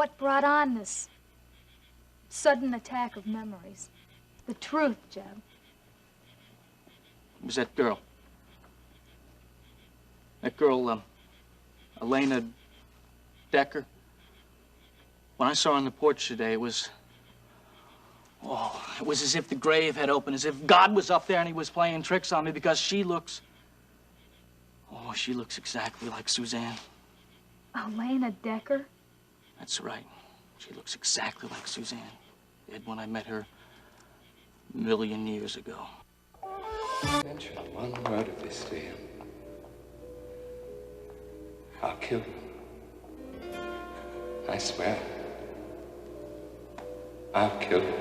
What brought on this sudden attack of memories? The truth, Jeb. It was that girl. That girl, Elena Decker. When I saw her on the porch today, it was as if the grave had opened, as if God was up there and he was playing tricks on me because she looks exactly like Suzanne. Elena Decker? That's right. She looks exactly like Suzanne did when I met her a million years ago. Mention one word of this to him. I'll kill you. I swear. I'll kill you.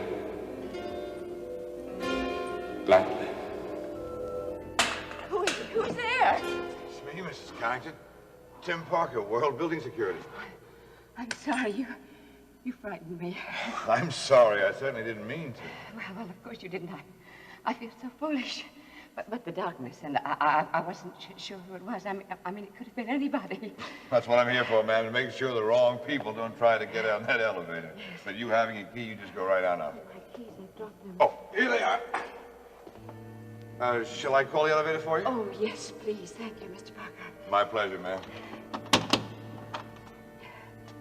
Gladly. Who's there? It's me, Mrs. Carrington. Tim Parker, World Building Security. I'm sorry, you frightened me. I'm sorry. I certainly didn't mean to. Well, of course you didn't. I feel so foolish. But the darkness, and I wasn't sure who it was. I mean, it could have been anybody. That's what I'm here for, ma'am, to make sure the wrong people don't try to get on that elevator. Yes. But you having a key, you just go right on up. My keys, I dropped them. Oh, here they are. Shall I call the elevator for you? Oh, yes, please. Thank you, Mr. Parker. My pleasure, ma'am.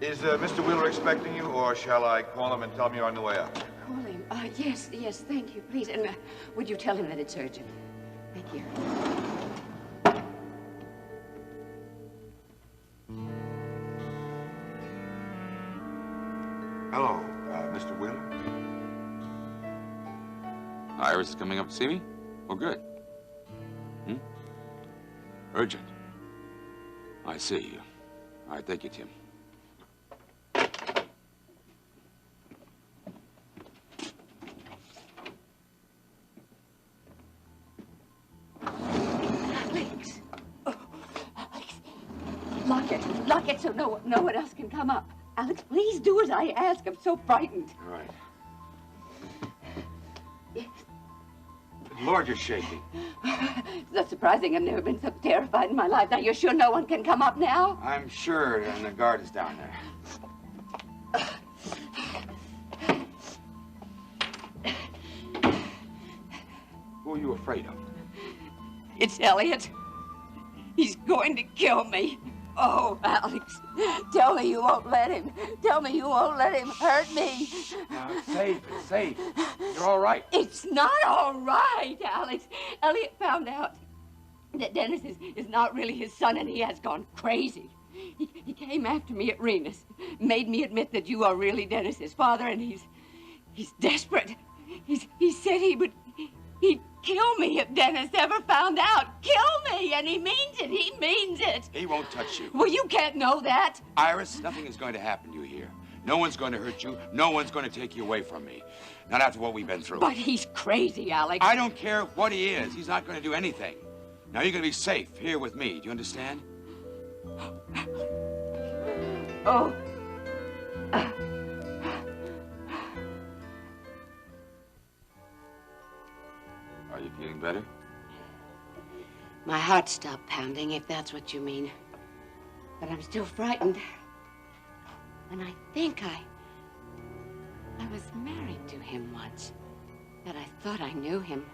Is Mr. Wheeler expecting you, or shall I call him and tell him you're on the way up? Call him? Yes, thank you, please. And would you tell him that it's urgent? Thank you. Hello, Mr. Wheeler. Iris is coming up to see me? Oh, good. Urgent. I see. All right, thank you, Tim. Lock it so no one else can come up. Alex, please do as I ask. I'm so frightened. All right. Yes. Lord, you're shaking. It's not surprising. I've never been so terrified in my life. Now, you're sure no one can come up now? I'm sure, and the guard is down there. Who are you afraid of? It's Elliot. He's going to kill me. Oh, Alex, tell me you won't let him. Tell me you won't let him hurt me. Now, it's safe. It's safe. You're all right. It's not all right, Alex. Elliot found out that Dennis is not really his son, and he has gone crazy. He came after me at Remus, made me admit that you are really Dennis's father, and he's desperate. He said he'd kill me if Dennis ever found out. Kill me, and he means it. He means it. He won't touch you. Well, you can't know that. Iris, nothing is going to happen to you here. No one's going to hurt you. No one's going to take you away from me. Not after what we've been through. But he's crazy, Alex. I don't care what he is. He's not going to do anything. Now, you're going to be safe here with me. Do you understand? Oh. Are you feeling better? My heart stopped pounding, if that's what you mean. But I'm still frightened. And I think I was married to him once. That I thought I knew him.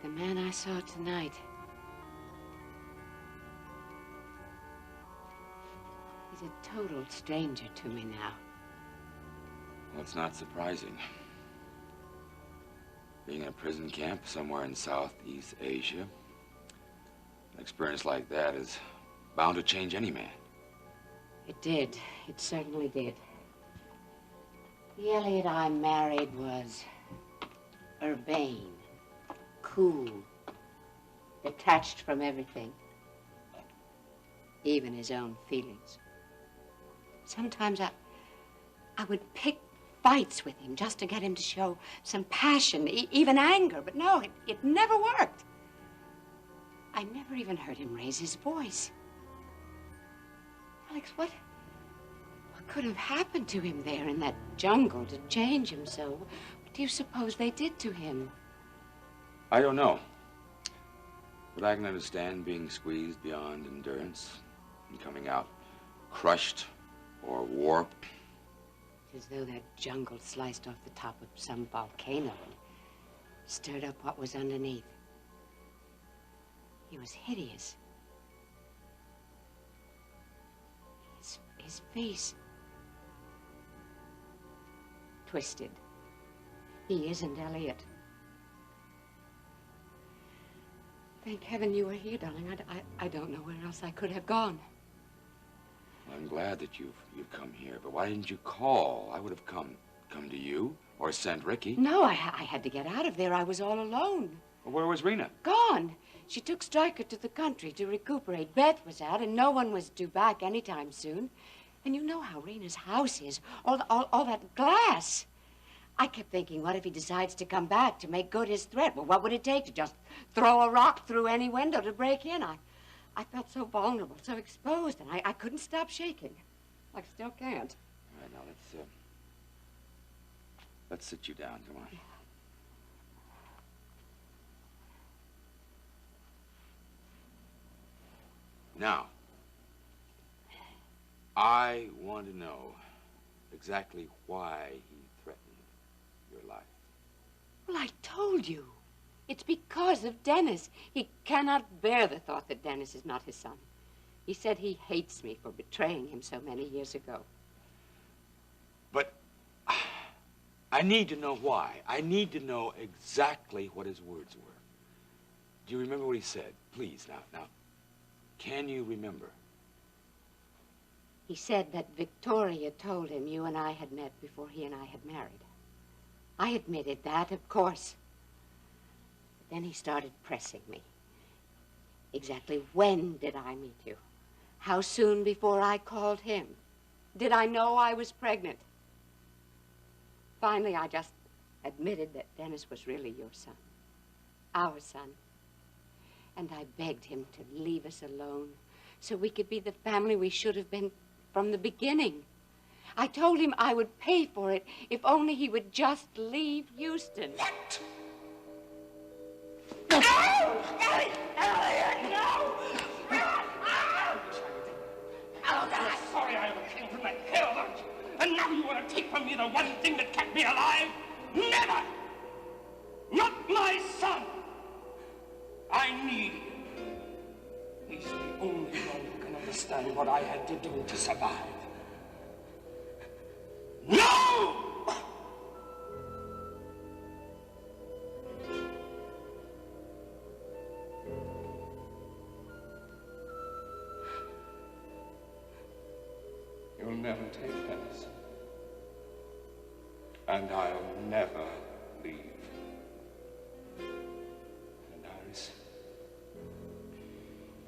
The man I saw tonight. He's a total stranger to me now. Well, it's not surprising. Being in a prison camp somewhere in Southeast Asia, an experience like that is bound to change any man. It did. It certainly did. The Elliot I married was urbane, cool, detached from everything, even his own feelings. Sometimes I would pick fights with him just to get him to show some passion, even anger, but no, it never worked. I never even heard him raise his voice. Alex, what could have happened to him there in that jungle to change him so? What do you suppose they did to him? I don't know. But I can understand being squeezed beyond endurance and coming out crushed, or warped. It's as though that jungle sliced off the top of some volcano and stirred up what was underneath. He was hideous. His face twisted. He isn't Elliot. Thank heaven you were here, darling. I don't know where else I could have gone. Well, I'm glad that you've come here, but why didn't you call? I would have come to you or sent Ricky. No, I had to get out of there. I was all alone. Well, where was Rena? Gone. She took Stryker to the country to recuperate. Beth was out, and no one was due back anytime soon. And you know how Rena's house is. All that glass. I kept thinking, what if he decides to come back to make good his threat? Well, what would it take to just throw a rock through any window to break in? I felt so vulnerable, so exposed, and I couldn't stop shaking. I still can't. All right, now let's sit you down. Come on. Now, I want to know exactly why he threatened your life. Well, I told you. It's because of Dennis. He cannot bear the thought that Dennis is not his son. He said he hates me for betraying him so many years ago. But I need to know why. I need to know exactly what his words were. Do you remember what he said? Please, now, can you remember? He said that Victoria told him you and I had met before he and I had married. I admitted that, of course. But then he started pressing me. Exactly when did I meet you? How soon before I called him? Did I know I was pregnant? Finally, I just admitted that Dennis was really your son. Our son. And I begged him to leave us alone so we could be the family we should have been from the beginning. I told him I would pay for it if only he would just leave Houston. What? No! Elliot! Elliot, no! I'm sorry I ever came from that hell, aren't you? And now you want to take from me the one thing that kept me alive? Never! Not my son! I need him. He's the only one who can understand what I had to do to survive. No! You'll never take Dennis. And I'll never leave. And Iris,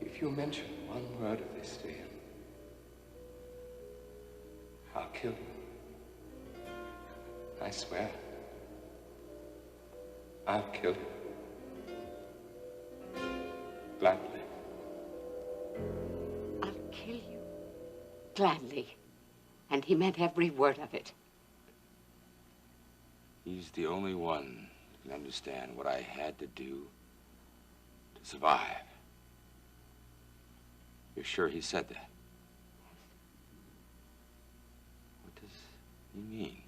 if you mention one word of this to him, I'll kill you. I swear. I'll kill you. Gladly. I'll kill you. Gladly. And he meant every word of it. He's the only one who can understand what I had to do to survive. You're sure he said that? What does he mean?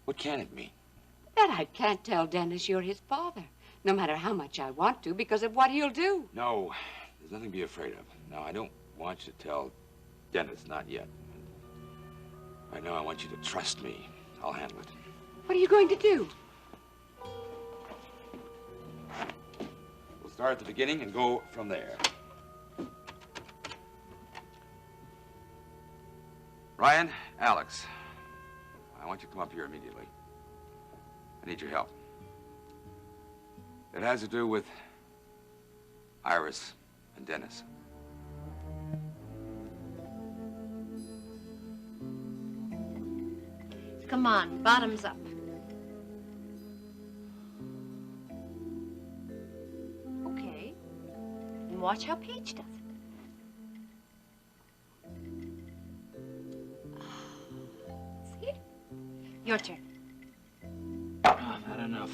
What can it mean? That I can't tell Dennis you're his father, no matter how much I want to, because of what he'll do. No, there's nothing to be afraid of. No, I don't want you to tell Dennis, not yet. Right now, I want you to trust me. I'll handle it. What are you going to do? We'll start at the beginning and go from there. Ryan, Alex, I want you to come up here immediately. I need your help. It has to do with Iris and Dennis. Come on, bottoms up. Okay. And watch how Paige does it. See? Your turn. Oh, I've had enough.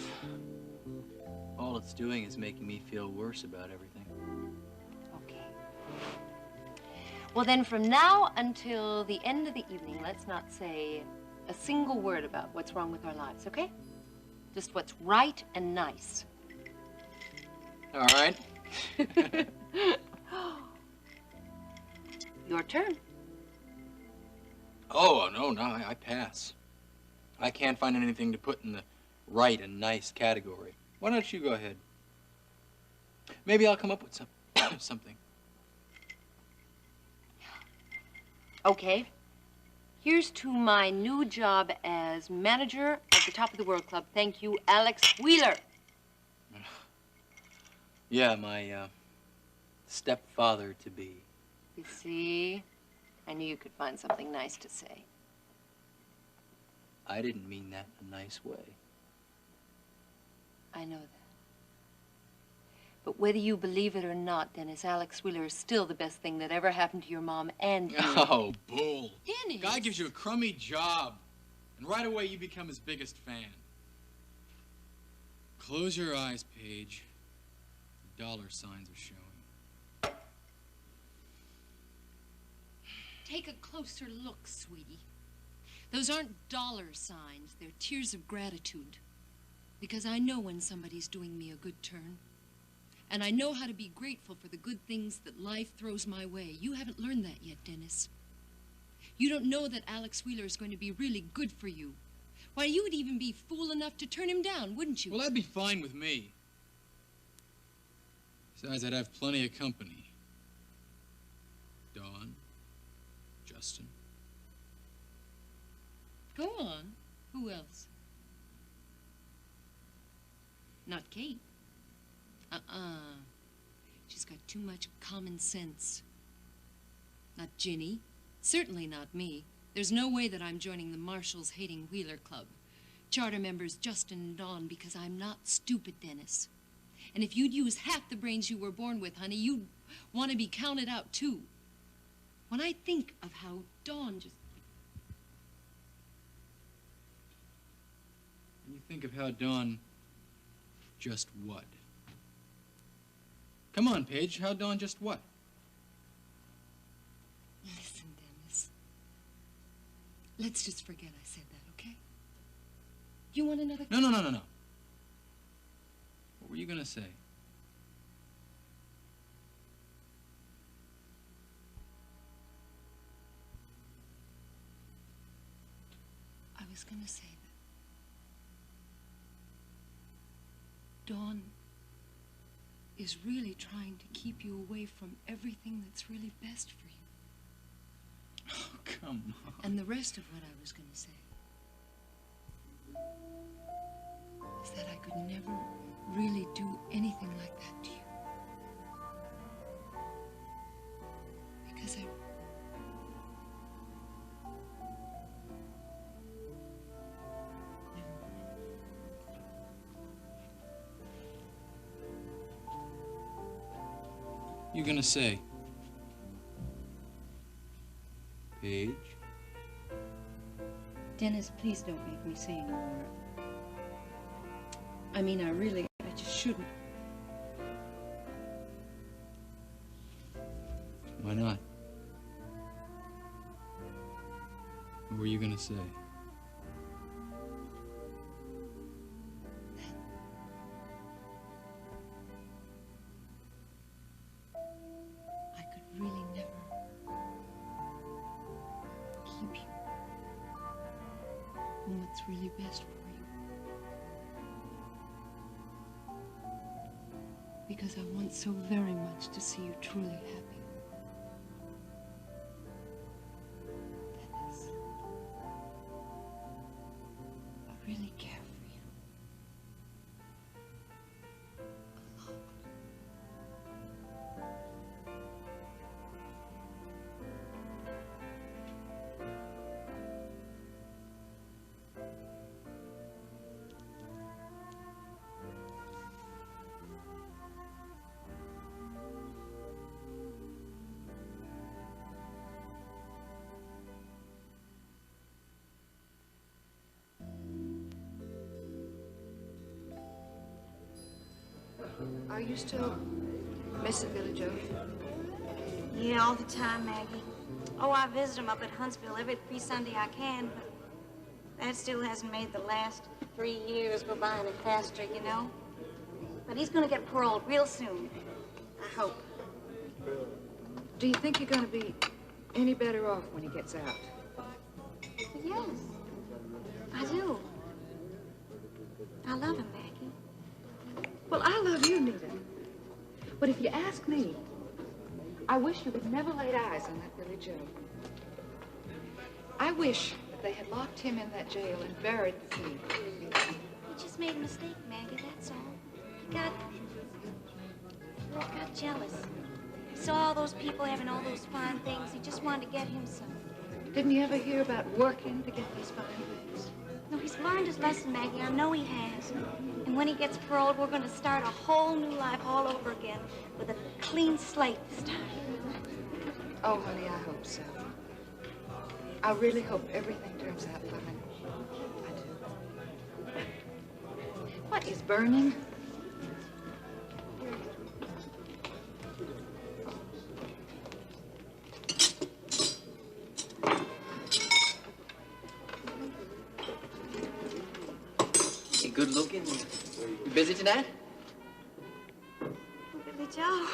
All it's doing is making me feel worse about everything. Okay. Well, then from now until the end of the evening, let's not say a single word about what's wrong with our lives, okay? Just what's right and nice. All right. Your turn. Oh, no, I pass. I can't find anything to put in the right and nice category. Why don't you go ahead? Maybe I'll come up with something. Okay. Here's to my new job as manager of the Top of the World Club. Thank you, Alex Wheeler. Yeah, my stepfather-to-be. You see, I knew you could find something nice to say. I didn't mean that in a nice way. I know that. But whether you believe it or not, Dennis, Alex Wheeler is still the best thing that ever happened to your mom and you. Oh, bull. Dennis! Guy gives you a crummy job, and right away you become his biggest fan. Close your eyes, Paige. Dollar signs are showing. Take a closer look, sweetie. Those aren't dollar signs, they're tears of gratitude. Because I know when somebody's doing me a good turn. And I know how to be grateful for the good things that life throws my way. You haven't learned that yet, Dennis. You don't know that Alex Wheeler is going to be really good for you. Why, you would even be fool enough to turn him down, wouldn't you? Well, that'd be fine with me. Besides, I'd have plenty of company. Dawn, Justin. Go on. Who else? Not Kate. She's got too much common sense. Not Ginny. Certainly not me. There's no way that I'm joining the Marshals Hating Wheeler Club. Charter members Justin and Dawn, because I'm not stupid, Dennis. And if you'd use half the brains you were born with, honey, you'd want to be counted out, too. When I think of how Dawn just... And you think of how Dawn just what? Come on, Paige. How Dawn just what? Listen, Dennis. Let's just forget I said that, okay? You want another... No. What were you gonna say? I was gonna say that Dawn is really trying to keep you away from everything that's really best for you. Oh, come on. And the rest of what I was gonna say is that I could never really do anything like that to you. Because You gonna say? Paige? Dennis, please don't make me say any more. I mean, I just shouldn't. Why not? What were you gonna say? I could really never keep you from what's really best for you. Because I want so very much to see you truly happy. Dennis, I really care for you. A lot. Are you still Mrs. Village Oak? Yeah, all the time, Maggie. Oh, I visit him up at Huntsville every free Sunday I can, but that still hasn't made the last 3 years go by any faster, you know? But he's gonna get paroled real soon. I hope. Do you think you're gonna be any better off when he gets out? Yes, I do. I love him, Maggie. Well, I love you, Nita. But if you ask me, I wish you had never laid eyes on that Billy Joe. I wish that they had locked him in that jail and buried the thief. He just made a mistake, Maggie, that's all. He got jealous. He saw all those people having all those fine things. He just wanted to get him some. Didn't you ever hear about working to get these fine things? No, he's learned his lesson, Maggie. I know he has. And when he gets paroled, we're going to start a whole new life all over again with a clean slate this time. Oh, honey, I hope so. I really hope everything turns out fine. I do. What is burning? You good looking? You busy tonight? Billy Joe.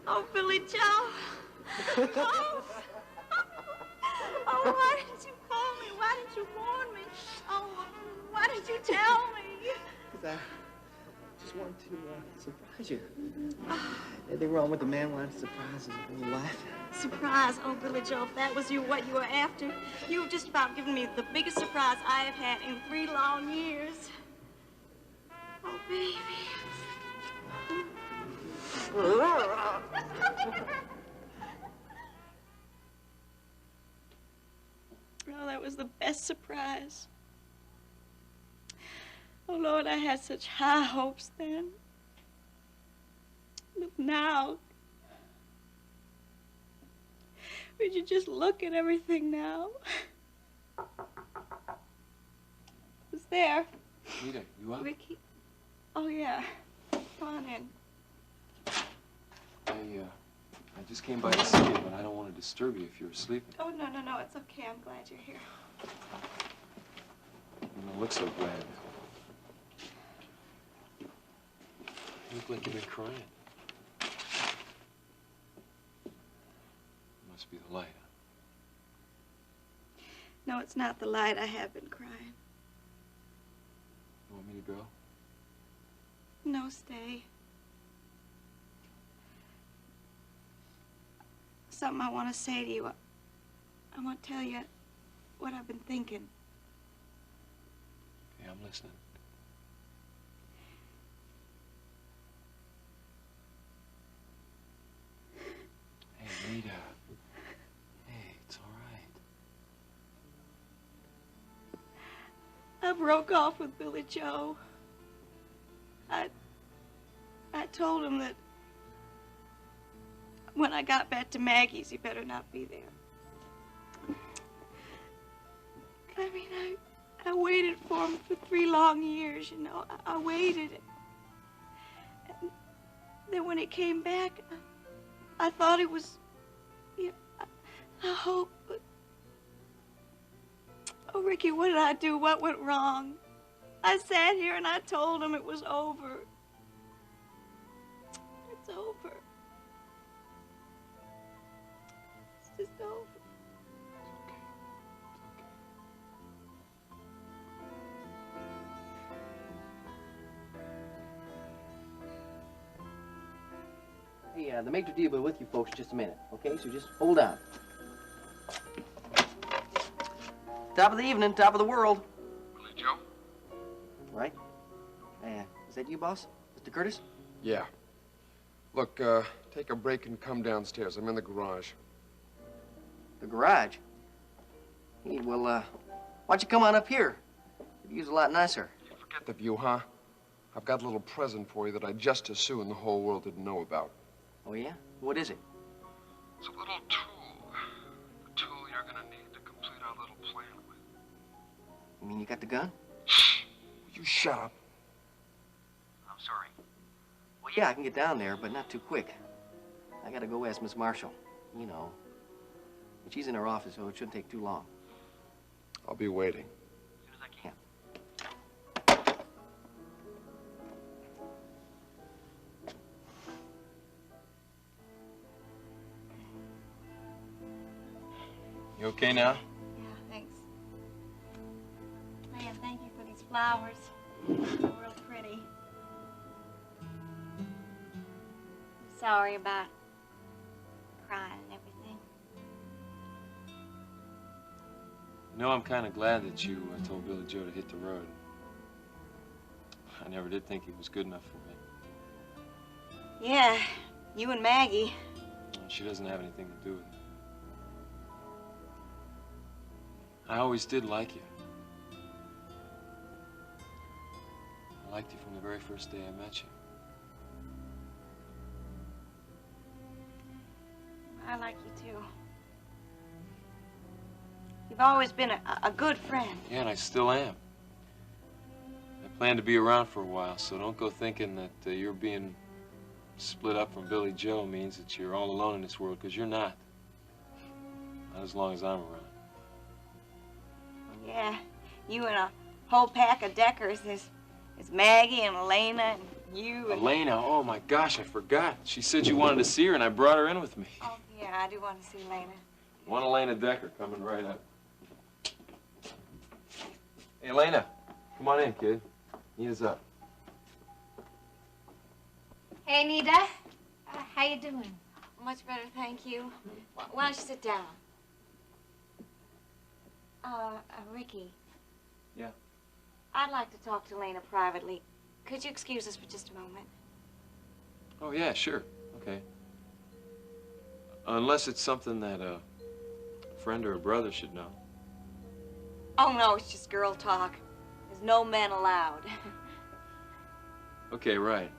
Oh, Billy Joe. Oh. Oh, why didn't you call me? Why didn't you warn me? Oh, why didn't you tell me? Because I just wanted to surprise you. Anything wrong with a man wanting to surprise his whole life? Surprise. Oh, Billy Joe, if that was what you were after, you have just about given me the biggest surprise I have had in 3 long years. Oh, baby. Oh, that was the best surprise. Oh, Lord, I had such high hopes then. But now, would you just look at everything now? Who's there? Nita, you up? Ricky. Oh, yeah. Come on in. I just came by to see you, but I don't want to disturb you if you're sleeping. Oh, no, it's okay. I'm glad you're here. You don't look so glad. You look like you've been crying. Must be the light, huh? No, it's not the light. I have been crying. You want me to go? No, stay. Something I want to say to you. I want to tell you what I've been thinking. Yeah, I'm listening. Hey, Nita. Hey, it's all right. I broke off with Billy Joe. I told him that when I got back to Maggie's, he better not be there. I mean, I waited for him for 3 long years, you know. I waited. And then when he came back, I thought he was, you know, I hoped, but... Oh, Ricky, what did I do? What went wrong? I sat here and I told him it was over. It's over. It's just over. Hey, the maitre d' will be with you folks in just a minute, okay? So just hold on. Top of the evening, top of the world. Billy Joe? Right? Is that you, boss? Mr. Curtis? Yeah. Look, take a break and come downstairs. I'm in the garage. The garage? Hey, well, why don't you come on up here? The view's a lot nicer. You forget the view, huh? I've got a little present for you that I'd just as soon the whole world didn't know about. Oh, yeah? What is it? It's a little tool. The tool you're gonna need to complete our little plan with. You mean you got the gun? You shut up. I'm sorry. Well, yeah, I can get down there, but not too quick. I gotta go ask Miss Marshall. You know. And she's in her office, so it shouldn't take too long. I'll be waiting. As soon as I can. You okay now? Yeah, thanks. Man, thank you for these flowers. They're real pretty. I'm sorry about crying and everything. You know, I'm kind of glad that you told Billy Joe to hit the road. I never did think he was good enough for me. Yeah, you and Maggie. And she doesn't have anything to do with it. I always did like you. I liked you from the very first day I met you. I like you too. You've always been a good friend. Yeah, and I still am. I plan to be around for a while, so don't go thinking that your being split up from Billy Joe means that you're all alone in this world, because you're not. Not as long as I'm around. Yeah, you and a whole pack of Deckers. There's Maggie and Elena and you and... Elena, oh my gosh, I forgot. She said you wanted to see her, and I brought her in with me. Oh, yeah, I do want to see Elena. One Elena Decker coming right up. Hey, Elena, come on in, kid. Eat us up. Hey, Nita. How you doing? Much better, thank you. Why don't you sit down? Ricky. Yeah? I'd like to talk to Elena privately. Could you excuse us for just a moment? Oh, yeah, sure. Okay. Unless it's something that a friend or a brother should know. Oh, no, it's just girl talk. There's no men allowed. Okay, right.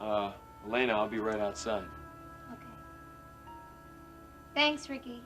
Elena, I'll be right outside. Okay. Thanks, Ricky.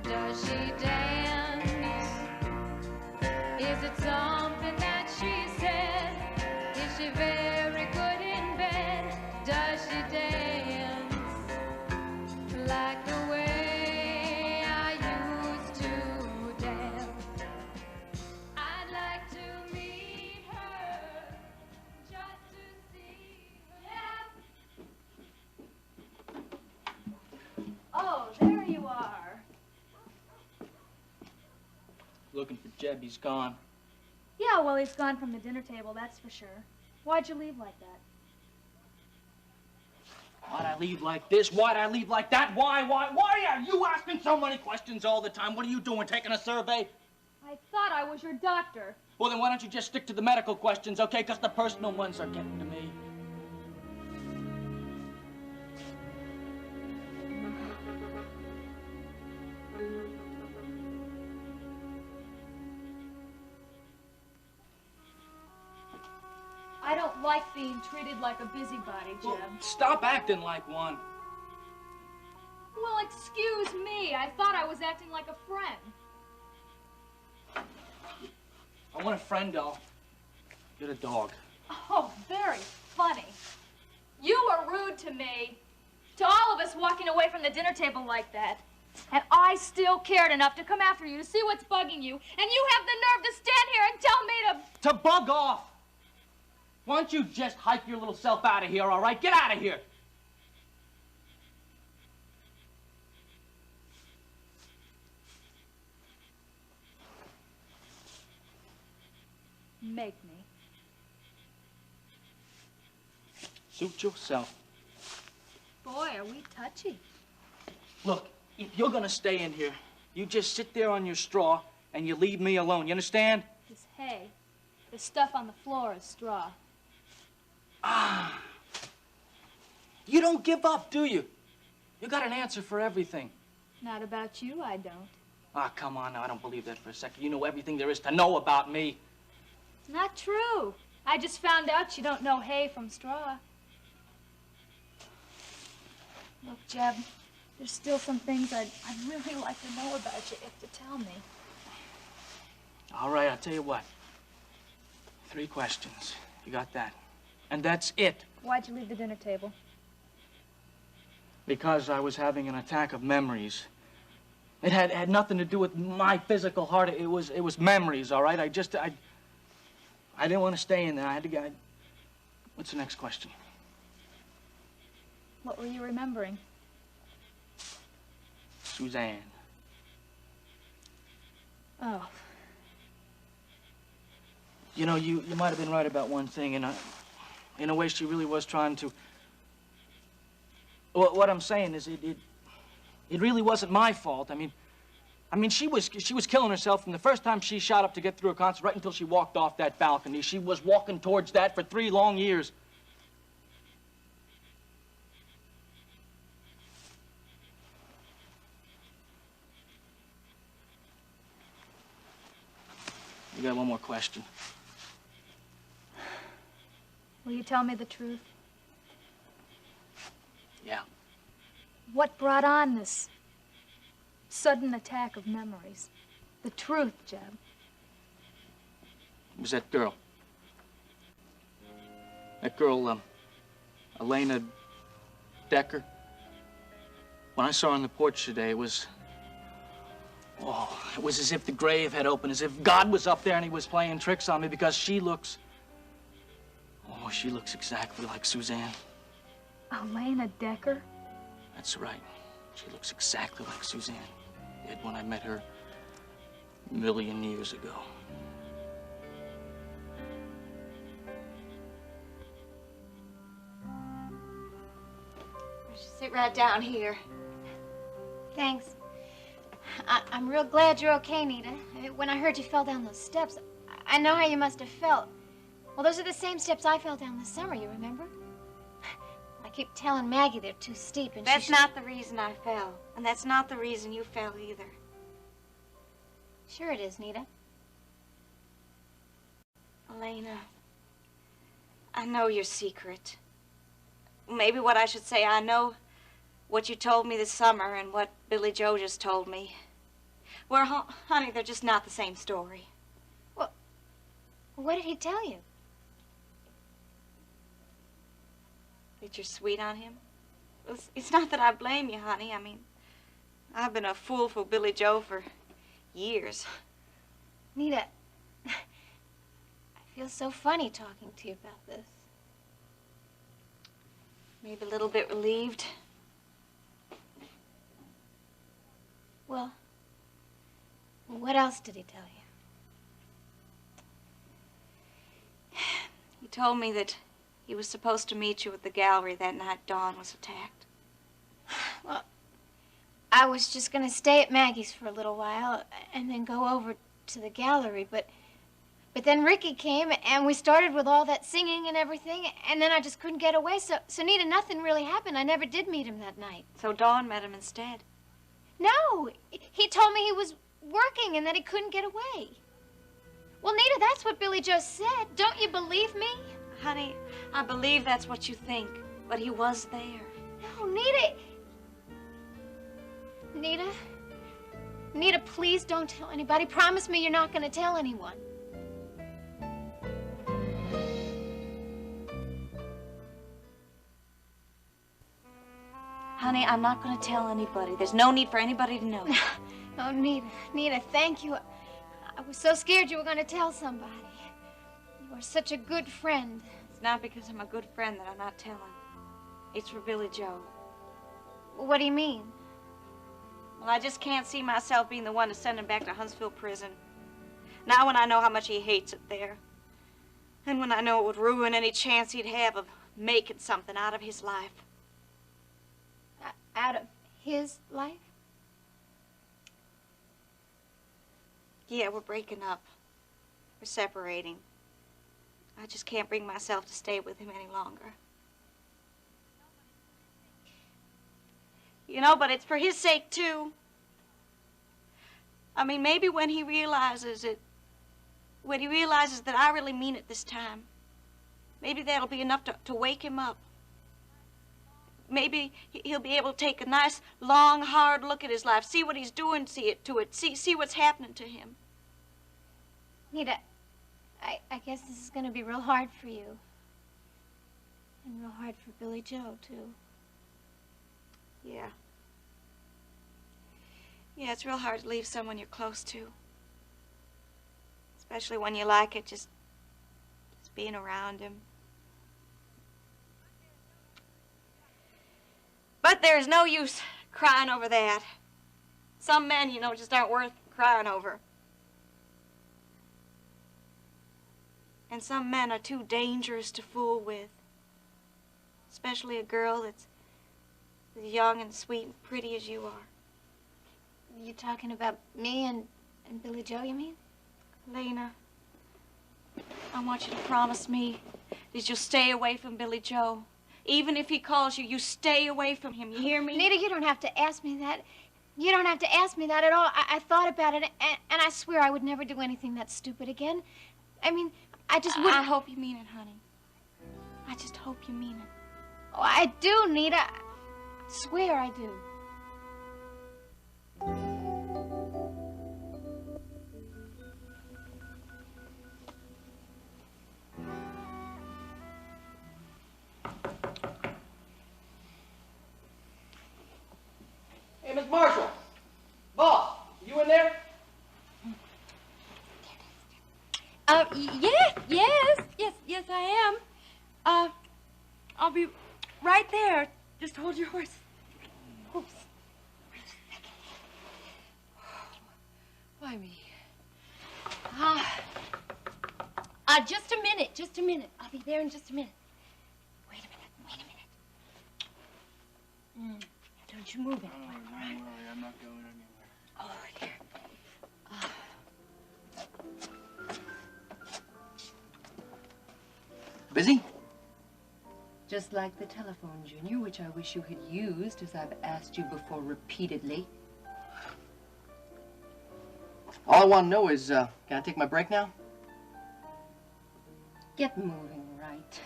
Does she dance? Is it something that she says? Is she very good in bed? Does she dance like the way I used to dance? I'd like to meet her just to see her. Oh, there you are. Looking for Jeb, he's gone. Yeah, well, he's gone from the dinner table, that's for sure. Why'd you leave like that? Why'd I leave like this? Why'd I leave like that? Why are you asking so many questions all the time? What are you doing, taking a survey? I thought I was your doctor. Well, then why don't you just stick to the medical questions, okay? Because the personal ones are getting to me. I don't like being treated like a busybody, Jeb. Well, stop acting like one. Well, excuse me. I thought I was acting like a friend. I want a friend, doll. Get a dog. Oh, very funny. You were rude to me. To all of us walking away from the dinner table like that. And I still cared enough to come after you to see what's bugging you. And you have the nerve to stand here and tell me to... To bug off. Why don't you just hike your little self out of here, all right? Get out of here. make me. Suit yourself. Boy, are we touchy. Look, if you're gonna stay in here, you just sit there on your straw and you leave me alone. You understand? This hay, the stuff on the floor is straw. Ah. You don't give up, do you? You got an answer for everything. Not about you, I don't. Ah, come on now, I don't believe that for a second. You know everything there is to know about me. Not true. I just found out you don't know hay from straw. Look, Jeb, there's still some things I'd really like to know about you if to tell me. All right, I'll tell you what. 3 questions. You got that? And that's it. Why'd you leave the dinner table? Because I was having an attack of memories. It had nothing to do with my physical heart. It was memories, all right? I didn't want to stay in there. I had to get... What's the next question? What were you remembering? Suzanne. Oh. You know, you might have been right about one thing. In a way, she really was trying to... What I'm saying is it really wasn't my fault. I mean, she was killing herself from the first time she shot up to get through a concert right until she walked off that balcony. She was walking towards that for 3 long years. You got one more question. Will you tell me the truth? Yeah. What brought on this sudden attack of memories? The truth, Jeb. It was that girl. That girl, Elena Decker. When I saw her on the porch today, it was as if the grave had opened, as if God was up there and he was playing tricks on me because she looks exactly like Suzanne. Elena Decker? That's right. She looks exactly like Suzanne did when I met her a million years ago. We should sit right down here. Thanks. I'm real glad you're okay, Nita. When I heard you fell down those steps, I know how you must have felt. Well, those are the same steps I fell down this summer, you remember? I keep telling Maggie they're too steep, and That's not the reason I fell. And that's not the reason you fell either. Sure it is, Nita. Elena, I know your secret. Maybe what I should say, I know what you told me this summer and what Billy Joe just told me. Well, honey, they're just not the same story. Well, what did he tell you? That you're sweet on him? It's not that I blame you, honey. I mean, I've been a fool for Billy Joe for years. Nita, I feel so funny talking to you about this. Maybe a little bit relieved. Well, what else did he tell you? He told me that he was supposed to meet you at the gallery that night Dawn was attacked. Well, I was just gonna stay at Maggie's for a little while and then go over to the gallery, but then Ricky came and we started with all that singing and everything, and then I just couldn't get away. So Nita, nothing really happened. I never did meet him that night. So Dawn met him instead? No, he told me he was working and that he couldn't get away. Well, Nita, that's what Billy Joe said. Don't you believe me? Honey, I believe that's what you think, but he was there. No, Nita. Nita, please don't tell anybody. Promise me you're not going to tell anyone. Honey, I'm not going to tell anybody. There's no need for anybody to know. Oh, Nita, thank you. I was so scared you were going to tell somebody. You are such a good friend. It's not because I'm a good friend that I'm not telling. It's for Billy Joe. What do you mean? Well, I just can't see myself being the one to send him back to Huntsville prison. Now when I know how much he hates it there. And when I know it would ruin any chance he'd have of making something out of his life. Out of his life? Yeah, we're breaking up. We're separating. I just can't bring myself to stay with him any longer. You know, but it's for his sake, too. I mean, maybe when he realizes it, when he realizes that I really mean it this time, maybe that'll be enough to wake him up. Maybe he'll be able to take a nice, long, hard look at his life, see what he's doing, see what's happening to him. Nita, I guess this is going to be real hard for you. And real hard for Billy Joe, too. Yeah. Yeah, it's real hard to leave someone you're close to. Especially when you like it, just being around him. But there's no use crying over that. Some men, you know, just aren't worth crying over. And some men are too dangerous to fool with. Especially a girl that's as young and sweet and pretty as you are. You talking about me and Billy Joe, you mean? Lena, I want you to promise me that you'll stay away from Billy Joe. Even if he calls you, you stay away from him. You hear me? Nita, you don't have to ask me that. You don't have to ask me that at all. I thought about it, and I swear I would never do anything that stupid again. I mean, I just wouldn't. I hope you mean it, honey. I just hope you mean it. Oh, I do, Nita. I swear I do. Hey, Miss Marshall. Boss, you in there? Yes, I am. I'll be right there. Just hold your horse. Oops. Why me? Just a minute. I'll be there in just a minute. Wait a minute. Don't you move anywhere, all right? Don't worry, I'm not going anywhere. Oh, here. Busy? Just like the telephone, Junior, which I wish you had used, as I've asked you before repeatedly. All I want to know is, can I take my break now? Get moving, right?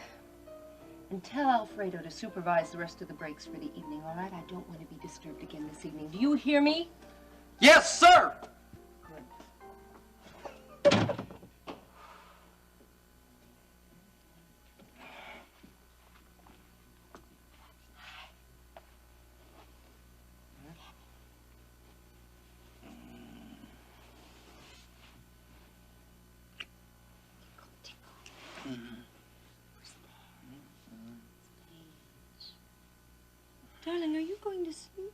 And tell Alfredo to supervise the rest of the breaks for the evening, all right? I don't want to be disturbed again this evening. Do you hear me? Yes, sir! Darling, are you going to sleep?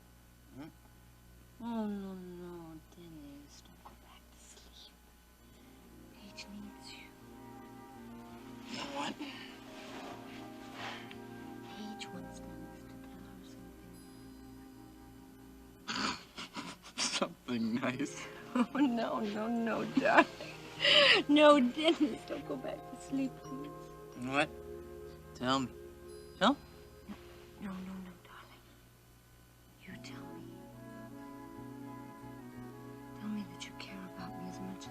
Oh, no, Dennis. Don't go back to sleep. Paige needs you. You know what? Paige wants Dennis to tell her something. Something nice. Oh, no, darling. No, Dennis, don't go back to sleep, please. What? Tell me. Tell me. No, darling. You tell me. Tell me that you care about me as much as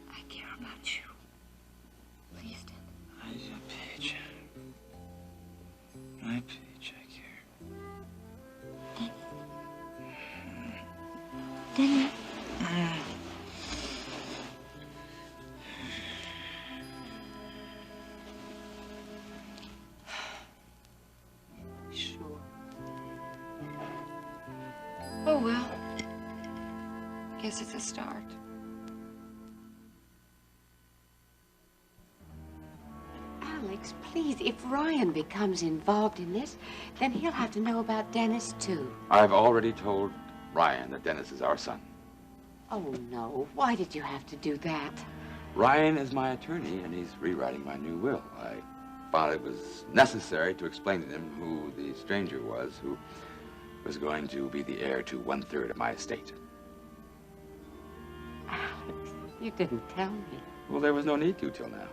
I care about you. Please, Dennis. Paige. My Paige, I care. Dennis. Sure. Oh, well. Guess it's a start. Alex, please, if Ryan becomes involved in this, then he'll have to know about Dennis, too. I've already told Ryan that Dennis is our son. Oh, no. Why did you have to do that? Ryan is my attorney, and he's rewriting my new will. I found it was necessary to explain to him who the stranger was who was going to be the heir to 1/3 of my estate. Alex, you didn't tell me. Well, there was no need to till now.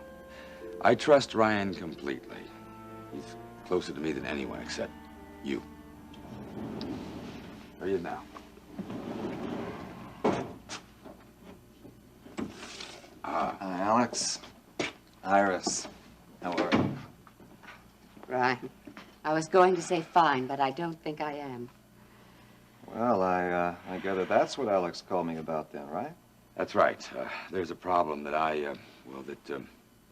I trust Ryan completely. He's closer to me than anyone except you. Where are you now? Alex. Iris. How are you? Ryan, I was going to say fine, but I don't think I am. Well, I gather that's what Alex called me about then, right? That's right. There's a problem that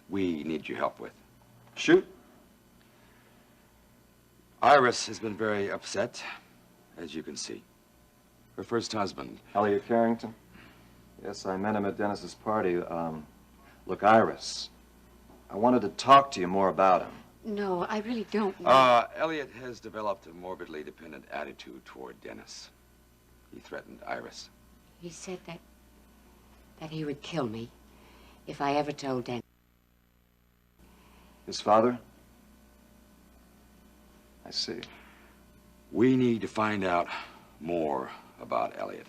we need your help with. Shoot. Iris has been very upset, as you can see. Her first husband. Elliot Carrington? Yes, I met him at Dennis's party. Look, Iris, I wanted to talk to you more about him. No, I really don't know. Elliot has developed a morbidly dependent attitude toward Dennis. He threatened Iris. He said that he would kill me if I ever told Dennis. His father? I see. We need to find out more about Elliot,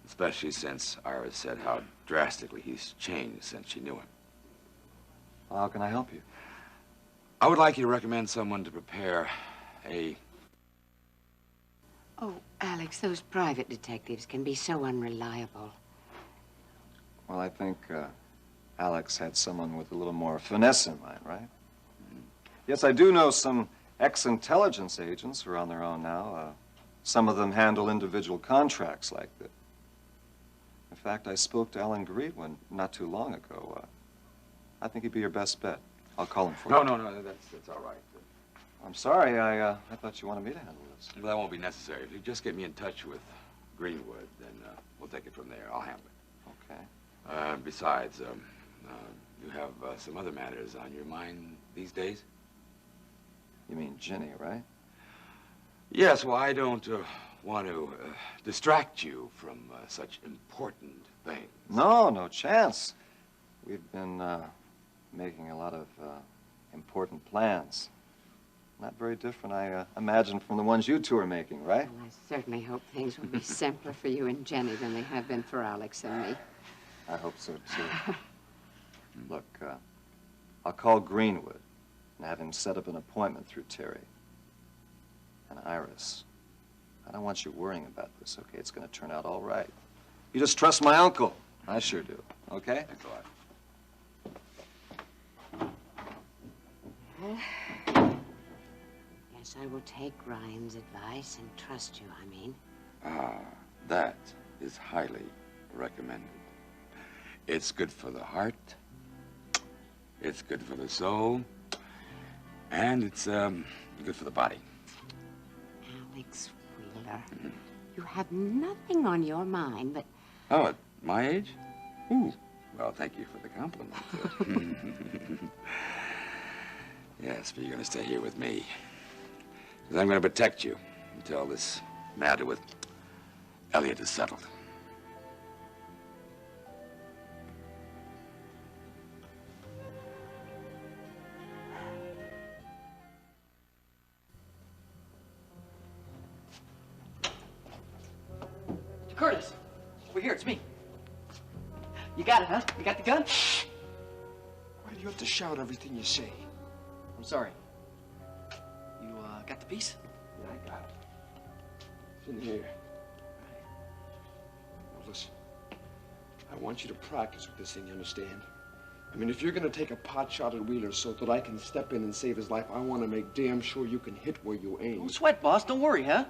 especially since Iris said how drastically he's changed since she knew him. How can I help you? I would like you to recommend someone to prepare a... Oh, Alex, those private detectives can be so unreliable. Well, I think Alex had someone with a little more finesse in mind, right? Mm-hmm. Yes, I do know some ex-intelligence agents who are on their own now. Some of them handle individual contracts like that. In fact, I spoke to Alan Greenwood not too long ago. I think he'd be your best bet. I'll call him for you. No, that's all right. I'm sorry, I thought you wanted me to handle this. Well, that won't be necessary. If you just get me in touch with Greenwood, then we'll take it from there. I'll handle it. Okay. Besides, you have some other matters on your mind these days? You mean Ginny, right? Yes, well, I don't want to distract you from such important things. No, no chance. We've been making a lot of important plans. Not very different, I imagine, from the ones you two are making, right? Well, I certainly hope things will be simpler for you and Jenny than they have been for Alex and me. I hope so, too. Look, I'll call Greenwood and have him set up an appointment through Terry. And Iris, I don't want you worrying about this, okay? It's going to turn out all right. You just trust my uncle. I sure do, okay? Thanks a lot. Yes, I will take Ryan's advice and trust you, I mean. That is highly recommended. It's good for the heart, it's good for the soul, and it's good for the body. Alex Wheeler, you have nothing on your mind but... Oh, at my age? Ooh, well, thank you for the compliment. Yes, but you're going to stay here with me. Because I'm going to protect you until this matter with Elliot is settled. Curtis, over here, it's me. You got it, huh? You got the gun? Why do you have to shout everything you say? I'm sorry. You, got the piece? Yeah, I got it. It's in here. Now, listen. I want you to practice with this thing, you understand? I mean, if you're gonna take a pot shot at Wheeler so that I can step in and save his life, I want to make damn sure you can hit where you aim. No sweat, boss. Don't worry, huh?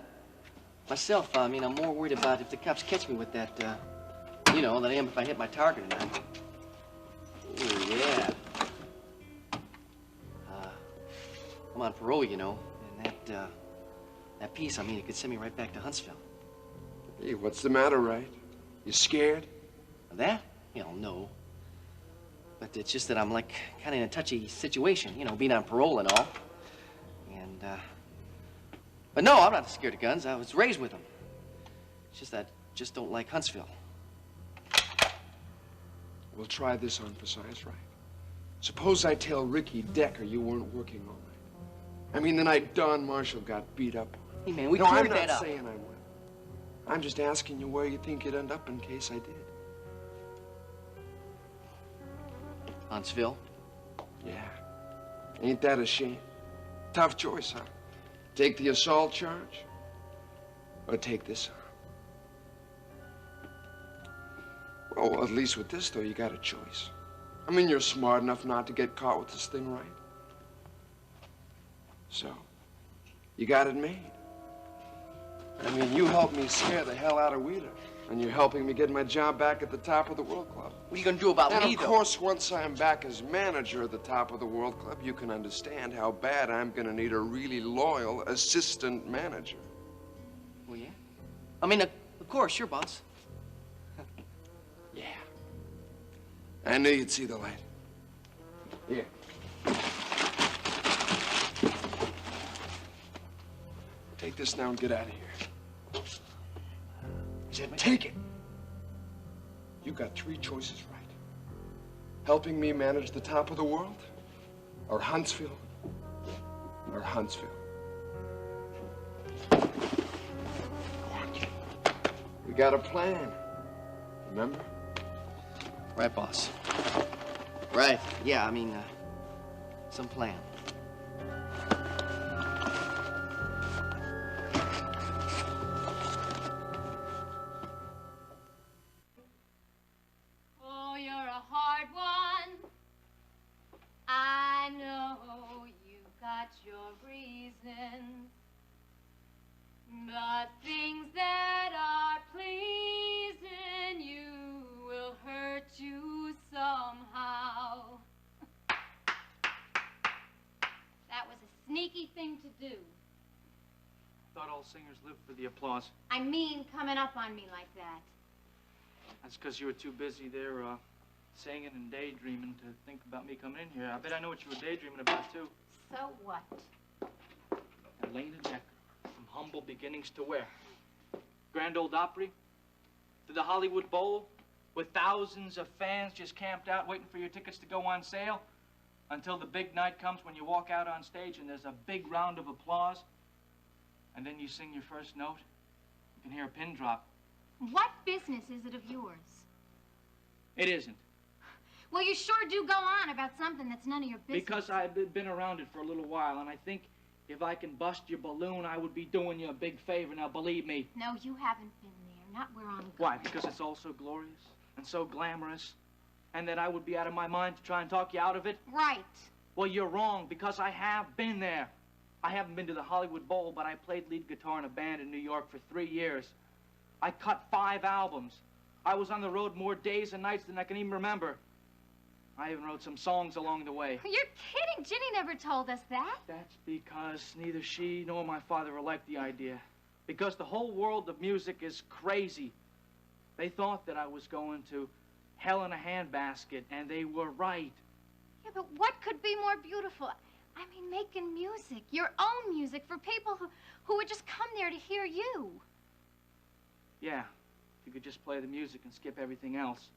Myself, I mean, I'm more worried about if the cops catch me with that, you know, than I am if I hit my target or not. Oh, yeah. I'm on parole, you know, and that piece, I mean, it could send me right back to Huntsville. Hey, what's the matter, right? You scared? That? Hell, no. But it's just that I'm, like, kind of in a touchy situation, you know, being on parole and all. And, but no, I'm not scared of guns. I was raised with them. It's just that I just don't like Huntsville. We'll try this on for size, right? Suppose I tell Ricky Decker you weren't working all night. I mean, the night Don Marshall got beat up. Hey, man, we no, cleared I'm that not up. saying I will. I'm just asking you where you think you'd end up in case I did. Huntsville? Yeah. Ain't that a shame? Tough choice, huh? Take the assault charge or take this arm? Well, at least with this, though, you got a choice. I mean, you're smart enough not to get caught with this thing, right? So, you got it made. I mean, you helped me scare the hell out of Wheeler, and you're helping me get my job back at the top of the World Club. What are you gonna do about and me, of though? course, once I'm back as manager at the top of the World Club, you can understand how bad I'm gonna need a really loyal assistant manager. Well, yeah. I mean, of course, sure, boss. Yeah. I knew you'd see the light. Here. Take this now and get out of here. Take it. You got 3 choices right. Helping me manage the top of the world, or Huntsville, or Huntsville. We got a plan, remember? Right, boss. Right. Yeah, I mean, some plan. Oh, you're a hard one. I know you've got your reasons. But things that are pleasing you will hurt you somehow. That was a sneaky thing to do. Thought all singers lived for the applause. I mean, coming up on me like that. That's because you were too busy there, singing and daydreaming to think about me coming in here. I bet I know what you were daydreaming about, too. So what? Elena Decker, from humble beginnings to where? Grand Ole Opry? To the Hollywood Bowl? With thousands of fans just camped out waiting for your tickets to go on sale? Until the big night comes when you walk out on stage and there's a big round of applause? And then you sing your first note? You can hear a pin drop. What business is it of yours? It isn't. Well, you sure do go on about something that's none of your business. Because I've been around it for a little while, and I think if I can bust your balloon, I would be doing you a big favor. Now, believe me. No, you haven't been there. Not where I'm going. Why? Because it's all so glorious and so glamorous, and that I would be out of my mind to try and talk you out of it? Right. Well, you're wrong, because I have been there. I haven't been to the Hollywood Bowl, but I played lead guitar in a band in New York for 3 years. I cut 5 albums. I was on the road more days and nights than I can even remember. I even wrote some songs along the way. You're kidding. Ginny never told us that. That's because neither she nor my father liked the idea. Because the whole world of music is crazy. They thought that I was going to hell in a handbasket, and they were right. Yeah, but what could be more beautiful? I mean, making music, your own music, for people who would just come there to hear you. Yeah, if you could just play the music and skip everything else.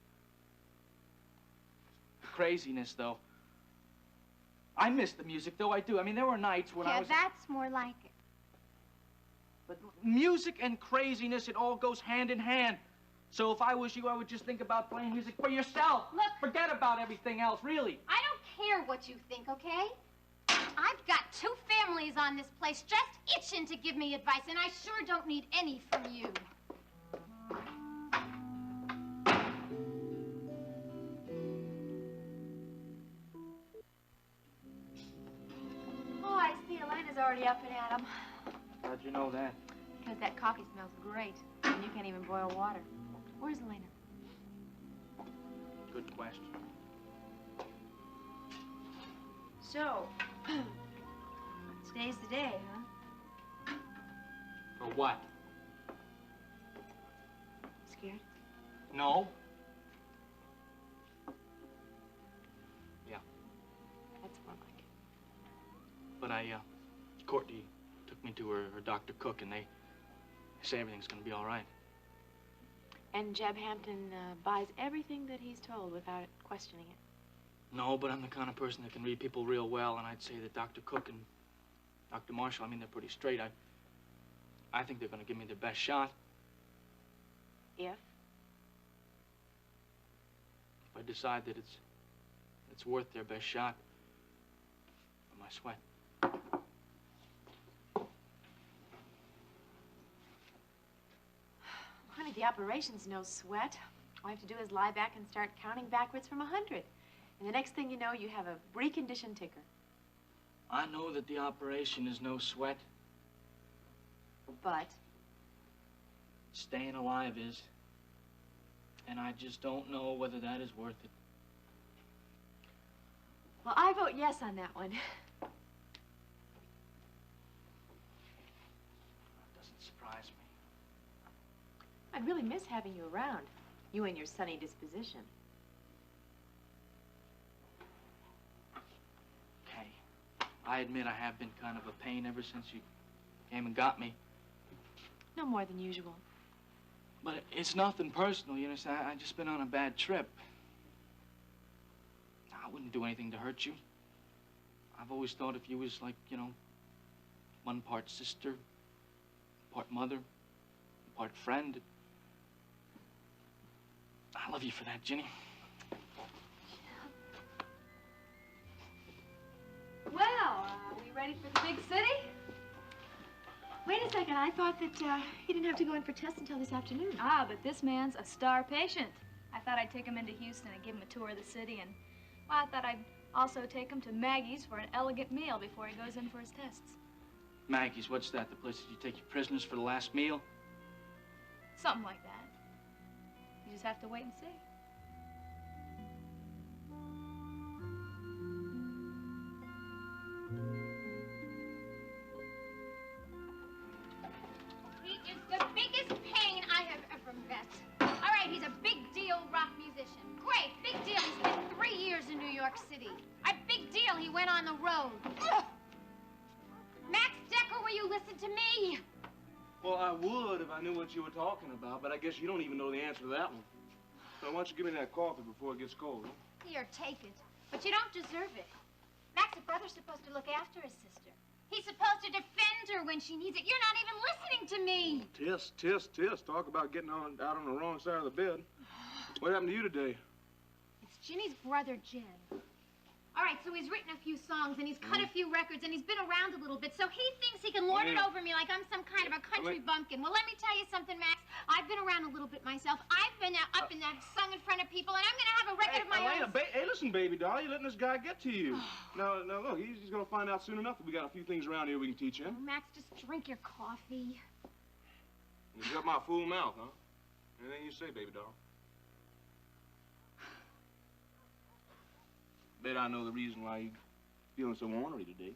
The craziness, though. I miss the music, though I do. I mean, there were nights when I was... Yeah, that's more like it. But music and craziness, it all goes hand in hand. So if I was you, I would just think about playing music for yourself. Look. Forget about everything else, really. I don't care what you think, okay? I've got 2 families on this place just itching to give me advice, and I sure don't need any from you. Oh, I see Elena's already up and at 'em. How'd you know that? Because that coffee smells great, and you can't even boil water. Where's Elena? Good question. So, today's the day, huh? For what? Scared? No. Yeah. That's more like it. But Courtney took me to her Dr. Cook, and they say everything's gonna be all right. And Jeb Hampton buys everything that he's told without questioning it. No, but I'm the kind of person that can read people real well, and I'd say that Dr. Cook and Dr. Marshall, I mean, they're pretty straight. I think they're going to give me their best shot. If? If I decide that it's worth their best shot for my sweat. Honey, the operation's no sweat. All I have to do is lie back and start counting backwards from 100. And the next thing you know, you have a reconditioned ticker. I know that the operation is no sweat. But? Staying alive is. And I just don't know whether that is worth it. Well, I vote yes on that one. That doesn't surprise me. I'd really miss having you around. You and your sunny disposition. Okay. I admit I have been kind of a pain ever since you came and got me. No more than usual. But it's nothing personal, you understand? I just been on a bad trip. I wouldn't do anything to hurt you. I've always thought if you was like, you know, one part sister, part mother, part friend. I love you for that, Ginny. Well, are we ready for the big city? Wait a second, I thought that he didn't have to go in for tests until this afternoon. Ah, but this man's a star patient. I thought I'd take him into Houston and give him a tour of the city, and well, I thought I'd also take him to Maggie's for an elegant meal before he goes in for his tests. Maggie's, what's that? The place that you take your prisoners for the last meal? Something like that. You just have to wait and see. He is the biggest pain I have ever met. All right, he's a big deal rock musician. Great, big deal. He spent 3 years in New York City. A big deal. He went on the road. Ugh. Max Decker, will you listen to me? Well, I would if I knew what you were talking about, but I guess you don't even know the answer to that one. So why don't you give me that coffee before it gets cold, huh? Here, take it. But you don't deserve it. Max's brother's supposed to look after his sister. He's supposed to defend her when she needs it. You're not even listening to me. Tis. Talk about getting out on the wrong side of the bed. What happened to you today? It's Ginny's brother, Jeb. All right, so he's written a few songs, and he's cut a few records, and he's been around a little bit, so he thinks he can lord it over me like I'm some kind of a country bumpkin. Well, let me tell you something, Max. I've been around a little bit myself. I've been up in that sung in front of people, and I'm going to have a record of my own. Hey, listen, baby doll, you're letting this guy get to you. Now, look, he's going to find out soon enough that we got a few things around here we can teach him. Oh, Max, just drink your coffee. You got my fool mouth, huh? Anything you say, baby doll. Bet I know the reason why you're feeling so ornery today.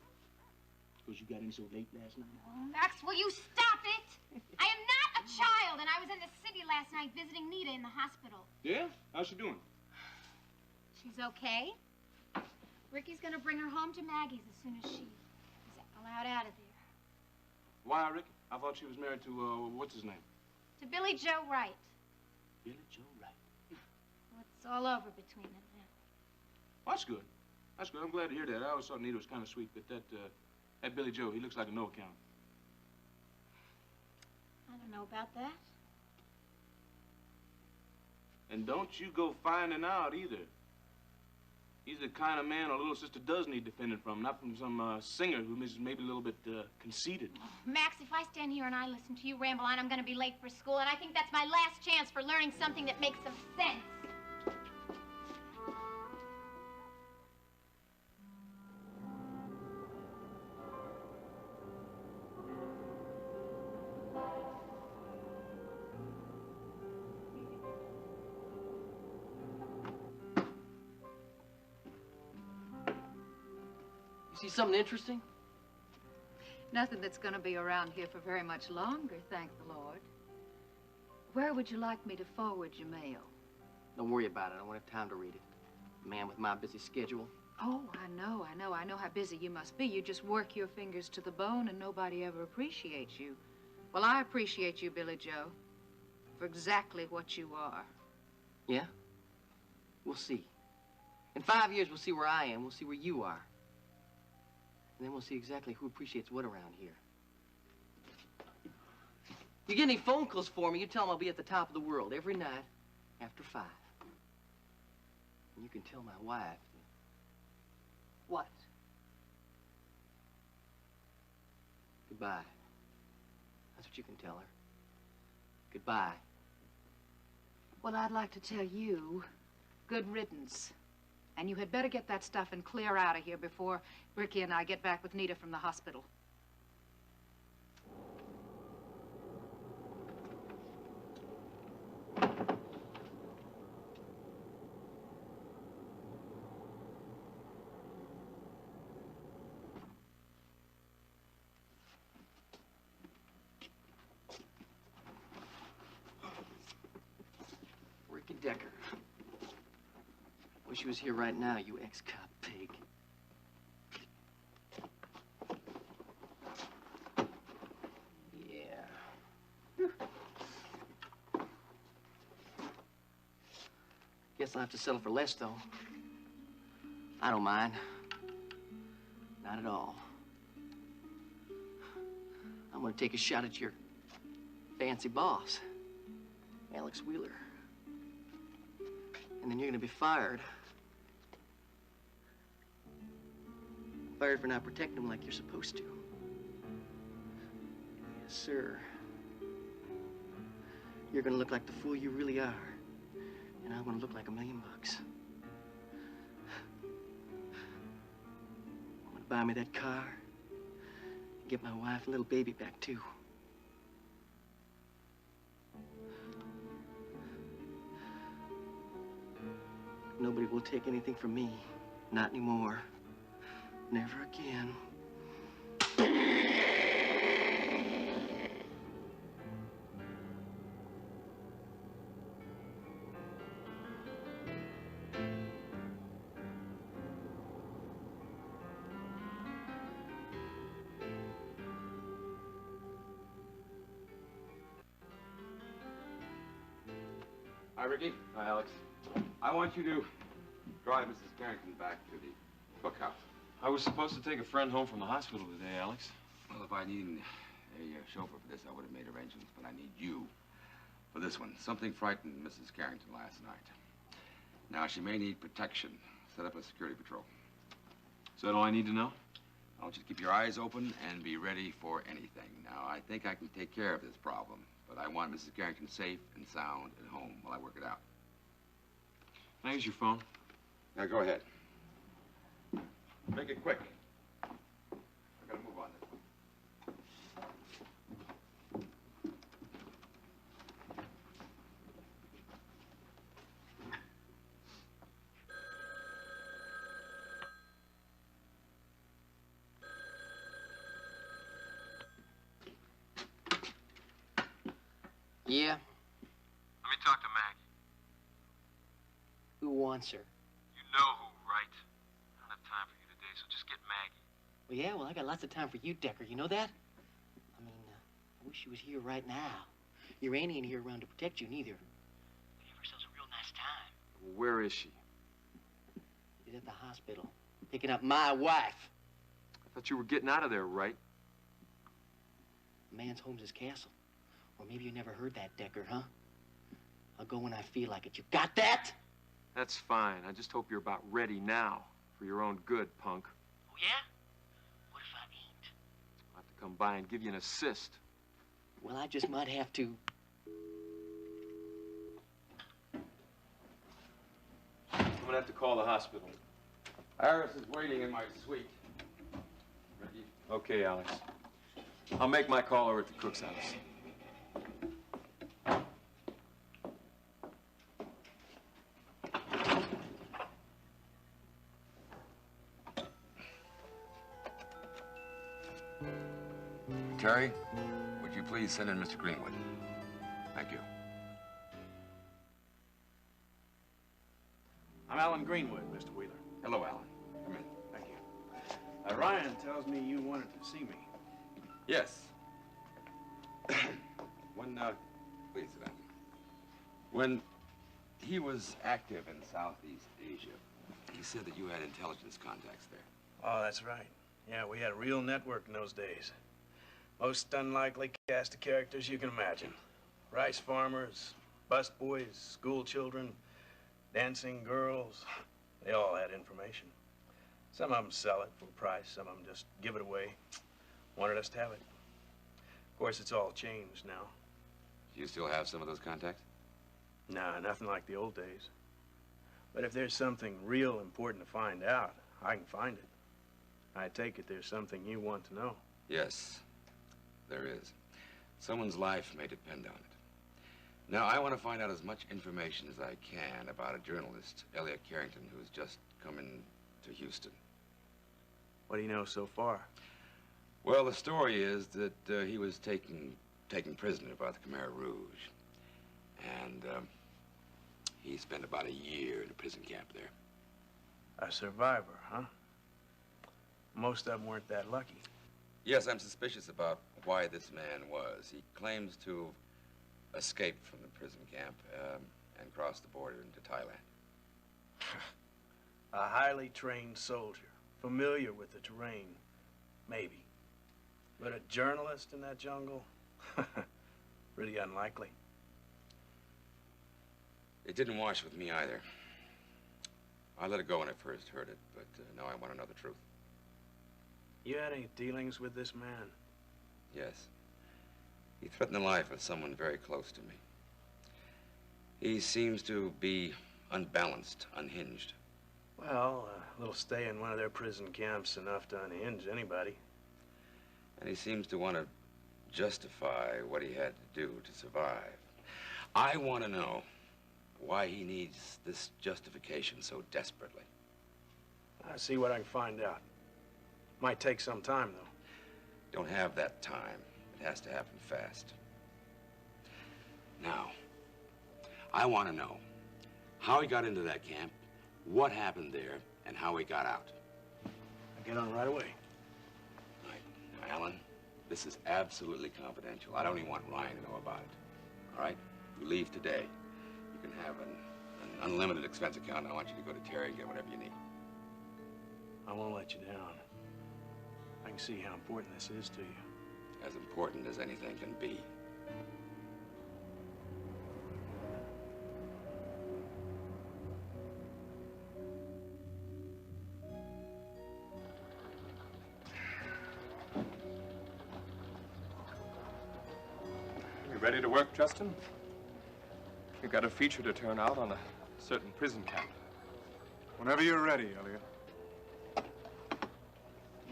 Because you got in so late last night. Oh, Max, will you stop it? I am not a child, and I was in the city last night visiting Nita in the hospital. Yeah? How's she doing? She's okay. Ricky's gonna bring her home to Maggie's as soon as she is allowed out of there. Why, Ricky? I thought she was married to, what's his name? To Billy Joe Wright. Billy Joe Wright. Well, it's all over between them now. Well, that's good. That's good. I'm glad to hear that. I always thought Nita was kind of sweet, but that Billy Joe, he looks like a no account. I don't know about that. And don't you go finding out either. He's the kind of man a little sister does need defending from, not from some singer who is maybe a little bit conceited. Oh, Max, if I stand here and I listen to you ramble on, I'm going to be late for school, and I think that's my last chance for learning something that makes some sense. See something interesting? Nothing that's going to be around here for very much longer, thank the Lord. Where would you like me to forward your mail? Don't worry about it. I don't have time to read it. A man with my busy schedule. Oh, I know how busy you must be. You just work your fingers to the bone and nobody ever appreciates you. Well, I appreciate you, Billy Joe. for exactly what you are. Yeah? We'll see. In 5 years, we'll see where I am. We'll see where you are. And then we'll see exactly who appreciates what around here. You get any phone calls for me, you tell them I'll be at the top of the world every night after 5. And you can tell my wife that... What? Goodbye. That's what you can tell her. Goodbye. Well, I'd like to tell you, good riddance. And you had better get that stuff and clear out of here before Ricky and I get back with Nita from the hospital. Ricky Decker. Wish he was here right now, you ex-cop pig. Yeah. Guess I'll have to settle for less, though. I don't mind. Not at all. I'm gonna take a shot at your fancy boss, Alex Wheeler. And then you're gonna be fired. Fired for not protecting him like you're supposed to. Yes, sir. You're gonna look like the fool you really are. And I'm gonna look like $1 million. I'm gonna buy me that car. And get my wife and little baby back, too. Nobody will take anything from me. Not anymore. Never again. Hi, Ricky. Hi, Alex. I want you to drive Mrs. Carrington back to the cookhouse. I was supposed to take a friend home from the hospital today, Alex. Well, if I needed a chauffeur for this, I would have made arrangements, but I need you for this one. Something frightened Mrs. Carrington last night. Now, she may need protection. Set up a security patrol. Is that all I need to know? I want you to keep your eyes open and be ready for anything. Now, I think I can take care of this problem, but I want Mrs. Carrington safe and sound at home while I work it out. Can I use your phone? Now, go ahead. Make it quick. I gotta move on this one. Yeah? Let me talk to Maggie. Who wants her? You know who, right? I don't have time for you today, so just get Maggie. Well, yeah, well, I got lots of time for you, Decker. You know that? I mean, I wish she was here right now. Your Annie ain't here around to protect you, neither. We have ourselves a real nice time. Well, where is she? She's at the hospital, picking up my wife. I thought you were getting out of there, right? A man's home's his castle. Or maybe you never heard that, Decker, huh? I'll go when I feel like it. You got that? That's fine. I just hope you're about ready now for your own good, punk. Oh, yeah? What if I ain't? I'll have to come by and give you an assist. Well, I just might have to. I'm gonna have to call the hospital. Harris is waiting in my suite. Ricky? Okay, Alex. I'll make my call over at the cook's house. Terry, would you please send in Mr. Greenwood? Thank you. I'm Alan Greenwood, Mr. Wheeler. Hello, Alan. Come in. Thank you. Ryan tells me you wanted to see me. Yes. Please sit down. When he was active in Southeast Asia, he said that you had intelligence contacts there. Oh, that's right. Yeah, we had a real network in those days. Most unlikely cast of characters you can imagine. Rice farmers, busboys, school children, dancing girls. They all had information. Some of them sell it for a price, some of them just give it away. Wanted us to have it. Of course, it's all changed now. Do you still have some of those contacts? Nah, nothing like the old days. But if there's something real important to find out, I can find it. I take it there's something you want to know. Yes, there is. Someone's life may depend on it. Now, I want to find out as much information as I can about a journalist, Elliot Carrington, who's just come in to Houston. What do you know so far? Well, the story is that he was taken prisoner by the Khmer Rouge. And he spent about a year in a prison camp there. A survivor, huh? Most of them weren't that lucky. Yes, I'm suspicious about why this man was. He claims to have escaped from the prison camp and crossed the border into Thailand. A highly trained soldier, familiar with the terrain, maybe. But a journalist in that jungle? Pretty unlikely. It didn't wash with me either. I let it go when I first heard it, but now I want to know the truth. You had any dealings with this man? Yes. He threatened the life of someone very close to me. He seems to be unbalanced, unhinged. Well, a little stay in one of their prison camps enough to unhinge anybody. And he seems to want to justify what he had to do to survive. I want to know why he needs this justification so desperately. I'll see what I can find out. Might take some time, though. Don't have that time. It has to happen fast. Now, I want to know how he got into that camp, what happened there, and how he got out. I'll get on right away. All right. Now, Alan, this is absolutely confidential. I don't even want Ryan to know about it. All right? You leave today. You can have an unlimited expense account. I want you to go to Terry and get whatever you need. I won't let you down. I can see how important this is to you. As important as anything can be. You ready to work, Justin? You've got a feature to turn out on a certain prison camp. Whenever you're ready, Elliot.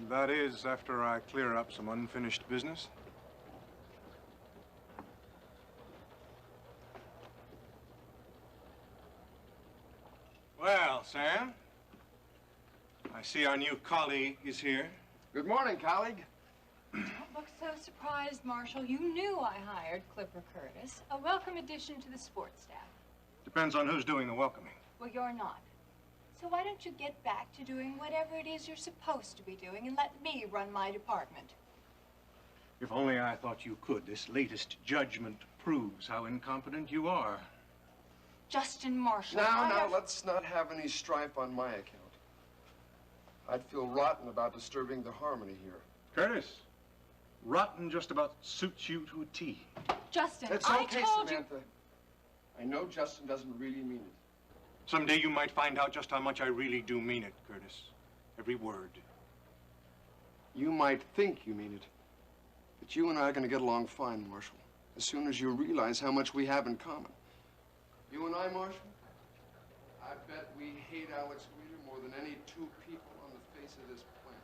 That is, after I clear up some unfinished business. Well, Sam, I see our new colleague is here. Good morning, colleague. Don't look so surprised, Marshal. You knew I hired Clipper Curtis, a welcome addition to the sports staff. Depends on who's doing the welcoming. Well, you're not. So why don't you get back to doing whatever it is you're supposed to be doing and let me run my department? If only I thought you could. This latest judgment proves how incompetent you are. Justin Marshall. Now, let's not have any strife on my account. I'd feel rotten about disturbing the harmony here. Curtis, rotten just about suits you to a T. Justin, It's I okay, told Samantha. I know Justin doesn't really mean it. Someday you might find out just how much I really do mean it, Curtis. Every word. You might think you mean it, but you and I are going to get along fine, Marshal, as soon as you realize how much we have in common. You and I, Marshal, I bet we hate Alex Wheeler more than any two people on the face of this planet.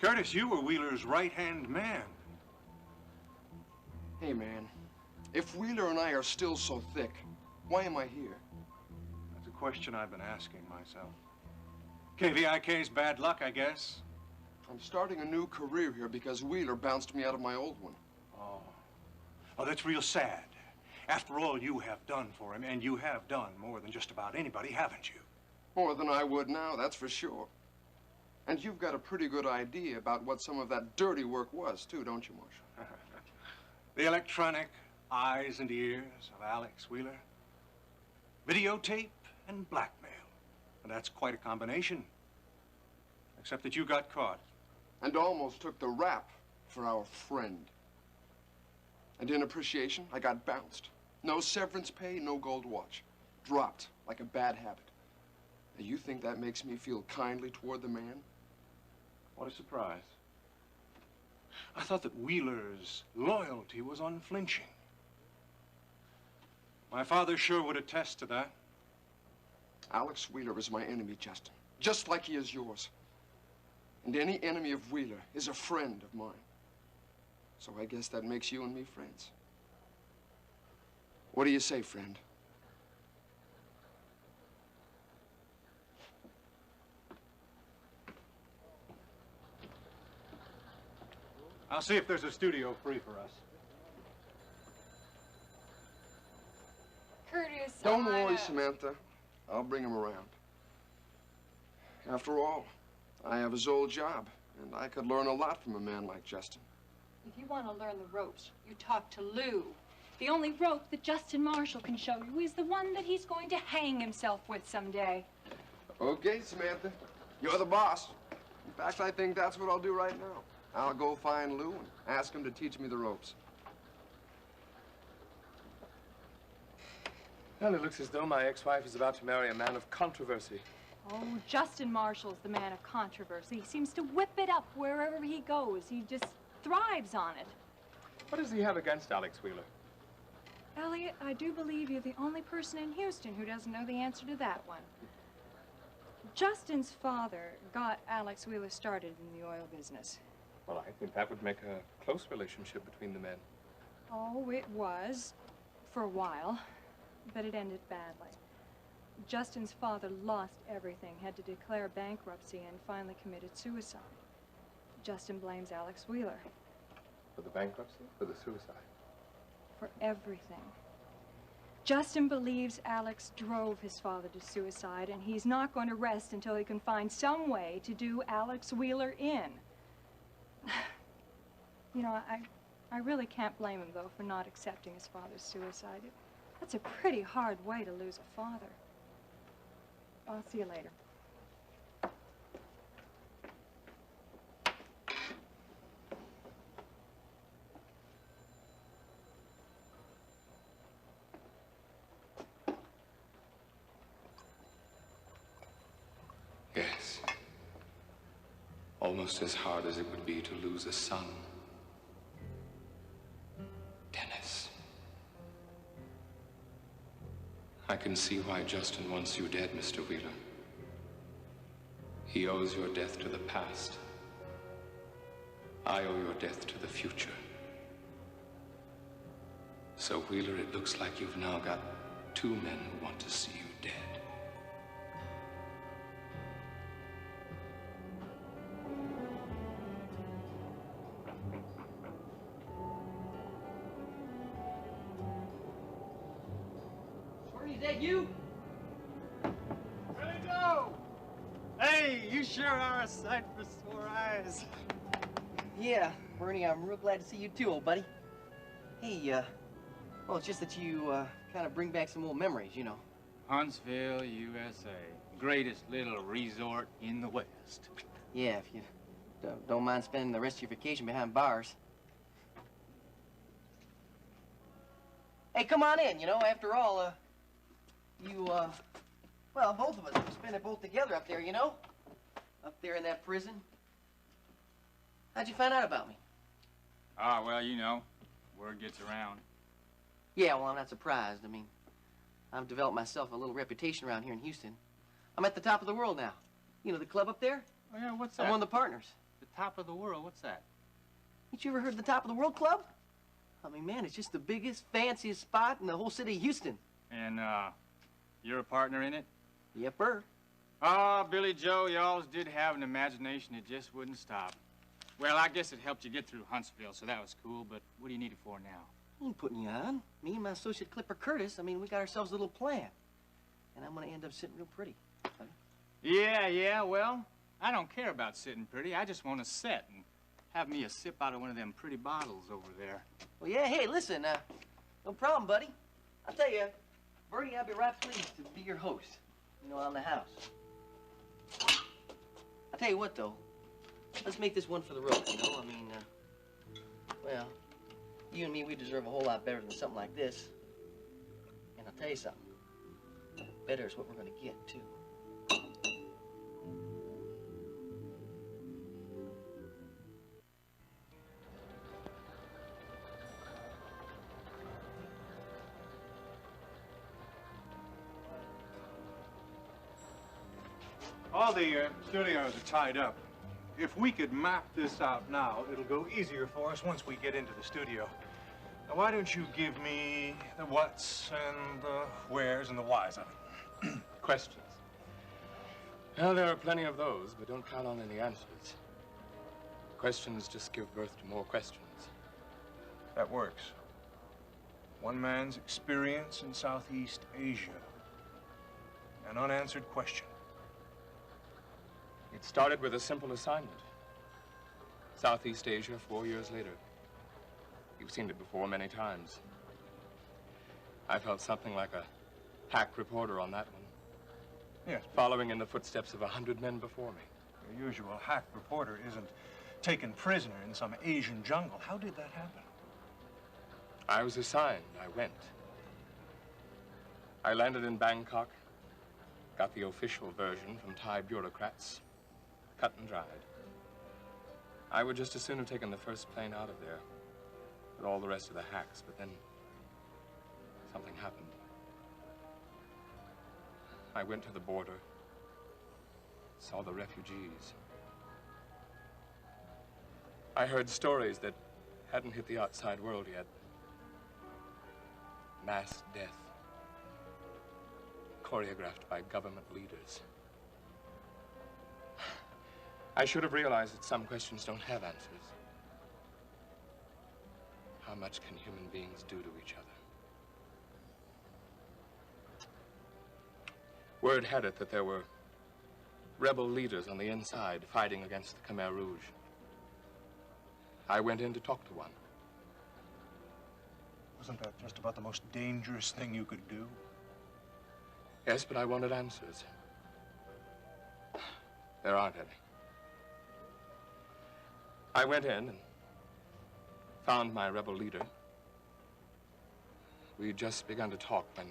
Curtis, you were Wheeler's right-hand man. Hey, man, if Wheeler and I are still so thick, why am I here? That's a question I've been asking myself. KVIK's bad luck, I guess. I'm starting a new career here because Wheeler bounced me out of my old one. Oh, that's real sad. After all you have done for him, and you have done more than just about anybody, haven't you? More than I would now, that's for sure. And you've got a pretty good idea about what some of that dirty work was, too, don't you, Marshal? The electronic eyes and ears of Alex Wheeler. Videotape and blackmail. And that's quite a combination. Except that you got caught. And almost took the rap for our friend. And in appreciation, I got bounced. No severance pay, no gold watch. Dropped like a bad habit. Now, you think that makes me feel kindly toward the man? What a surprise. I thought that Wheeler's loyalty was unflinching. My father sure would attest to that. Alex Wheeler is my enemy, Justin. Just like he is yours. And any enemy of Wheeler is a friend of mine. So I guess that makes you and me friends. What do you say, friend? I'll see if there's a studio free for us. Curtis, Don't worry, Samantha. I'll bring him around. After all, I have his old job, and I could learn a lot from a man like Justin. If you want to learn the ropes, you talk to Lou. The only rope that Justin Marshall can show you is the one that he's going to hang himself with someday. Okay, Samantha. You're the boss. In fact, I think that's what I'll do right now. I'll go find Lou and ask him to teach me the ropes. Well, it looks as though my ex-wife is about to marry a man of controversy. Oh, Justin Marshall's the man of controversy. He seems to whip it up wherever he goes. He just thrives on it. What does he have against Alex Wheeler? Elliot, I do believe you're the only person in Houston who doesn't know the answer to that one. Justin's father got Alex Wheeler started in the oil business. Well, I think that would make a close relationship between the men. Oh, it was, for a while, but it ended badly. Justin's father lost everything, had to declare bankruptcy, and finally committed suicide. Justin blames Alex Wheeler. For the bankruptcy? For the suicide? For everything. Justin believes Alex drove his father to suicide, and he's not going to rest until he can find some way to do Alex Wheeler in. You know, I really can't blame him, though, for not accepting his father's suicide. That's a pretty hard way to lose a father. I'll see you later. Yes. Almost as hard as it would be to lose a son. Dennis. I can see why Justin wants you dead, Mr. Wheeler. He owes your death to the past. I owe your death to the future. So, Wheeler, it looks like you've now got two men who want to see you dead. Is that you? Billy Joe! Hey, you sure are a sight for sore eyes. Yeah, Bernie, I'm real glad to see you too, old buddy. Hey, well, it's just that you, kind of bring back some old memories, you know. Huntsville, USA. Greatest little resort in the West. Yeah, if you don't mind spending the rest of your vacation behind bars. Hey, come on in, you know, after all, well, both of us, we spent it both together up there, you know? Up there in that prison. How'd you find out about me? Ah, well, you know, word gets around. Yeah, well, I'm not surprised. I mean, I've developed myself a little reputation around here in Houston. I'm at the top of the world now. You know, the club up there? Oh, yeah, what's that? I'm one of the partners. The top of the world, what's that? Ain't you ever heard of the Top of the World Club? I mean, man, it's just the biggest, fanciest spot in the whole city of Houston. And, you're a partner in it? Yepper. Ah, Billy Joe, you always did have an imagination that just wouldn't stop. Well, I guess it helped you get through Huntsville, so that was cool, but what do you need it for now? I ain't putting you on. Me and my associate Clipper Curtis, I mean, we got ourselves a little plan. And I'm gonna end up sitting real pretty. Yeah, well, I don't care about sitting pretty. I just want to sit and have me a sip out of one of them pretty bottles over there. Well, yeah, hey, listen, no problem, buddy. I'll tell you, Bertie, I'll be right pleased to be your host, you know, on the house. I'll tell you what, though. Let's make this one for the road, you know? I mean, well, you and me, we deserve a whole lot better than something like this. And I'll tell you something. Better is what we're gonna get, too. All the studios are tied up. If we could map this out now, it'll go easier for us once we get into the studio. Now, why don't you give me the whats and the wheres and the whys of it? Questions. Well, there are plenty of those, but don't count on any answers. Questions just give birth to more questions. That works. One man's experience in Southeast Asia. An unanswered question. It started with a simple assignment. Southeast Asia, 4 years later. You've seen it before many times. I felt something like a hack reporter on that one. Yes. Following in the footsteps of 100 men before me. Your usual hack reporter isn't taken prisoner in some Asian jungle. How did that happen? I was assigned. I went. I landed in Bangkok, got the official version from Thai bureaucrats, cut and dried. I would just as soon have taken the first plane out of there with all the rest of the hacks, but then something happened. I went to the border, saw the refugees. I heard stories that hadn't hit the outside world yet. Mass death, choreographed by government leaders. I should have realized that some questions don't have answers. How much can human beings do to each other? Word had it that there were rebel leaders on the inside fighting against the Khmer Rouge. I went in to talk to one. Wasn't that just about the most dangerous thing you could do? Yes, but I wanted answers. There aren't any. I went in and found my rebel leader. We'd just begun to talk when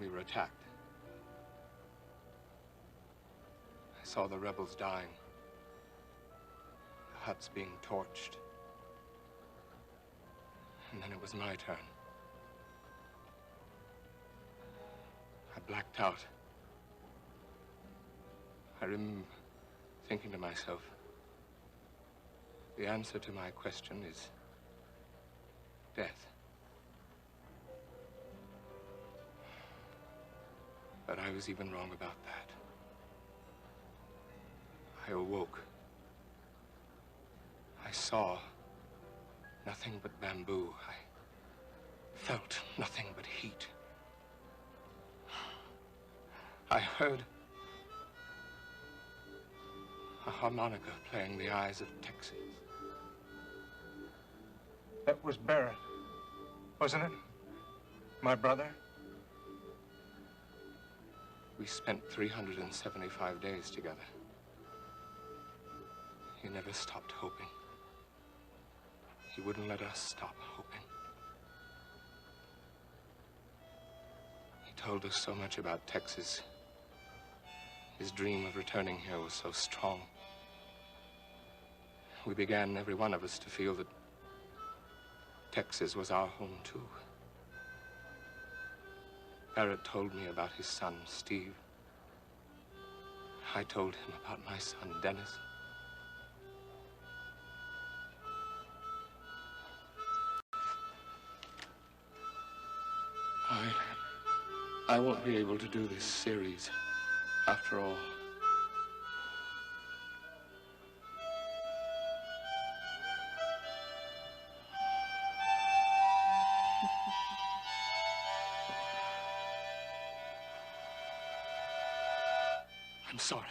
we were attacked. I saw the rebels dying, the huts being torched. And then it was my turn. I blacked out. I remember thinking to myself, the answer to my question is death. But I was even wrong about that. I awoke. I saw nothing but bamboo. I felt nothing but heat. I heard a harmonica playing the eyes of Texas. That was Barrett, wasn't it? My brother? We spent 375 days together. He never stopped hoping. He wouldn't let us stop hoping. He told us so much about Texas. His dream of returning here was so strong. We began, every one of us, to feel that Texas was our home, too. Barrett told me about his son, Steve. I told him about my son, Dennis. I won't be able to do this series after all. I'm sorry.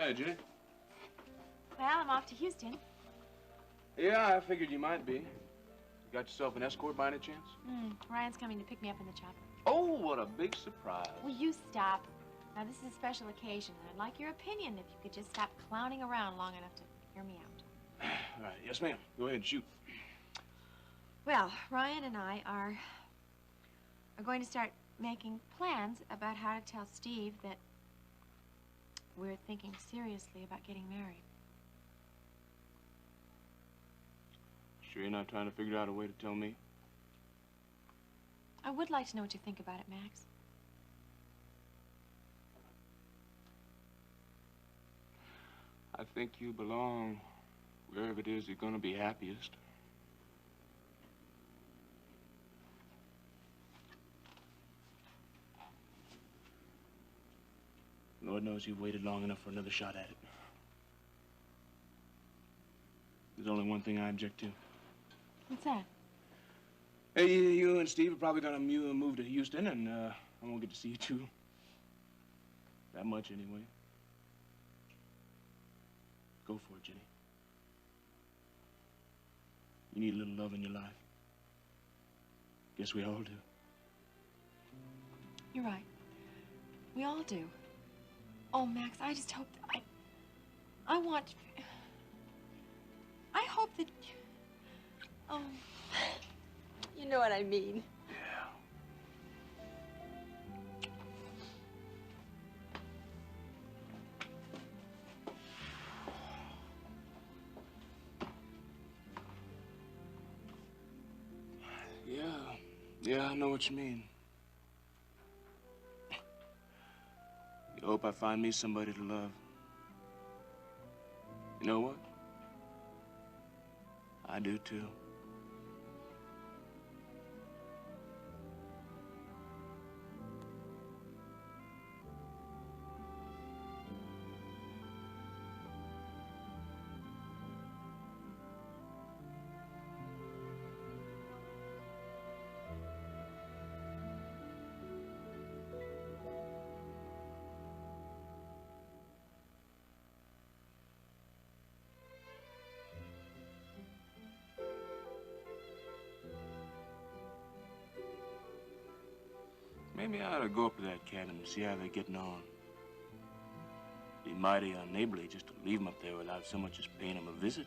Hey, Jenny. Well, I'm off to Houston. Yeah, I figured you might be. You got yourself an escort by any chance? Ryan's coming to pick me up in the chopper. Oh, what a big surprise. Will you stop? Now, this is a special occasion, and I'd like your opinion if you could just stop clowning around long enough to hear me out. All right, yes, ma'am. Go ahead and shoot. Well, Ryan and I are going to start making plans about how to tell Steve that we're thinking seriously about getting married. Sure you're not trying to figure out a way to tell me? I would like to know what you think about it, Max. I think you belong wherever it is you're gonna be happiest. Lord knows you've waited long enough for another shot at it. There's only one thing I object to. What's that? Hey, you and Steve are probably gonna move to Houston, and I won't get to see you two. That much, anyway. Go for it, Jenny. You need a little love in your life. Guess we all do. You're right. We all do. Oh, Max, I just hope that I hope that, oh, you know what I mean. Yeah, I know what you mean. You hope I find me somebody to love. You know what? I do too. Maybe I ought to go up to that cabin and see how they're getting on. Be mighty unneighborly just to leave them up there without so much as paying them a visit.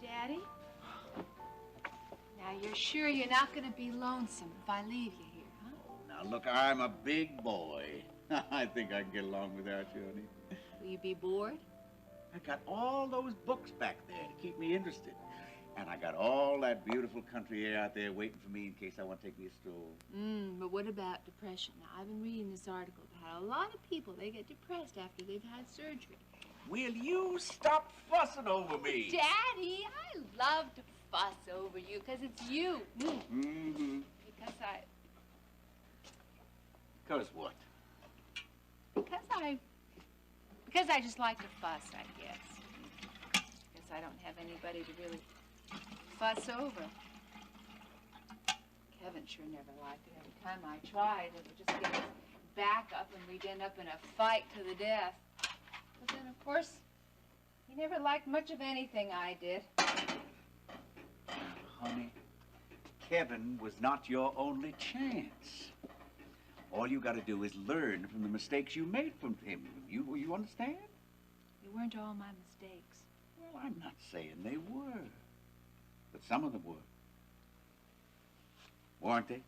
Daddy? Now, you're sure you're not going to be lonesome if I leave you here, huh? Now, look, I'm a big boy. I think I can get along without you, honey. Will you be bored? I got all those books back there to keep me interested. And I got all that beautiful country air out there waiting for me in case I want to take me a stroll. But what about depression? Now, I've been reading this article about how a lot of people, they get depressed after they've had surgery. Will you stop fussing over me? Daddy, I love to fuss over you because it's you. Mm-hmm. Because Because what? Because I just like to fuss, I guess. Guess I don't have anybody to really fuss over. Kevin sure never liked it. Every time I tried, it would just get his back up and we'd end up in a fight to the death. But then, of course, he never liked much of anything I did. Honey, Kevin was not your only chance. All you got to do is learn from the mistakes you made from him. You understand? They weren't all my mistakes. Well, I'm not saying they were. But some of them were. Weren't they?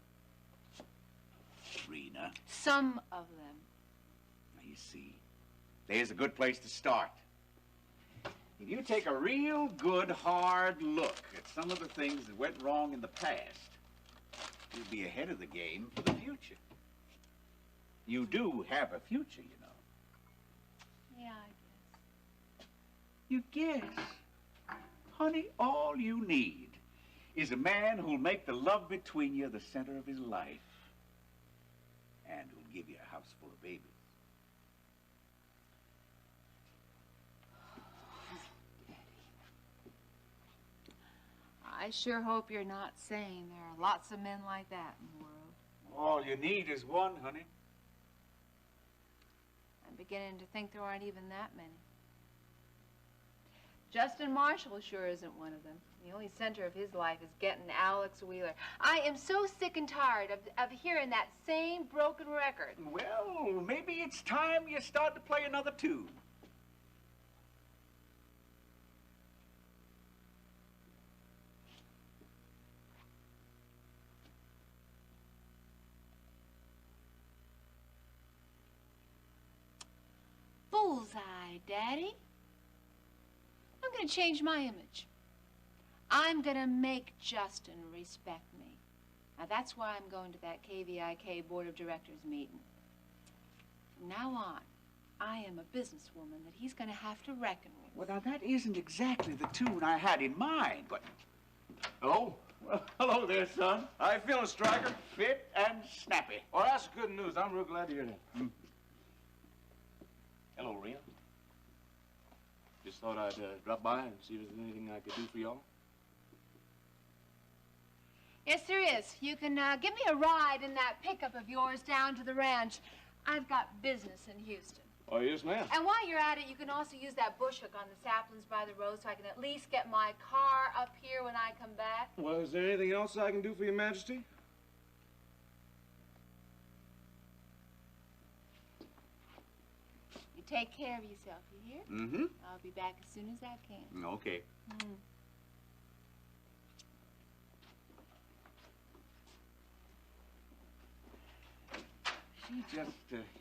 Rena. Some of them. Now, you see, there's a good place to start. If you take a real good, hard look at some of the things that went wrong in the past, you'll be ahead of the game for the future. You do have a future, you know. Yeah, I guess. You guess. Honey, all you need is a man who'll make the love between you the center of his life and who'll give you a house full of babies. I sure hope you're not saying there are lots of men like that in the world. All you need is one, honey. I'm beginning to think there aren't even that many. Justin Marshall sure isn't one of them. The only center of his life is getting Alex Wheeler. I am so sick and tired of hearing that same broken record. Well, maybe it's time you start to play another tune. Bullseye, Daddy. I'm gonna change my image. I'm gonna make Justin respect me. Now that's why I'm going to that KVIK Board of Directors meeting. From now on, I am a businesswoman that he's gonna have to reckon with. Well, now that isn't exactly the tune I had in mind, but... Hello? Well, hello there, son. How you feeling, Striker? Fit and snappy. Oh, that's good news. I'm real glad to hear that. Hello, Rena. Just thought I'd drop by and see if there's anything I could do for y'all. Yes, there is. You can give me a ride in that pickup of yours down to the ranch. I've got business in Houston. Oh, yes, ma'am. And while you're at it, you can also use that bush hook on the saplings by the road so I can at least get my car up here when I come back. Well, is there anything else I can do for your majesty? You take care of yourself, you hear? Mm-hmm. I'll be back as soon as I can. Okay. She just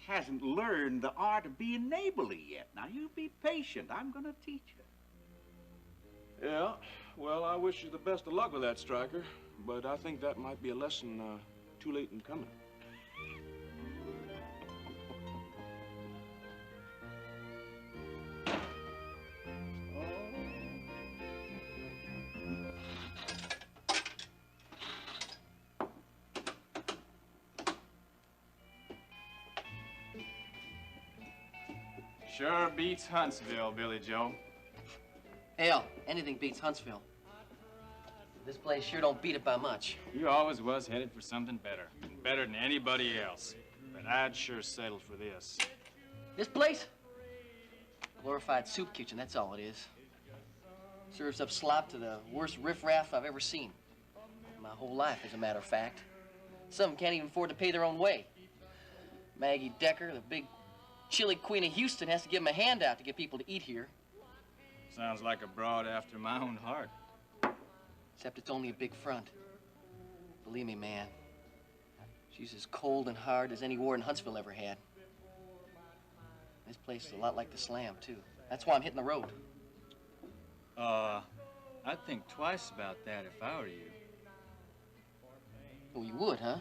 hasn't learned the art of being neighborly yet. Now, you be patient. I'm gonna teach her. Yeah, well, I wish you the best of luck with that, Striker. But I think that might be a lesson too late in coming. Sure beats Huntsville, Billy Joe. Hell, anything beats Huntsville. This place sure don't beat it by much. You always was headed for something better. Better than anybody else. But I'd sure settle for this. This place? Glorified soup kitchen, that's all it is. Serves up slop to the worst riffraff I've ever seen. My whole life, as a matter of fact. Some can't even afford to pay their own way. Maggie Decker, the big chilly queen of Houston, has to give them a handout to get people to eat here. Sounds like a broad after my own heart. Except it's only a big front. Believe me, man. She's as cold and hard as any war in Huntsville ever had. This place is a lot like the Slam, too. That's why I'm hitting the road. I'd think twice about that if I were you. Oh, you would, huh?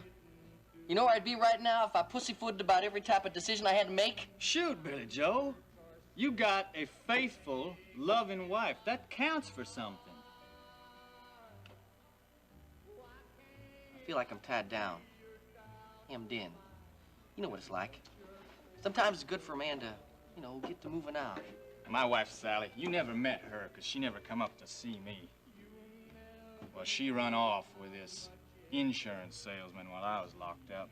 You know where I'd be right now if I pussyfooted about every type of decision I had to make? Shoot, Billy Joe. You got a faithful, loving wife. That counts for something. I feel like I'm tied down. Hemmed in. You know what it's like. Sometimes it's good for a man to, you know, get to moving out. My wife, Sally, you never met her because she never come up to see me. Well, she run off with this insurance salesman while I was locked up.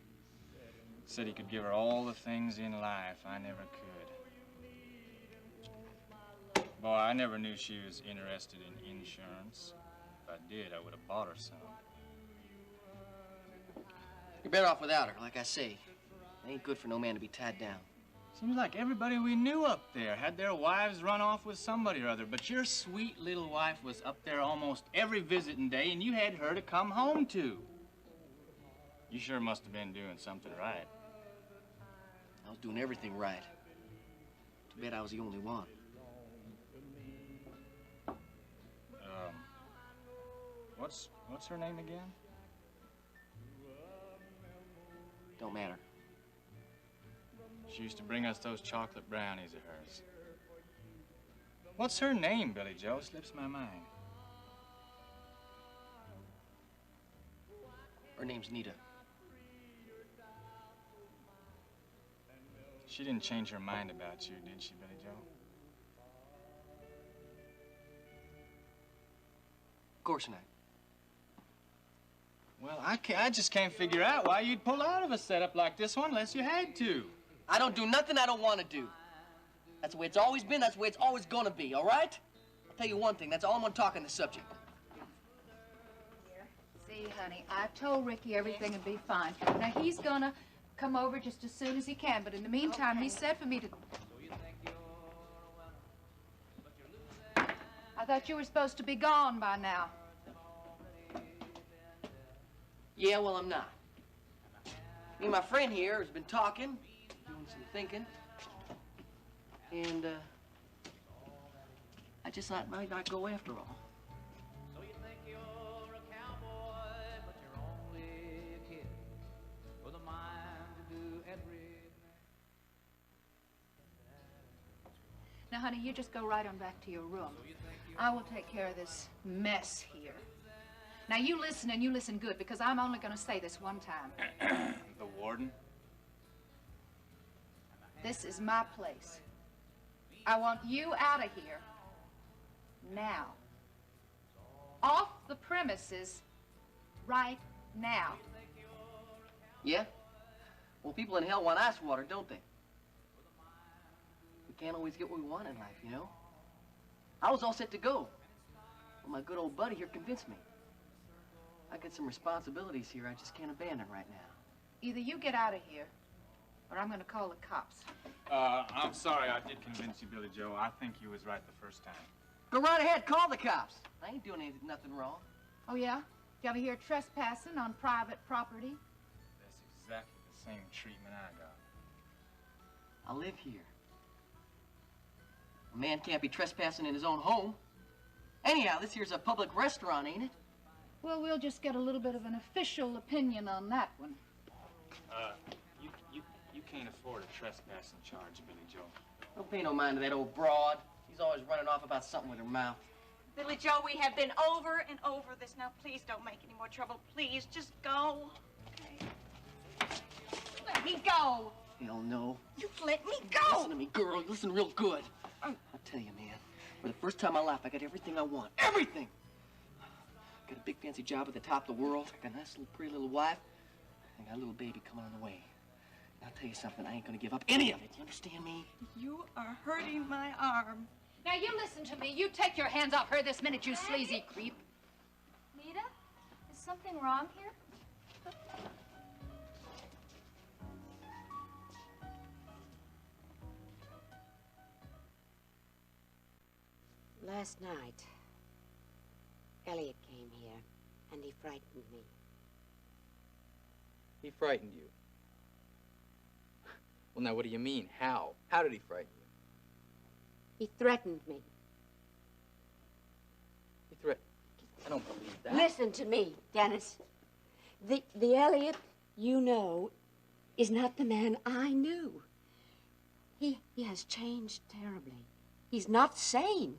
Said he could give her all the things in life I never could. Boy, I never knew she was interested in insurance. If I did, I would have bought her some. You're better off without her, like I say. It ain't good for no man to be tied down. Seems like everybody we knew up there had their wives run off with somebody or other, but your sweet little wife was up there almost every visiting day, and you had her to come home to. You sure must have been doing something right. I was doing everything right. Too bad I was the only one. What's her name again? Don't matter. She used to bring us those chocolate brownies of hers. What's her name, Billy Joe? Slips my mind. Her name's Nita. She didn't change her mind about you, did she, Billy Joe? Of course not. Well, I just can't figure out why you'd pull out of a setup like this one unless you had to. I don't do nothing I don't want to do. That's the way it's always been, that's the way it's always gonna be, all right? I'll tell you one thing, that's all I'm gonna talk on the subject. See, honey, I've told Ricky everything will be fine. Now, he's gonna come over just as soon as he can, but in the meantime, he said for me to... I thought you were supposed to be gone by now. Yeah, well, I'm not. Me and my friend here has been talking, doing some thinking, and, I just thought I might not go after all. Now, honey, you just go right on back to your room. I will take care of this mess here. Now, you listen, and you listen good, because I'm only going to say this one time. The warden? This is my place. I want you out of here. Now. Off the premises right now. Yeah? Well, people in hell want ice water, don't they? We can't always get what we want in life, you know? I was all set to go. Well, my good old buddy here convinced me. I got some responsibilities here I just can't abandon right now. Either you get out of here, or I'm going to call the cops. I'm sorry I did convince you, Billy Joe. I think you was right the first time. Go right ahead, call the cops. I ain't doing nothing wrong. Oh, yeah? You ever hear trespassing on private property? That's exactly the same treatment I got. I live here. A man can't be trespassing in his own home. Anyhow, this here's a public restaurant, ain't it? Well, we'll just get a little bit of an official opinion on that one. You can't afford a trespassing charge, Billy Joe. Don't pay no mind to that old broad. She's always running off about something with her mouth. Billy Joe, we have been over and over this. Now, please don't make any more trouble. Please, just go. Okay. Let me go. Hell no. You let me go. Listen to me, girl. Listen real good. I'll tell you, man. For the first time in my life, I got everything I want. Everything! Got a big fancy job at the top of the world. Got a nice little pretty little wife. I got a little baby coming on the way. And I'll tell you something, I ain't gonna give up any of it. You understand me? You are hurting my arm. Now, you listen to me. You take your hands off her this minute, you sleazy creep. Nita, is something wrong here? Last night, Elliot came here, and he frightened me. He frightened you? Well, now, what do you mean? How? How did he frighten you? He threatened me. He threatened... I don't believe that. Listen to me, Dennis. The Elliot you know is not the man I knew. He has changed terribly. He's not sane.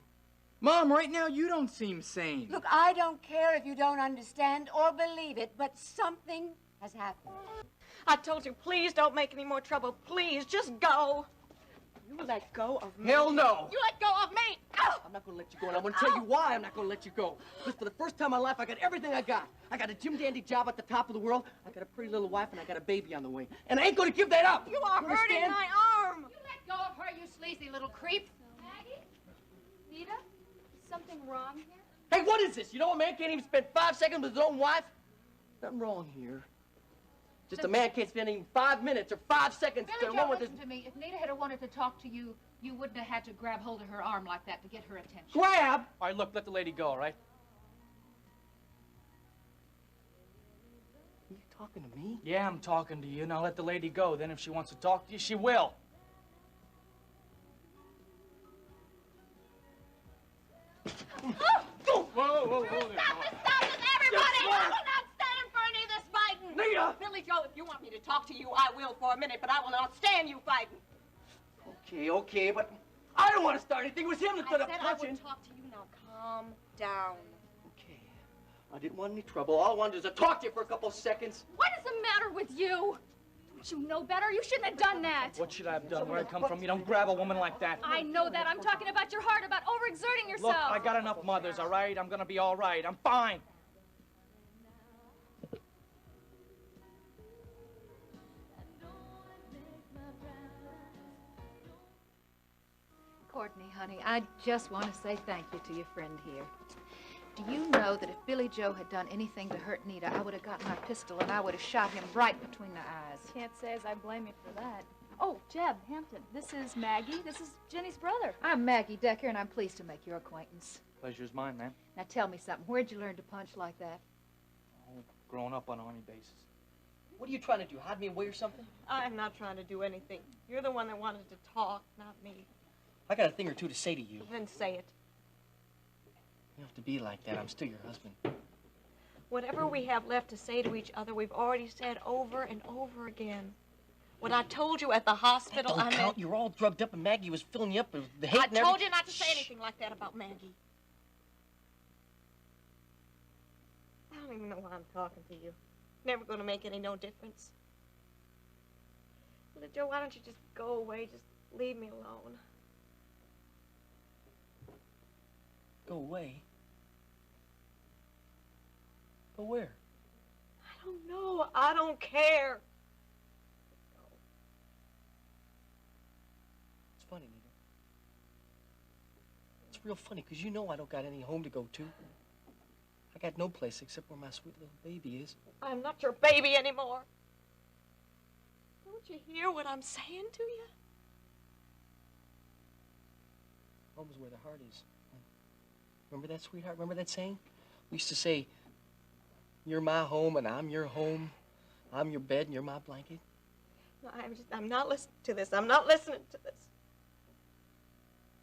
Mom, right now you don't seem sane. Look, I don't care if you don't understand or believe it, but something has happened. I told you, please don't make any more trouble. Please, just go. You let go of me. Hell no. You let go of me. Ow! I'm not gonna let you go, and I'm gonna tell you why I'm not gonna let you go. Because for the first time in my life, I got everything I got. I got a Jim Dandy job at the top of the world. I got a pretty little wife, and I got a baby on the way. And I ain't gonna give that up. You are hurting understand? my arm. You let go of her, you sleazy little creep. Maggie? Nita? Is something wrong here? Hey, what is this? You know a man can't even spend 5 seconds with his own wife? Nothing wrong here. Just a man can't spend even 5 minutes or 5 seconds Billy alone Joe, with his... listen to me. If Nita had wanted to talk to you, you wouldn't have had to grab hold of her arm like that to get her attention. Grab? All right, look, let the lady go, all right? You talking to me? Yeah, I'm talking to you. Now let the lady go. Then if she wants to talk to you, she will. Whoa there. Stop it, everybody! I will not stand for any of this fighting. Nita! Billy Joe, if you want me to talk to you, I will for a minute, but I will not stand you fighting. Okay, but I don't want to start anything. It was him that started I punching. would talk to you now. Calm down. Okay. I didn't want any trouble. All I wanted was to talk to you for a couple of seconds. What is the matter with you? Don't you know better? You shouldn't have done that. What should I have done? Where I come from? You don't grab a woman like that. I know that. I'm talking about your heart, about overexerting yourself. Look, I got enough mothers, all right? I'm gonna be all right. I'm fine. Courtney, honey, I just want to say thank you to your friend here. Do you know that if Billy Joe had done anything to hurt Nita, I would have gotten my pistol and I would have shot him right between the eyes. Can't say as I blame you for that. Oh, Jeb Hampton, this is Maggie. This is Jenny's brother. I'm Maggie Decker, and I'm pleased to make your acquaintance. Pleasure's mine, ma'am. Now tell me something. Where'd you learn to punch like that? Oh, growing up on Army bases. What are you trying to do? Hide me away or something? I'm not trying to do anything. You're the one that wanted to talk, not me. I got a thing or two to say to you. Then say it. You don't have to be like that. I'm still your husband. Whatever we have left to say to each other, we've already said over and over again. When I told you at the hospital, That don't count. You were all drugged up and Maggie was filling you up with the hate I and told you not to say anything like that about Maggie. I don't even know why I'm talking to you. Never going to make any no difference. Little Joe, why don't you just go away? Just leave me alone. Go away? Go where? I don't know. I don't care. It's funny, Nita. It's real funny, because you know I don't got any home to go to. I got no place except where my sweet little baby is. I'm not your baby anymore. Don't you hear what I'm saying to you? Home is where the heart is. Remember that, sweetheart? Remember that saying? We used to say, you're my home and I'm your home. I'm your bed and you're my blanket. No, I'm not listening to this. I'm not listening to this.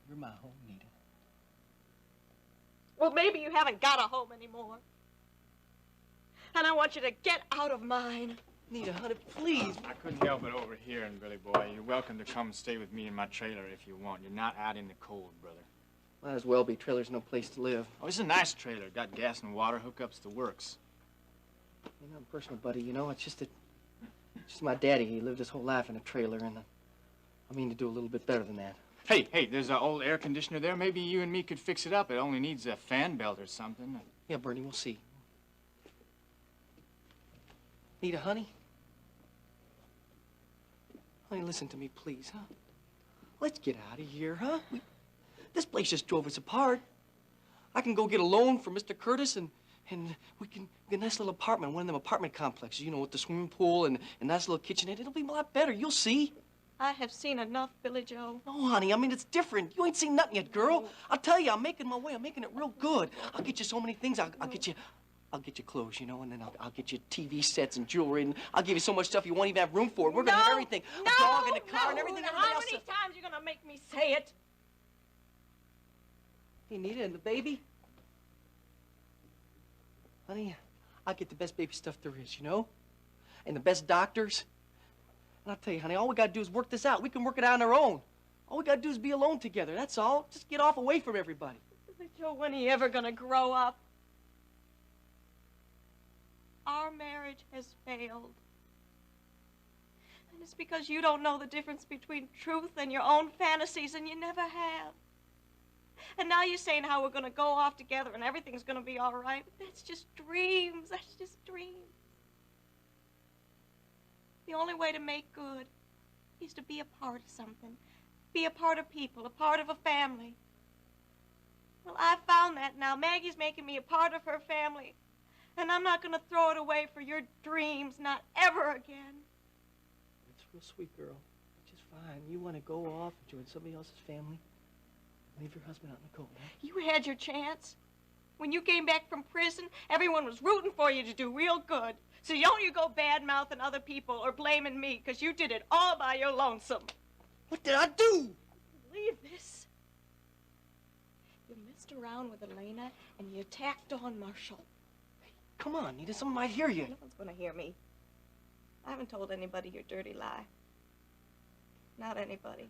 You're my home, Nita. Well, maybe you haven't got a home anymore. And I want you to get out of mine. Nita, honey, please. I couldn't help it overhearing, Billy boy. You're welcome to come stay with me in my trailer if you want. You're not out in the cold, brother. Might as well be. Trailer's no place to live. Oh, it's a nice trailer. Got gas and water, hookups, the works. You're not personal, buddy. You know, it's just my daddy. He lived his whole life in a trailer, and I mean to do a little bit better than that. Hey, there's an old air conditioner there. Maybe you and me could fix it up. It only needs a fan belt or something. Yeah, Bernie, we'll see. Nita, honey? Honey, listen to me, please, huh? Let's get out of here, huh? This place just drove us apart. I can go get a loan from Mr. Curtis, and we can get a nice little apartment, one of them apartment complexes, you know, with the swimming pool and a nice little kitchenette. It'll be a lot better. You'll see. I have seen enough, Billy Joe. No, honey, I mean, it's different. You ain't seen nothing yet, girl. I'll tell you, I'm making my way. I'm making it real good. I'll get you so many things. I'll get you clothes, you know, and then I'll get you TV sets and jewelry, and I'll give you so much stuff you won't even have room for. We're gonna have everything. A dog and a car and everything. How many times are you gonna make me say it? Hey, Nita, and the baby? Honey, I'll get the best baby stuff there is, you know? And the best doctors. And I'll tell you, honey, all we gotta do is work this out. We can work it out on our own. All we gotta do is be alone together, that's all. Just get off away from everybody. Billy Joe, when are you ever gonna grow up? Our marriage has failed. And it's because you don't know the difference between truth and your own fantasies, and you never have. And now you're saying how we're gonna go off together and everything's gonna be all right. But that's just dreams. That's just dreams. The only way to make good is to be a part of something. Be a part of people, a part of a family. Well, I've found that now. Maggie's making me a part of her family. And I'm not going to throw it away for your dreams, not ever again. That's real sweet, girl. Which is fine. You want to go off and join somebody else's family? Leave your husband out in the cold, huh? You had your chance. When you came back from prison, everyone was rooting for you to do real good. So don't you go bad-mouthing other people or blaming me, because you did it all by your lonesome. What did I do? Believe this. You messed around with Elena, and you attacked on Marshall. Come on, Nita, someone might hear you. No one's going to hear me. I haven't told anybody your dirty lie. Not anybody.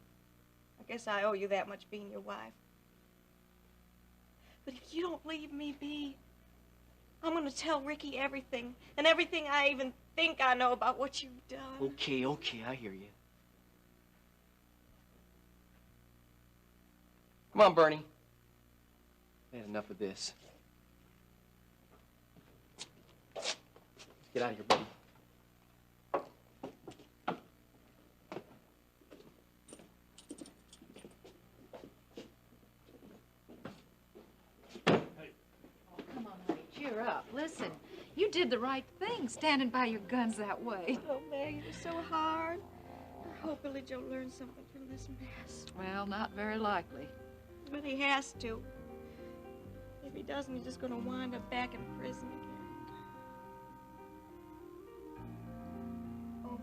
I guess I owe you that much being your wife. But if you don't leave me be, I'm going to tell Ricky everything, and everything I even think I know about what you've done. Okay, I hear you. Come on, Bernie. I had enough of this. Let's get out of here, buddy. up. Listen, you did the right thing, standing by your guns that way. Oh, Maggie, it's so hard. I hope Billy Joe learns something from this mess. Well, not very likely. But he has to. If he doesn't, he's just going to wind up back in prison again. Oh,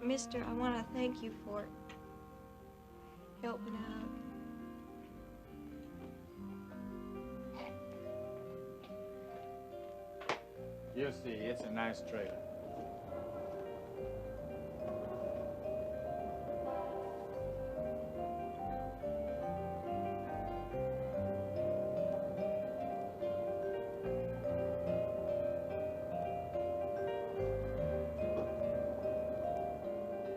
mister, I want to thank you for helping out. You see, it's a nice trailer.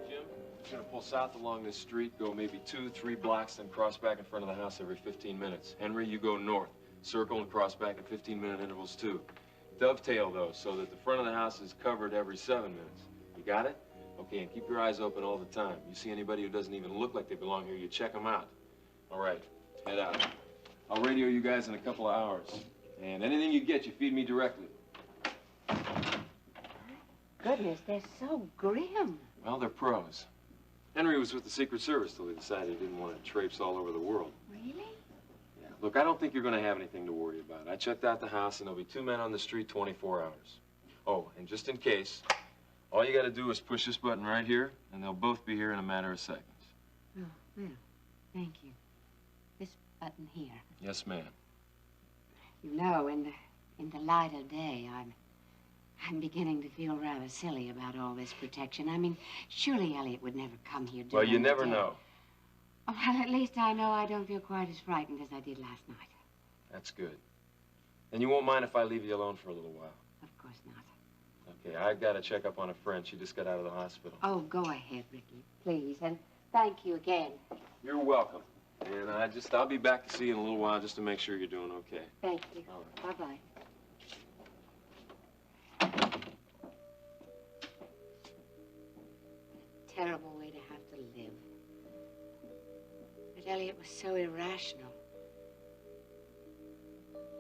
You're gonna pull south along this street, go maybe 2-3 blocks, then cross back in front of the house every 15 minutes. Henry, you go north, circle and cross back at 15-minute intervals too. Dovetail those so that the front of the house is covered every 7 minutes. You got it? Okay, and keep your eyes open all the time. You see anybody who doesn't even look like they belong here, you check them out. All right, head out. I'll radio you guys in a couple of hours. And anything you get, you feed me directly. Goodness, they're so grim. Well, they're pros. Henry was with the Secret Service till he decided he didn't want to traipse all over the world. Really? Yeah. Look, I don't think you're going to have anything to worry about. I checked out the house, and there'll be 2 men on the street 24 hours. Oh, and just in case, all you got to do is push this button right here, and they'll both be here in a matter of seconds. Oh, well, thank you. This button here. Yes, ma'am. You know, in the light of day, I'm beginning to feel rather silly about all this protection. I mean, surely Elliot would never come here Well, during you the never day. know. Oh, well, at least I know I don't feel quite as frightened as I did last night. That's good. And you won't mind if I leave you alone for a little while? Of course not. Okay, I've got to check up on a friend. She just got out of the hospital. Oh, go ahead, Ricky, please, and thank you again. You're welcome. And I'll be back to see you in a little while just to make sure you're doing okay. Thank you. Bye-bye. Terrible way to have to live. But Elliot was so irrational.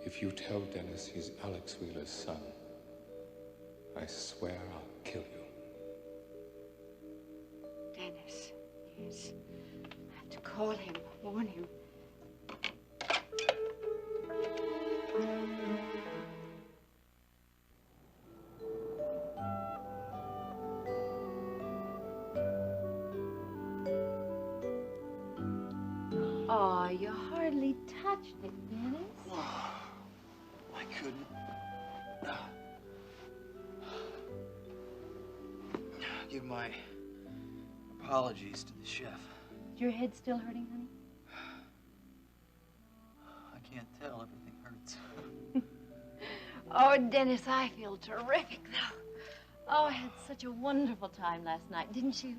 If you tell Dennis he's Alex Wheeler's son, I swear I'll kill you. Dennis, yes. I have to call him, warn him. Oh, you hardly touched it, Dennis. I couldn't. Give my apologies to the chef. Is your head still hurting, honey? I can't tell. Everything hurts. Oh, Dennis, I feel terrific, though. Oh, I had such a wonderful time last night, didn't you?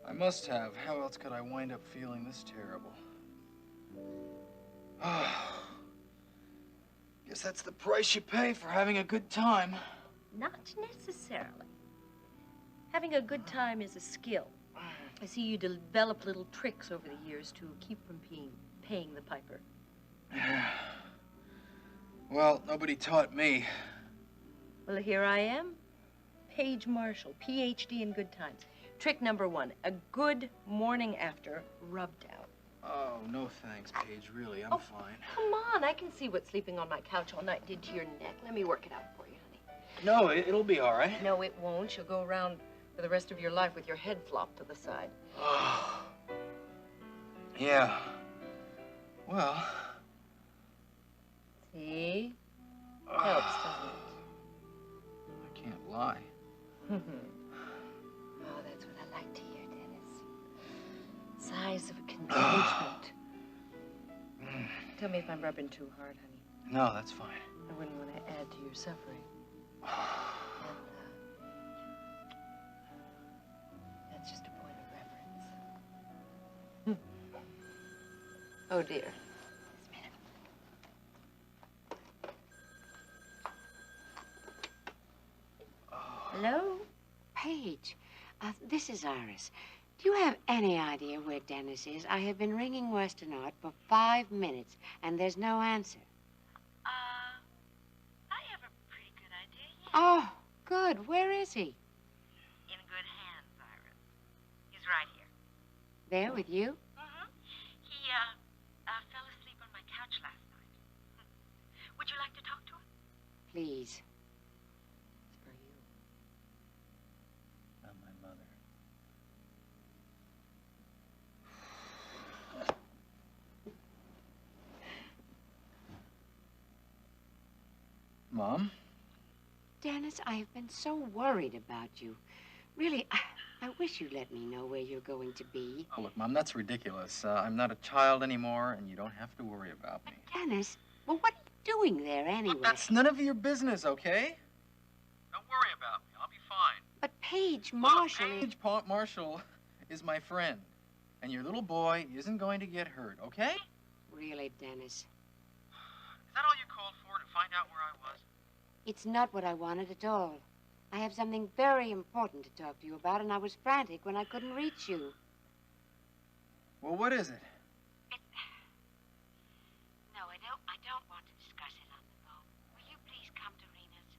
I must have. How else could I wind up feeling this terrible? Guess that's the price you pay for having a good time. Not necessarily. Having a good time is a skill. I see you develop little tricks over the years to keep from paying the piper. Well, nobody taught me. Well, here I am. Paige Marshall, Ph.D. in good times. Trick number 1, a good morning after rub down. Oh, no thanks, Paige. Really, I'm fine. Come on, I can see what sleeping on my couch all night did to your neck. Let me work it out for you, honey. No, it'll be all right. No, it won't. You'll go around for the rest of your life with your head flopped to the side. Yeah. Well. See? Helps, doesn't I can't lie. it? Oh, that's what I like to hear, Dennis. Sighs of contentment. Tell me if I'm rubbing too hard, honey. No, that's fine. I wouldn't want to add to your suffering. And, that's just a point of reference. Oh, dear. Hello? Paige, this is Iris. Do you have any idea where Dennis is? I have been ringing Western Art for 5 minutes, and there's no answer. I have a pretty good idea, yeah. Oh, good. Where is he? In good hands, Iris. He's right here. There with you? Mm-hmm. He, fell asleep on my couch last night. Would you like to talk to him? Please. Not my mother. Mom? Dennis, I've been so worried about you. Really, I wish you'd let me know where you're going to be. Oh, look, Mom, that's ridiculous. I'm not a child anymore, and you don't have to worry about me. Dennis, well, what are you doing there anyway? Look, that's none of your business, okay? Don't worry about me. I'll be fine. But Paige Marshall... Paige Marshall is my friend, and your little boy isn't going to get hurt, okay? Really, Dennis? Is that all you called for, to find out where I was? It's not what I wanted at all. I have something very important to talk to you about, and I was frantic when I couldn't reach you. Well, what is it? No, I don't want to discuss it on the phone. Will you please come to Rena's?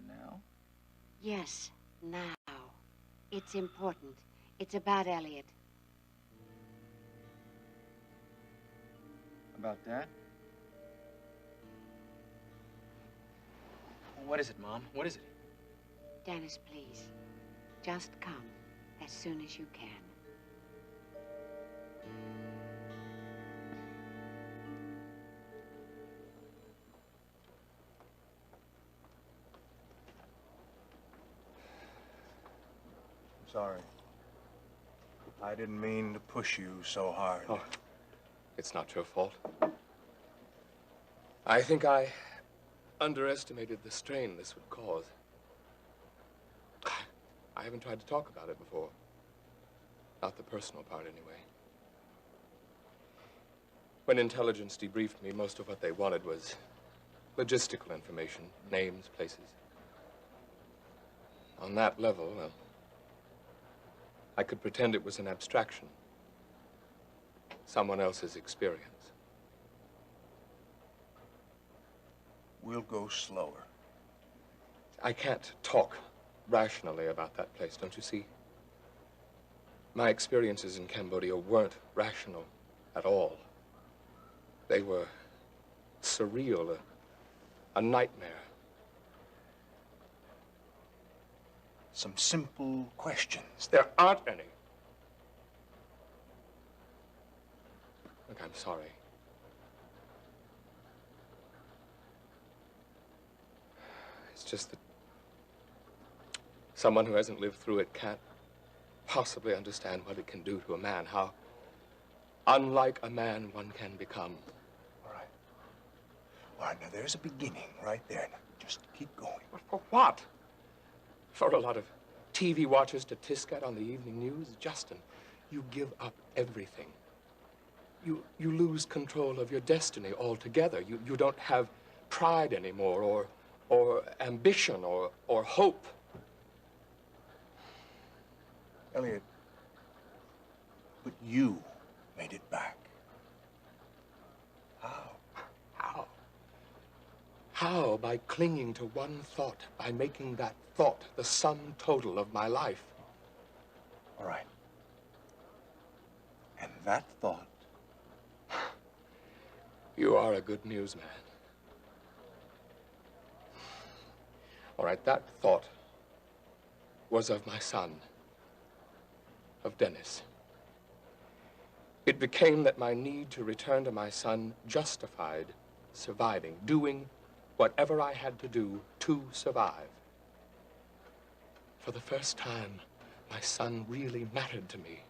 Now? Yes, now. It's important. It's about Elliot. About Dad? What is it, Mom? What is it? Dennis, please. Just come as soon as you can. Sorry. I didn't mean to push you so hard. Oh, it's not your fault. I think I underestimated the strain this would cause. I haven't tried to talk about it before. Not the personal part, anyway. When intelligence debriefed me, most of what they wanted was logistical information, names, places. On that level, well, I could pretend it was an abstraction. Someone else's experience. We'll go slower. I can't talk rationally about that place, don't you see? My experiences in Cambodia weren't rational at all. They were surreal, a nightmare. Some simple questions. There aren't any. Look, I'm sorry. It's just that someone who hasn't lived through it can't possibly understand what it can do to a man, how unlike a man one can become. All right. All right, now there's a beginning right there. Now, just keep going. But for what? For a lot of TV watchers to tisk at on the evening news? Justin, you give up everything. You lose control of your destiny altogether. You don't have pride anymore, or ambition, or hope. Elliot, but you made it back. How? How? How? By clinging to one thought, by making that thought the sum total of my life. All right. And that thought... You are a good newsman. All right, that thought was of my son, of Dennis. It became that my need to return to my son justified surviving, doing whatever I had to do to survive. For the first time, my son really mattered to me,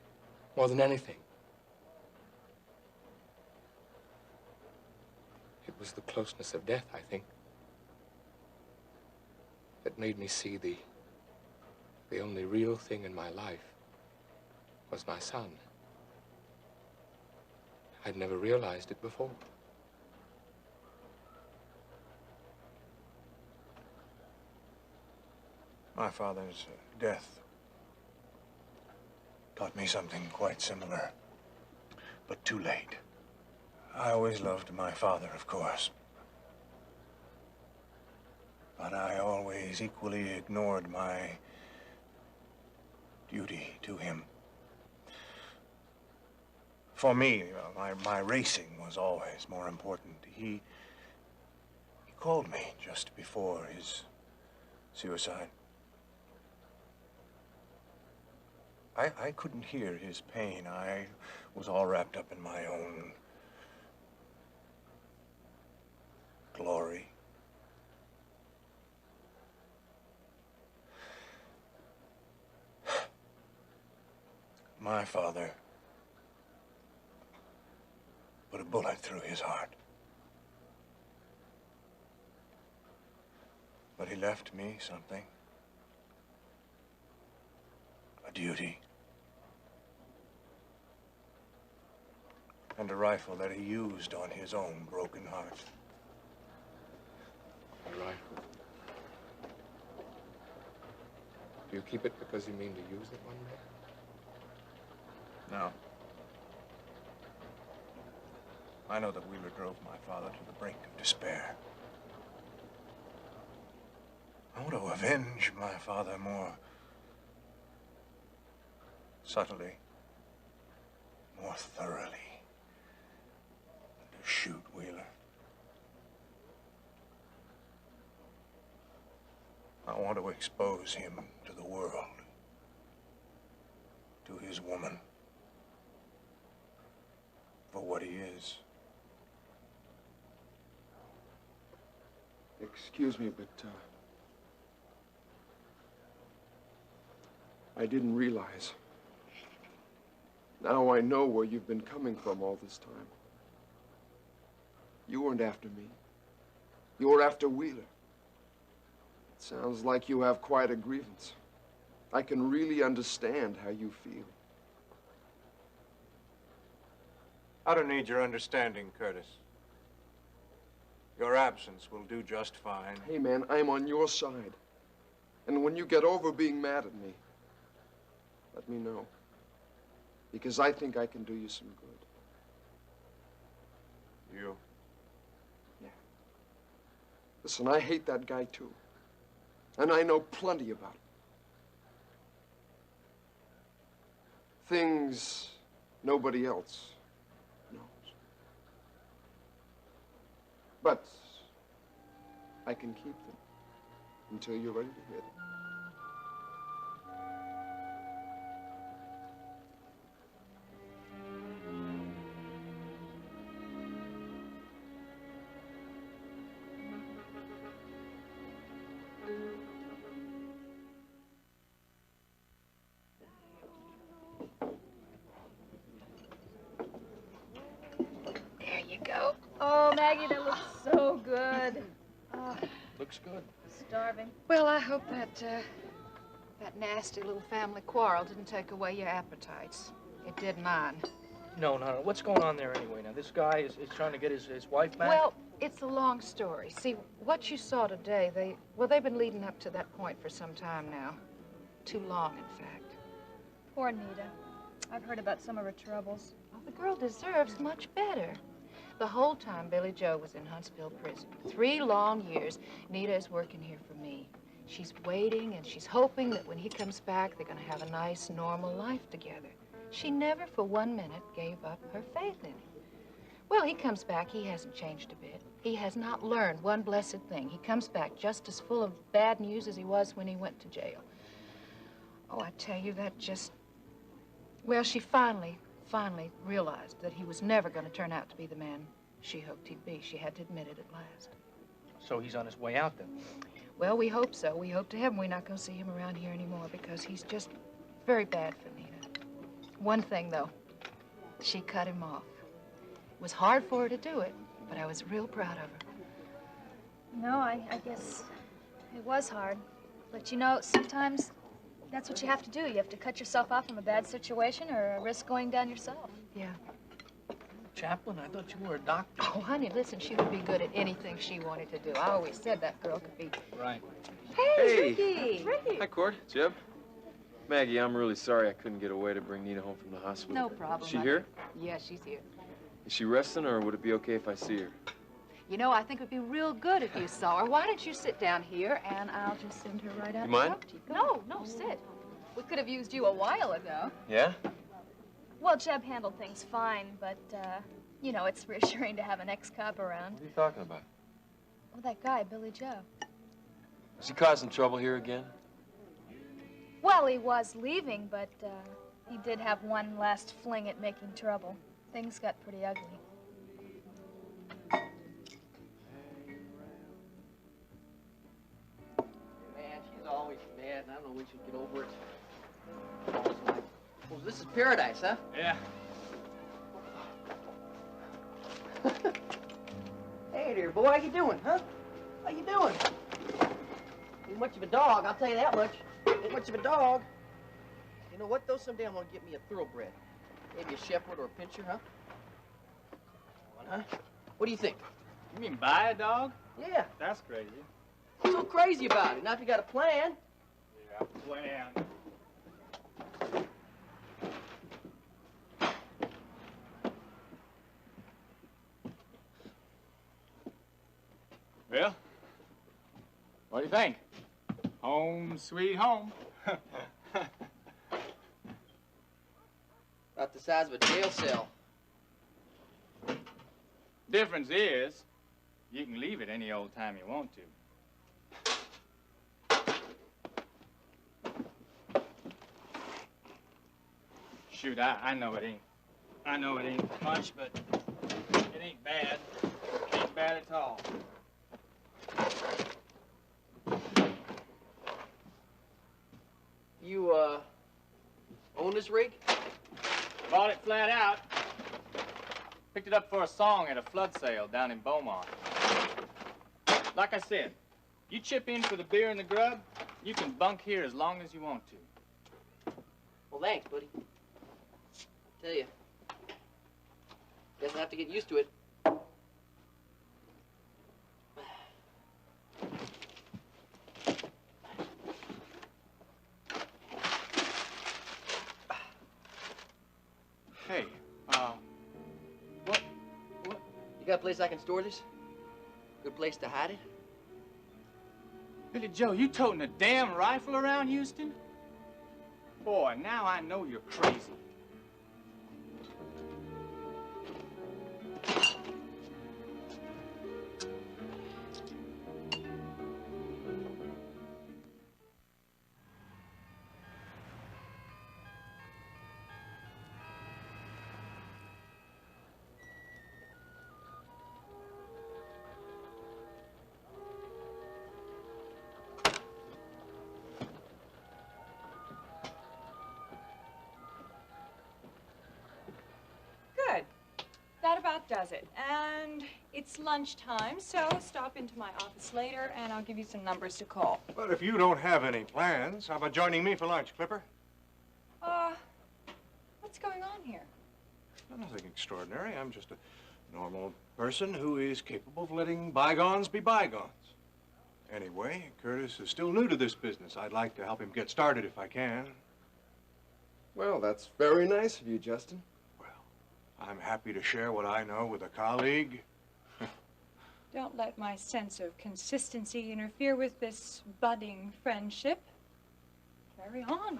more than anything. It was the closeness of death, I think, that made me see the only real thing in my life was my son. I'd never realized it before. My father's death taught me something quite similar, but too late. I always loved my father, of course. But I always equally ignored my duty to him. For me, my racing was always more important. He called me just before his suicide. I couldn't hear his pain. I was all wrapped up in my own glory. My father put a bullet through his heart. But he left me something. A duty. And a rifle that he used on his own broken heart. You're right. Do you keep it because you mean to use it one day? No. I know that Wheeler drove my father to the brink of despair. I want to avenge my father more subtly, more thoroughly, than to shoot Wheeler. I want to expose him to the world, to his woman, for what he is. Excuse me, but, I didn't realize. Now I know where you've been coming from all this time. You weren't after me. You were after Wheeler. It sounds like you have quite a grievance. I can really understand how you feel. I don't need your understanding, Curtis. Your absence will do just fine. Hey, man, I'm on your side. And when you get over being mad at me, let me know. Because I think I can do you some good. You? Yeah. Listen, I hate that guy, too. And I know plenty about him. Things nobody else knows. But I can keep them until you're ready to hear them. There you go. Oh, Maggie, that looks so good. Oh, Looks good. starving. Well, I hope that nasty little family quarrel didn't take away your appetites. It did mine. No. What's going on there anyway? Now, this guy is trying to get his wife back? Well, it's a long story. See, what you saw today, they've been leading up to that point for some time now. Too long, in fact. Poor Nita. I've heard about some of her troubles. Well, the girl deserves much better. The whole time Billy Joe was in Huntsville prison, 3 long years, Nita is working here for me. She's waiting and she's hoping that when he comes back, they're going to have a nice, normal life together. She never for 1 minute gave up her faith in him. Well, he comes back. He hasn't changed a bit. He has not learned one blessed thing. He comes back just as full of bad news as he was when he went to jail. Oh, I tell you, that just... Well, she finally realized that he was never going to turn out to be the man she hoped he'd be. She had to admit it at last. So he's on his way out, then? Well, we hope so. We hope to heaven we're not going to see him around here anymore because he's just very bad for Nita. One thing, though, she cut him off. It was hard for her to do it, but I was real proud of her. No, I guess it was hard. But, you know, sometimes that's what you have to do. You have to cut yourself off from a bad situation or risk going down yourself. Yeah. Chaplain, I thought you were a doctor. Oh, honey, listen, she would be good at anything she wanted to do. I always said that girl could be... Right. Hey, Ricky! Hi, Court. Jeb. Maggie, I'm really sorry I couldn't get away to bring Nina home from the hospital. No problem. Is she honey. here? Yeah, she's here. Is she resting, or would it be okay if I see her? You know, I think it would be real good if you saw her. Why don't you sit down here, and I'll just send her right out You mind? to talk to you. No, no, sit. We could have used you a while ago. Yeah? Well, Jeb handled things fine, but, you know, it's reassuring to have an ex-cop around. What are you talking about? Oh, that guy, Billy Joe. Is he causing trouble here again? Well, he was leaving, but, he did have one last fling at making trouble. Things got pretty ugly. Man, she's always mad, and I don't know when she'll get over it. Well, this is paradise, huh? Yeah. Hey there, boy, how you doing, huh? How you doing? Ain't much of a dog, I'll tell you that much. Ain't much of a dog. You know what, though? Someday I'm gonna get me a thoroughbred. Maybe a shepherd or a pinscher, huh? One, huh? What do you think? You mean buy a dog? Yeah. That's crazy. What's so crazy about it? Now, if you got a plan. Yeah, plan. Well, what do you think? Home sweet home. About the size of a jail cell. Difference is, you can leave it any old time you want to. Shoot, I know it ain't. I know it ain't much, but it ain't bad. It ain't bad at all. You, own this rig? Bought it flat out. Picked it up for a song at a flood sale down in Beaumont. Like I said, you chip in for the beer and the grub, you can bunk here as long as you want to. Well, thanks, buddy. Tell you. Guess I have to get used to it. Hey, what? You got a place I can store this? Good place to hide it? Billy Joe, you toting a damn rifle around Houston? Boy, now I know you're crazy. Good. That about does it. And it's lunchtime, so stop into my office later and I'll give you some numbers to call. But if you don't have any plans, how about joining me for lunch, Clipper? What's going on here? Nothing extraordinary. I'm just a normal person who is capable of letting bygones be bygones. Anyway, Curtis is still new to this business. I'd like to help him get started if I can. Well, that's very nice of you, Justin. I'm happy to share what I know with a colleague. Don't let my sense of consistency interfere with this budding friendship. Carry on.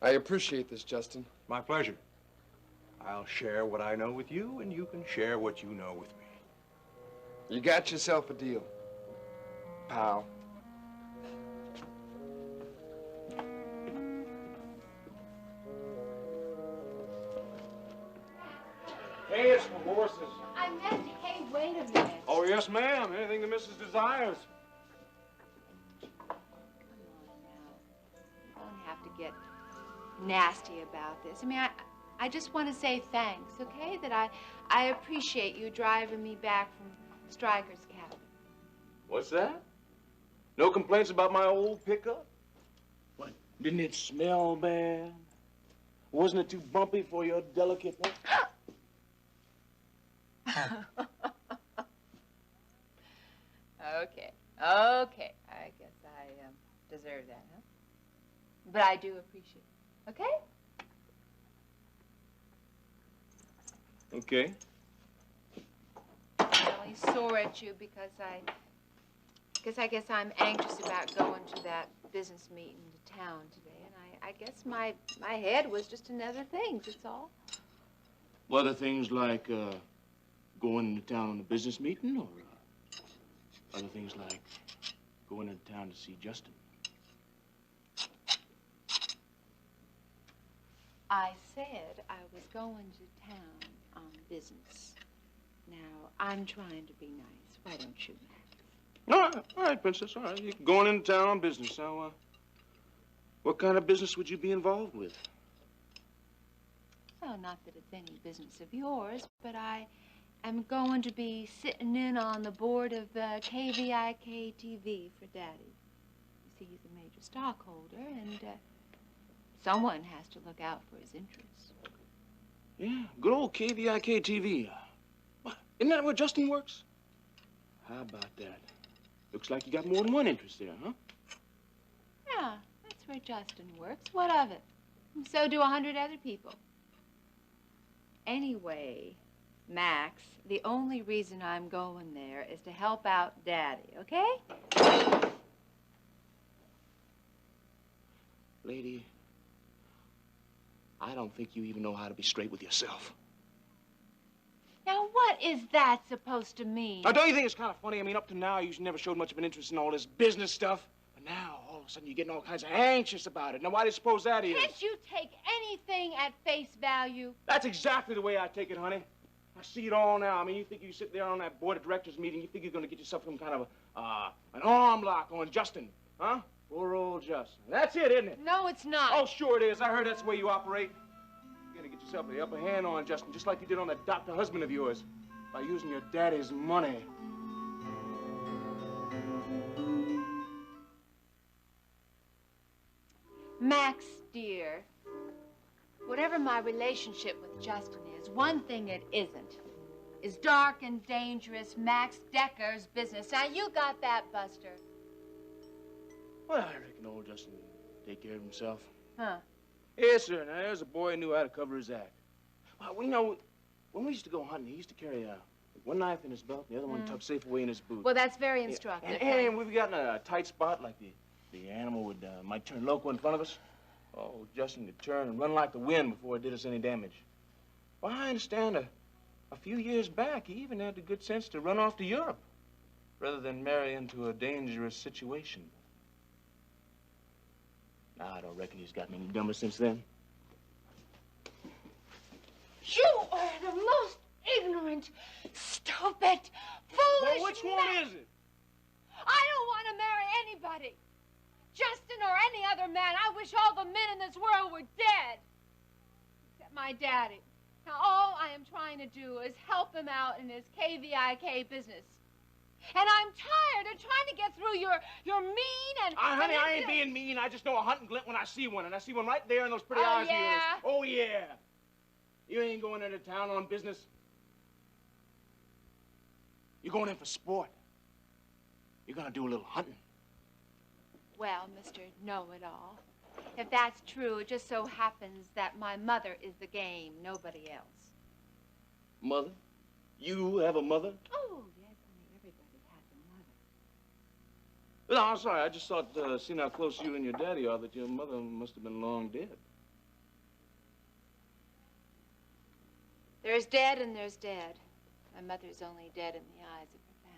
I appreciate this, Justin. My pleasure. I'll share what I know with you, and you can share what you know with me. You got yourself a deal, pal. Hey, it's for horses. I meant, hey, wait a minute. Oh, yes, ma'am. Anything the missus desires. You don't have to get nasty about this. I mean, I just want to say thanks, okay? That I appreciate you driving me back from Stryker's cabin. What's that? No complaints about my old pickup? What? Didn't it smell bad? Wasn't it too bumpy for your delicate neck? Okay, Okay, I guess I deserve that, huh? But I do appreciate it. Okay? Okay. I'm only sore at you because I guess I'm anxious about going to that business meeting to town today, and I guess my head was just in other things, that's all. Other things like going into town on a business meeting, or other things like going into town to see Justin? I said I was going to town on business. Now, I'm trying to be nice. Why don't you, Max? All right, Princess, all right. You're going into town on business. Now, what kind of business would you be involved with? Well, not that it's any business of yours, but I am going to be sitting in on the board of KVIK-TV for Daddy. You see, he's a major stockholder, and someone has to look out for his interests. Yeah, good old KVIK-TV. Isn't that where Justin works? How about that? Looks like you got more than one interest there, huh? Yeah, that's where Justin works. What of it? And so do 100 other people. Anyway, Max, the only reason I'm going there is to help out Daddy, okay? Lady, I don't think you even know how to be straight with yourself. Now, what is that supposed to mean? Now, don't you think it's kind of funny? I mean, up to now, you never showed much of an interest in all this business stuff. But now, all of a sudden, you're getting all kinds of anxious about it. Now, why do you suppose that is? Can't you take anything at face value? That's exactly the way I take it, honey. I see it all now. I mean, you think you sit there on that board of directors meeting, you think you're going to get yourself some kind of an arm lock on Justin, huh? Poor old Justin. That's it, isn't it? No, it's not. Oh, sure it is. I heard that's the way you operate. You're going to get yourself the upper hand on Justin, just like you did on that doctor husband of yours, by using your daddy's money. Max, dear, whatever my relationship with Justin is, one thing it isn't is dark and dangerous Max Decker's business. Now, you got that, Buster. Well, I reckon old Justin will take care of himself. Huh? Yes, sir. Now, there's a boy who knew how to cover his act. Well, we know, when we used to go hunting, he used to carry one knife in his belt, and the other one tucked safe away in his boot. Well, that's very instructive. And we've gotten a tight spot, like the animal might turn loco in front of us. Oh, Justin could turn and run like the wind before it did us any damage. Well, I understand a few years back, he even had the good sense to run off to Europe rather than marry into a dangerous situation. Now, I don't reckon he's gotten any dumber since then. You are the most ignorant, stupid, foolish Well, which one is it? I don't want to marry anybody. Justin or any other man. I wish all the men in this world were dead. Except my daddy. Now, all I am trying to do is help him out in his KVIK business. And I'm tired of trying to get through your mean and... Honey, I ain't being mean. I just know a hunting glint when I see one. And I see one right there in those pretty eyes of yours. Oh, yeah. You ain't going into town on business. You're going in for sport. You're gonna do a little hunting. Well, Mr. Know-it-all, if that's true, it just so happens that my mother is the game, nobody else. Mother? You have a mother? Oh, yes, honey, everybody has a mother. No, I'm sorry. I just thought, seeing how close you and your daddy are, that your mother must have been long dead. There's dead and there's dead. My mother's only dead in the eyes of her family.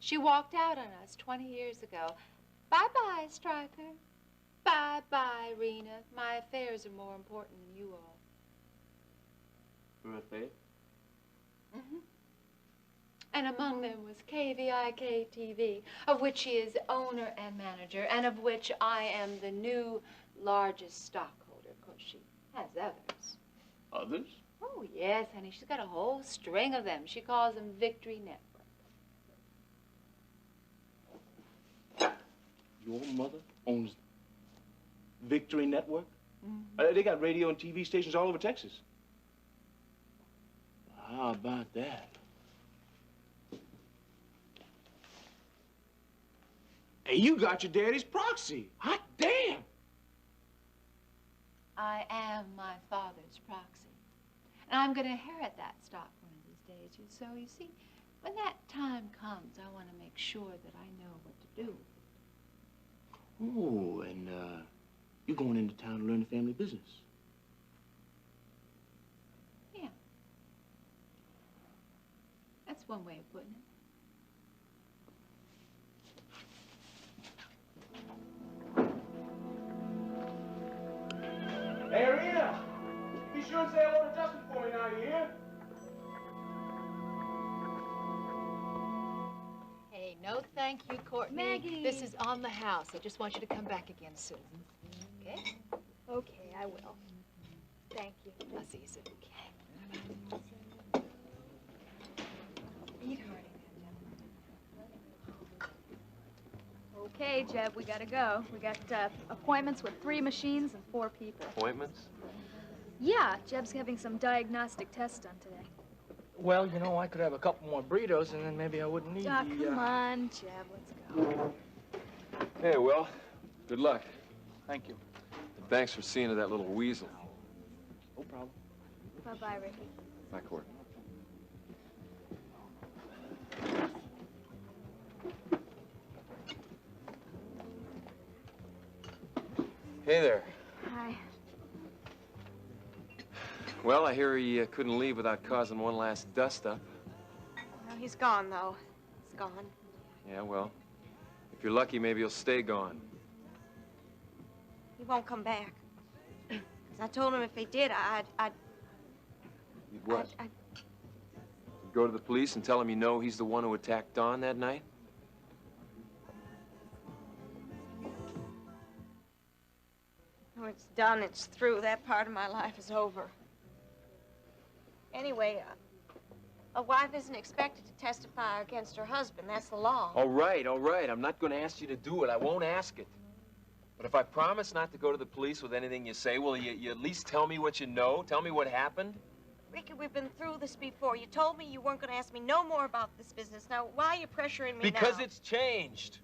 She walked out on us 20 years ago. Bye-bye, Stryker. Bye-bye, Rena. My affairs are more important than you all. Her affair? Mm-hmm. And among them was KVIK-TV, of which she is owner and manager, and of which I am the new largest stockholder. Of course, she has others. Others? Oh, yes, honey. She's got a whole string of them. She calls them Victory Network. Your mother owns Victory Network? Mm-hmm. They got radio and TV stations all over Texas. How about that? Hey, you got your daddy's proxy. Hot damn! I am my father's proxy. And I'm going to inherit that stock one of these days. So, you see, when that time comes, I want to make sure that I know what to do. Oh, and, you're going into town to learn the family business. Yeah. That's one way of putting it. Hey, Arena! Be sure and say hello to Justin for me now, you hear? Hey, no thank you, Courtney. Maggie. This is on the house. I just want you to come back again soon. Okay? Okay, I will. Thank you. I'll see you soon. Eat hearty. Okay, Jeb, we gotta go. We got appointments with 3 machines and 4 people. Appointments? Yeah, Jeb's having some diagnostic tests done today. Well, you know, I could have a couple more burritos, and then maybe I wouldn't need Ah, come on, Jeb, let's go. Hey, Will. Good luck. Thank you. And thanks for seeing to that little weasel. No problem. Bye-bye, Ricky. Bye, Court. Hey there. Hi. Well, I hear he couldn't leave without causing one last dust-up. Well, he's gone, though. He's gone. Yeah, well, if you're lucky, maybe he'll stay gone. He won't come back. 'Cause I told him if he did, I'd You'd what? You'd go to the police and tell him you know he's the one who attacked Dawn that night? When it's done, it's through. That part of my life is over. Anyway, a wife isn't expected to testify against her husband. That's the law. All right, all right. I'm not going to ask you to do it. I won't ask it. But if I promise not to go to the police with anything you say, will you at least tell me what you know? Tell me what happened? Ricky, we've been through this before. You told me you weren't going to ask me no more about this business. Now, why are you pressuring me Because now? it's changed.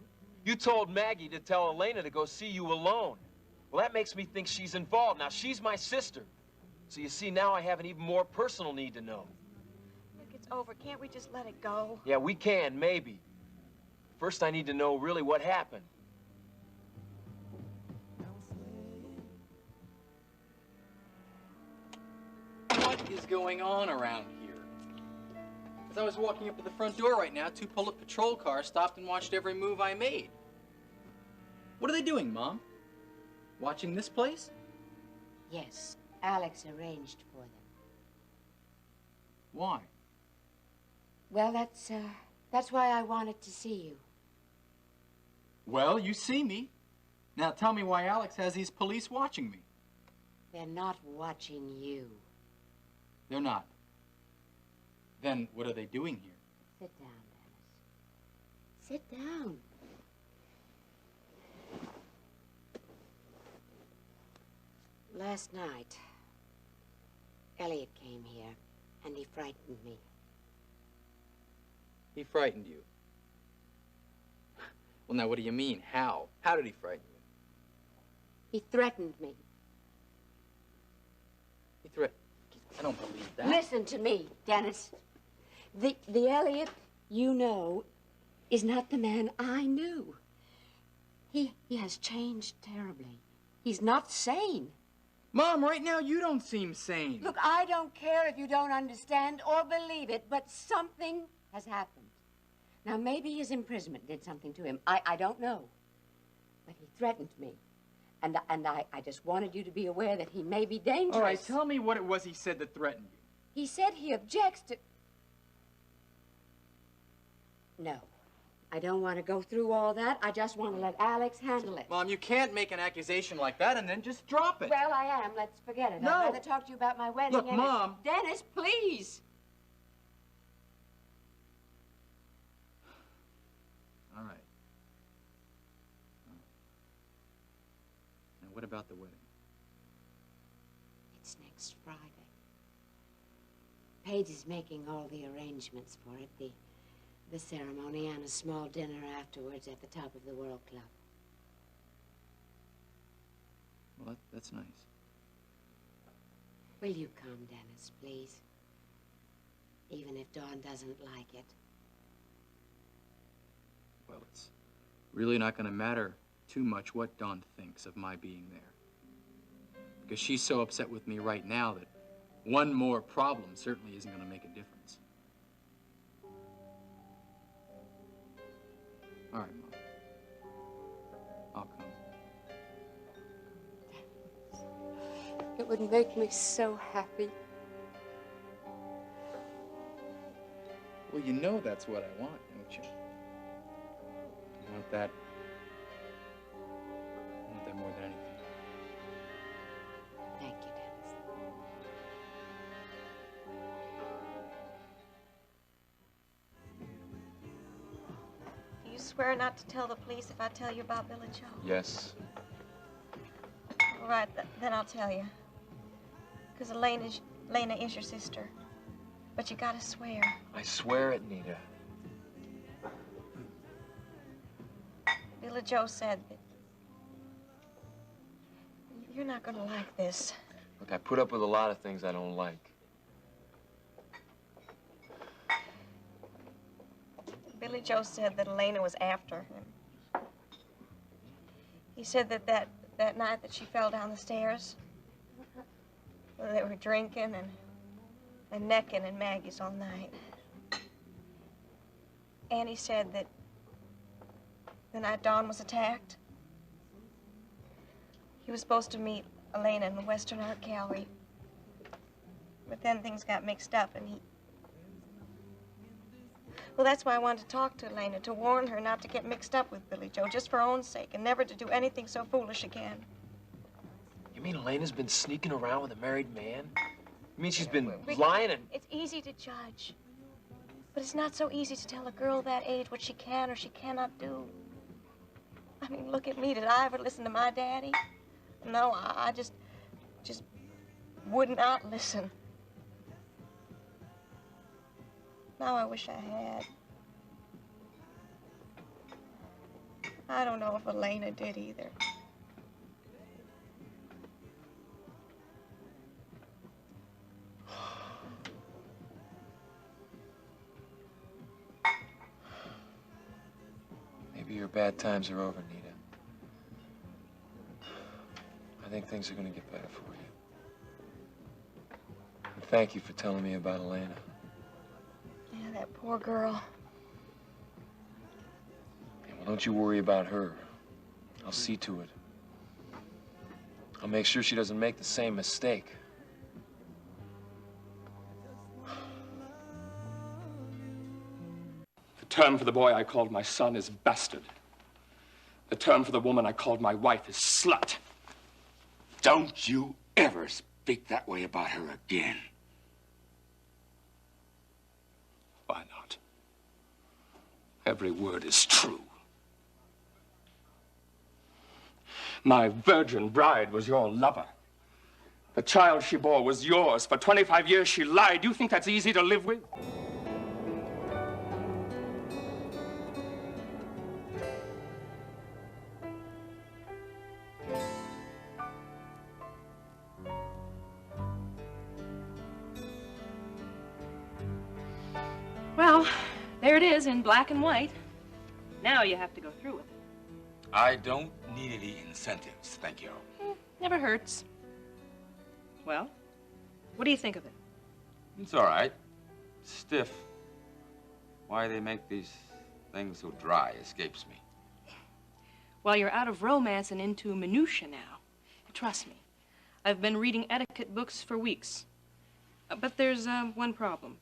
You told Maggie to tell Elena to go see you alone. Well, that makes me think she's involved. Now, she's my sister. So you see, now I have an even more personal need to know. Look, it's over. Can't we just let it go? Yeah, we can, maybe. First, I need to know really what happened. What is going on around here? As I was walking up to the front door right now, 2 patrol cars stopped and watched every move I made. What are they doing, Mom? Watching this place? Yes, Alex arranged for them. Why? Well, that's why I wanted to see you. Well, you see me. Now tell me why Alex has these police watching me. They're not watching you. They're not. Then what are they doing here? Sit down, Dennis. Sit down. Last night, Elliot came here, and he frightened me. He frightened you. Well, now, what do you mean? How? How did he frighten you? He threatened me. He threatened... I don't believe that. Listen to me, Dennis. The Elliot you know is not the man I knew. He has changed terribly. He's not sane. Mom, right now you don't seem sane. Look, I don't care if you don't understand or believe it, but something has happened. Now, maybe his imprisonment did something to him. I don't know. But he threatened me. And I just wanted you to be aware that he may be dangerous. All right, tell me what it was he said that threatened you. He said he objects to... No. I don't want to go through all that. I just want to let Alex handle it. Mom, you can't make an accusation like that and then just drop it. Well, I am. Let's forget it. No. I'd rather talk to you about my wedding. Look, Mom. Dennis, please. All right. Now, what about the wedding? It's next Friday. Paige is making all the arrangements for it. the ceremony and a small dinner afterwards at the Top of the World Club. Well, that's nice. Will you come, Dennis, please? Even if Dawn doesn't like it. Well, it's really not going to matter too much what Dawn thinks of my being there. Because she's so upset with me right now that one more problem certainly isn't going to make a difference. All right, Mom. I'll come. It would make me so happy. Well, you know that's what I want, don't you? I want that. I want that more than anything. Thank you, Dennis. Do you swear not to tell the police if I tell you about Billy Joe? Yes. All right, then I'll tell you. Because Lena is your sister. But you gotta swear. I swear it, Nita. Billy Joe said that you're not gonna like this. Look, I put up with a lot of things I don't like. Billy Joe said that Elena was after him. He said that night that she fell down the stairs, they were drinking and necking in Maggie's all night. And he said that the night Dawn was attacked, he was supposed to meet Elena in the Western Art Gallery. But then things got mixed up and he... Well, that's why I wanted to talk to Elena, to warn her not to get mixed up with Billy Joe, just for her own sake, and never to do anything so foolish again. You mean Elena's been sneaking around with a married man? You mean she's been lying and... It's easy to judge. But it's not so easy to tell a girl that age what she can or she cannot do. I mean, look at me. Did I ever listen to my daddy? No, I just would not listen. Now I wish I had. I don't know if Elena did either. Maybe your bad times are over, Nita. I think things are going to get better for you. And thank you for telling me about Elena. Yeah, that poor girl. Yeah, well, don't you worry about her. I'll see to it. I'll make sure she doesn't make the same mistake. The term for the boy I called my son is bastard. The term for the woman I called my wife is slut. Don't you ever speak that way about her again. Why not? Every word is true. My virgin bride was your lover. The child she bore was yours. For 25 years she lied. You think that's easy to live with? Well, there it is in black and white. Now you have to go through with it. I don't need any incentives, thank you. Never hurts. Well, what do you think of it? It's all right. Stiff. Why they make these things so dry escapes me. Well, you're out of romance and into minutia now. Trust me. I've been reading etiquette books for weeks. But there's one problem.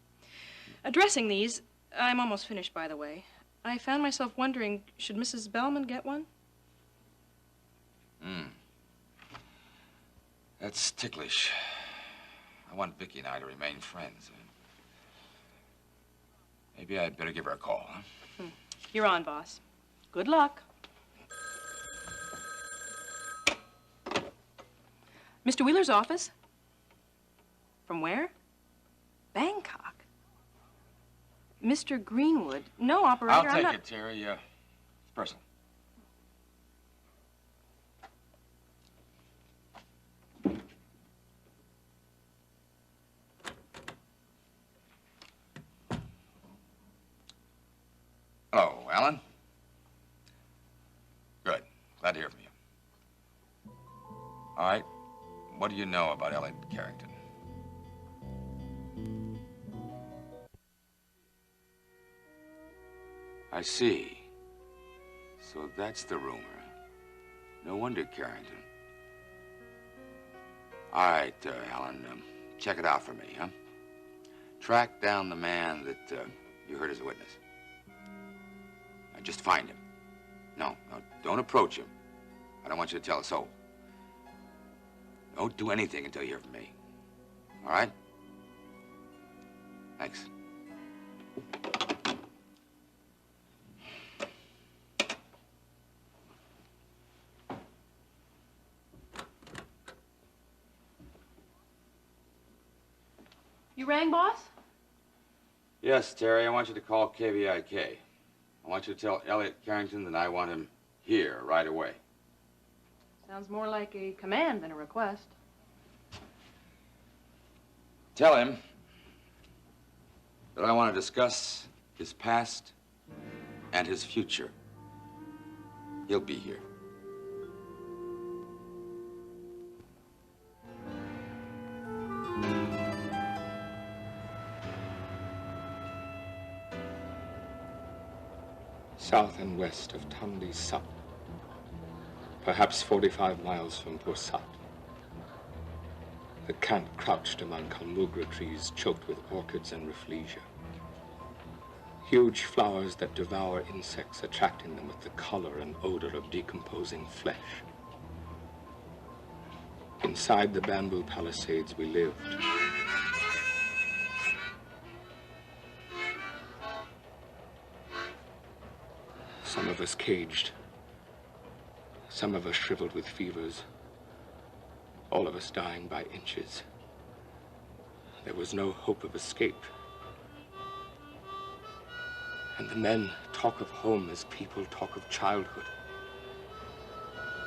Addressing these, I'm almost finished, by the way. I found myself wondering, should Mrs. Bellman get one? That's ticklish. I want Vicky and I to remain friends. Maybe I'd better give her a call, huh? You're on, boss. Good luck. Mr. Wheeler's office? From where? Bangkok. Mr. Greenwood. No, operator, I'll I'm take not... it, Terry. It's personal. Hello, Alan. Good. Glad to hear from you. All right. What do you know about Elliot Carrington? I see. So that's the rumor. No wonder, Carrington. All right, Alan, check it out for me, huh? Track down the man that you heard as a witness. Now, just find him. No, don't approach him. I don't want you to tell a soul. Don't do anything until you hear from me. All right? Thanks. You rang, boss? Yes, Terry, I want you to call KVIK. I want you to tell Elliot Carrington that I want him here right away. Sounds more like a command than a request. Tell him that I want to discuss his past and his future. He'll be here. South and west of Tamli Sap, perhaps 45 miles from Pursat. The camp crouched among kalmugra trees choked with orchids and rafflesia. Huge flowers that devour insects, attracting them with the color and odor of decomposing flesh. Inside the bamboo palisades we lived. Some of us caged, some of us shriveled with fevers, all of us dying by inches. There was no hope of escape. And the men talk of home as people talk of childhood.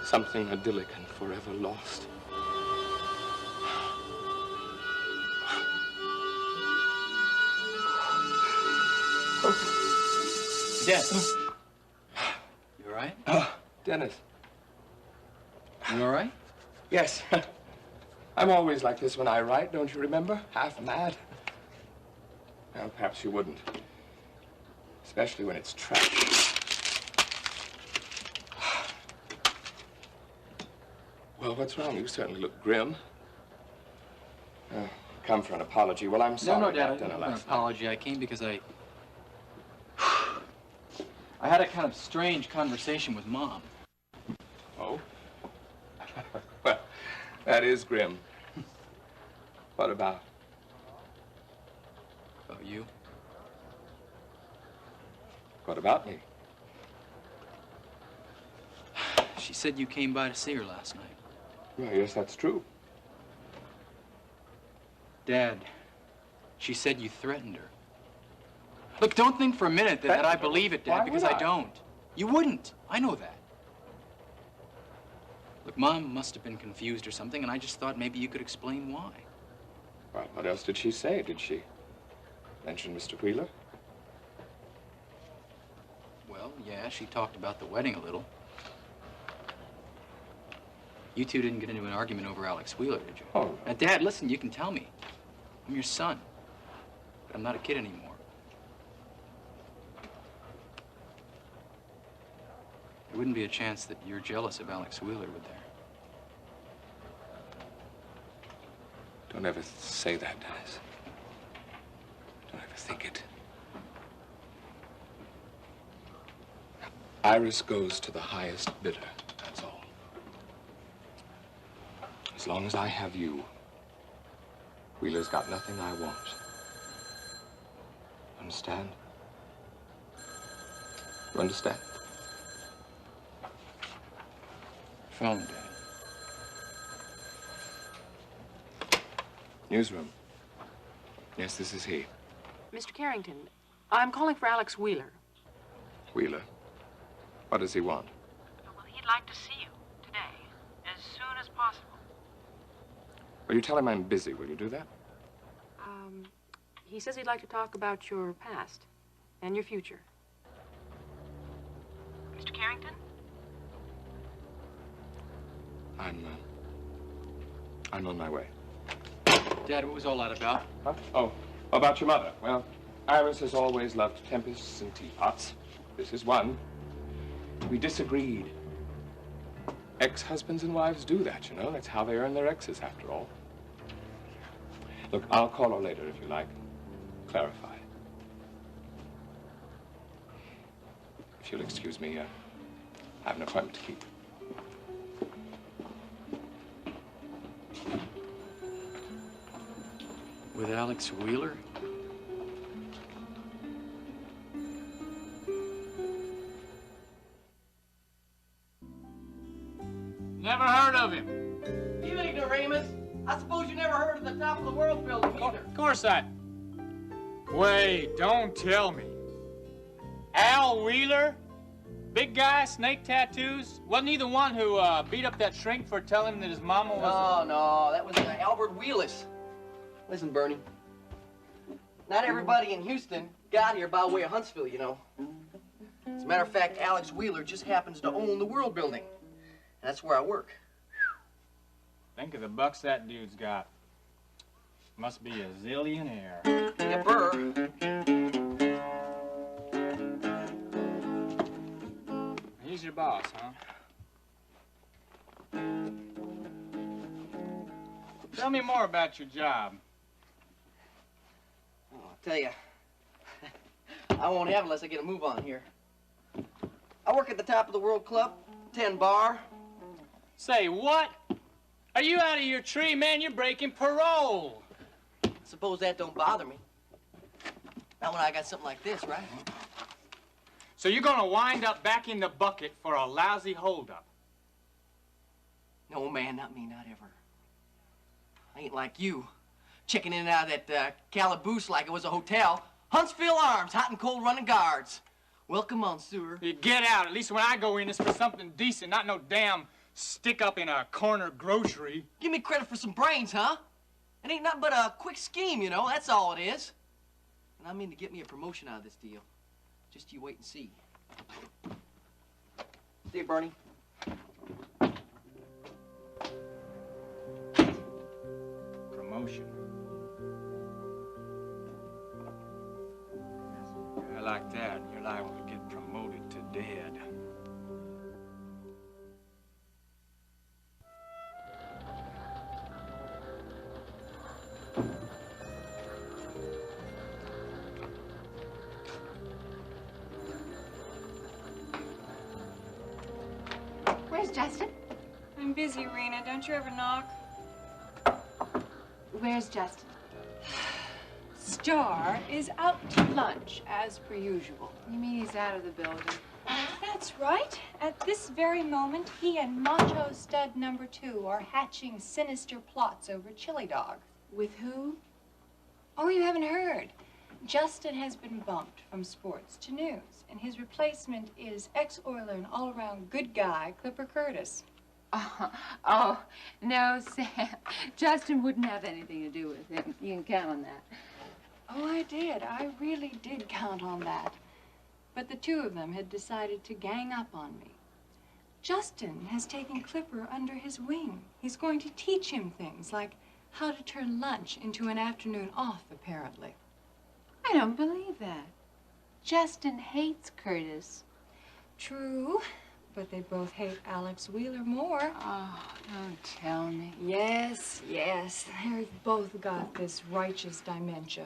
Something idyllic and forever lost. Yes. You all right? Dennis. You all right? Yes. I'm always like this when I write, don't you remember? Half mad. Well, perhaps you wouldn't. Especially when it's trash. Well, what's wrong? You certainly look grim. Come for an apology. Well, I'm sorry No, Dad, about dinner an last night. apology. I came because I had a kind of strange conversation with Mom. Oh? Well, that is grim. What about? About you? What about me? She said you came by to see her last night. Well, yes, that's true. Dad, she said you threatened her. Look, don't think for a minute that I believe it, Dad, Why because would I don't. You wouldn't. I know that. Look, Mom must have been confused or something, and I just thought maybe you could explain why. Well, what else did she say? Did she mention Mr. Wheeler? Well, yeah, she talked about the wedding a little. You two didn't get into an argument over Alex Wheeler, did you? Oh. Now, Dad, listen, you can tell me. I'm your son. But I'm not a kid anymore. There wouldn't be a chance that you're jealous of Alex Wheeler, would there? Don't ever say that, Dennis. Don't ever think it. Iris goes to the highest bidder, that's all. As long as I have you, Wheeler's got nothing I want. Understand? You understand? Phone, Dad. Newsroom. Yes, this is he. Mr. Carrington, I'm calling for Alex Wheeler. Wheeler? What does he want? Well, he'd like to see you today, as soon as possible. Will you tell him I'm busy? Will you do that? He says he'd like to talk about your past and your future. Mr. Carrington? I'm on my way. Dad, what was all that about? Huh? Oh, about your mother. Well, Iris has always loved tempests and teapots. This is one. We disagreed. Ex-husbands and wives do that, you know. That's how they earn their exes, after all. Look, I'll call her later if you like. Clarify. If you'll excuse me, I have an appointment to keep. With Alex Wheeler? Never heard of him. You ignoramus. I suppose you never heard of the Top of the World building either. Of course I... Wait, don't tell me. Al Wheeler? Big guy, snake tattoos? Wasn't he the one who beat up that shrink for telling him that his mama was... No, that was Albert Wheelis. Listen, Bernie. Not everybody in Houston got here by way of Huntsville, you know. As a matter of fact, Alex Wheeler just happens to own the World Building. And that's where I work. Think of the bucks that dude's got. Must be a zillionaire. Yepper. He's your boss, huh? Tell me more about your job. Oh, I'll tell you, I won't have it unless I get a move on here. I work at the Top of the World Club, 10 bar. Say, what? Are you out of your tree, man? You're breaking parole. Suppose that don't bother me. Not when I got something like this, right? So you're gonna wind up back in the bucket for a lousy holdup? No, man, not me, not ever. I ain't like you, checking in and out of that calaboose like it was a hotel. Huntsville Arms, hot and cold running guards. Welcome on, sewer. You get out. At least when I go in, it's for something decent, not no damn stick up in a corner grocery. Give me credit for some brains, huh? It ain't nothing but a quick scheme, you know. That's all it is. And I mean to get me a promotion out of this deal. Just you wait and see. See you, Bernie. Promotion. I like that. You're liable to get promoted to dead. Where's Justin? I'm busy, Rena. Don't you ever knock? Where's Justin? Star is out to lunch, as per usual. You mean he's out of the building? That's right. At this very moment, he and Macho Stud number 2 are hatching sinister plots over chili dog. With who? Oh, you haven't heard. Justin has been bumped from sports to news, and his replacement is ex-Oiler and all-around good guy, Clipper Curtis. Oh, no, Sam. Justin wouldn't have anything to do with him. You can count on that. Oh, I did. I really did count on that. But the two of them had decided to gang up on me. Justin has taken Clipper under his wing. He's going to teach him things like how to turn lunch into an afternoon off, apparently. I don't believe that. Justin hates Curtis. True, but they both hate Alex Wheeler more. Oh, don't tell me. Yes, they've both got this righteous dementia.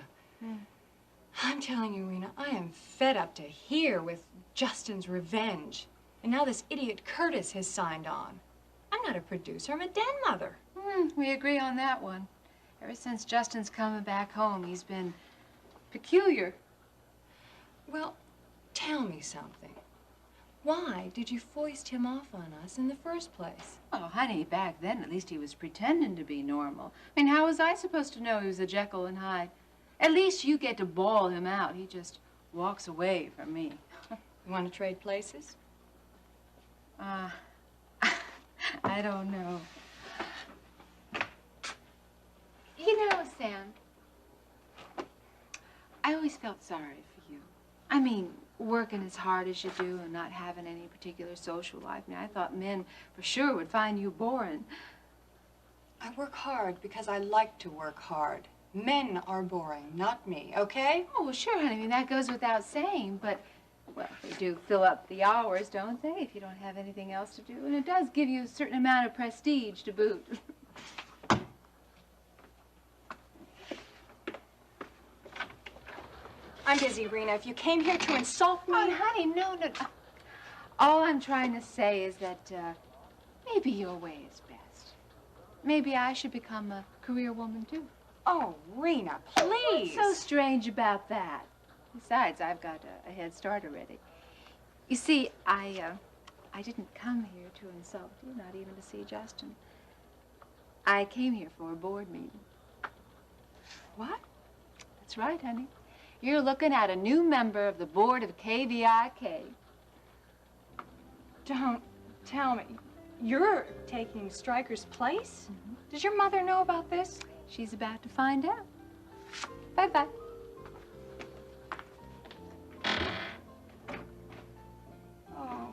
I'm telling you, Rena, I am fed up to here with Justin's revenge. And now this idiot Curtis has signed on. I'm not a producer, I'm a den mother. We agree on that one. Ever since Justin's coming back home, he's been peculiar. Well, tell me something. Why did you foist him off on us in the first place? Oh, honey, back then at least he was pretending to be normal. I mean, how was I supposed to know he was a Jekyll and Hyde? At least you get to bawl him out. He just walks away from me. You want to trade places? I don't know. You know, Sam, I always felt sorry for you. I mean, working as hard as you do and not having any particular social life. I mean, I thought men for sure would find you boring. I work hard because I like to work hard. Men are boring, not me, okay? Oh, well, sure, honey. I mean, that goes without saying, but, well, they do fill up the hours, don't they, if you don't have anything else to do? And it does give you a certain amount of prestige to boot. I'm busy, Rena. If you came here to insult me... Oh, honey, no. All I'm trying to say is that maybe your way is best. Maybe I should become a career woman, too. Oh, Rena, please. What's so strange about that? Besides, I've got a head start already. You see, I didn't come here to insult you, not even to see Justin. I came here for a board meeting. What? That's right, honey. You're looking at a new member of the board of KVIK. Don't tell me. You're taking Stryker's place? Mm-hmm. Does your mother know about this? She's about to find out. Bye-bye. Oh,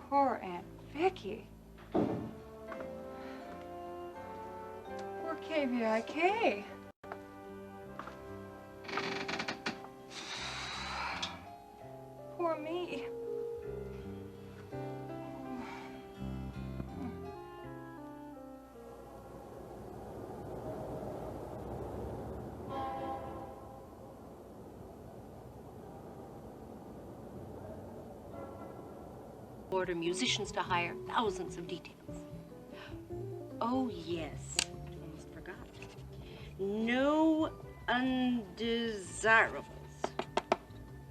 poor Aunt Vicky. Poor KVIK. Poor me. Order musicians to hire, thousands of details. Oh, yes. Almost forgot. No undesirables.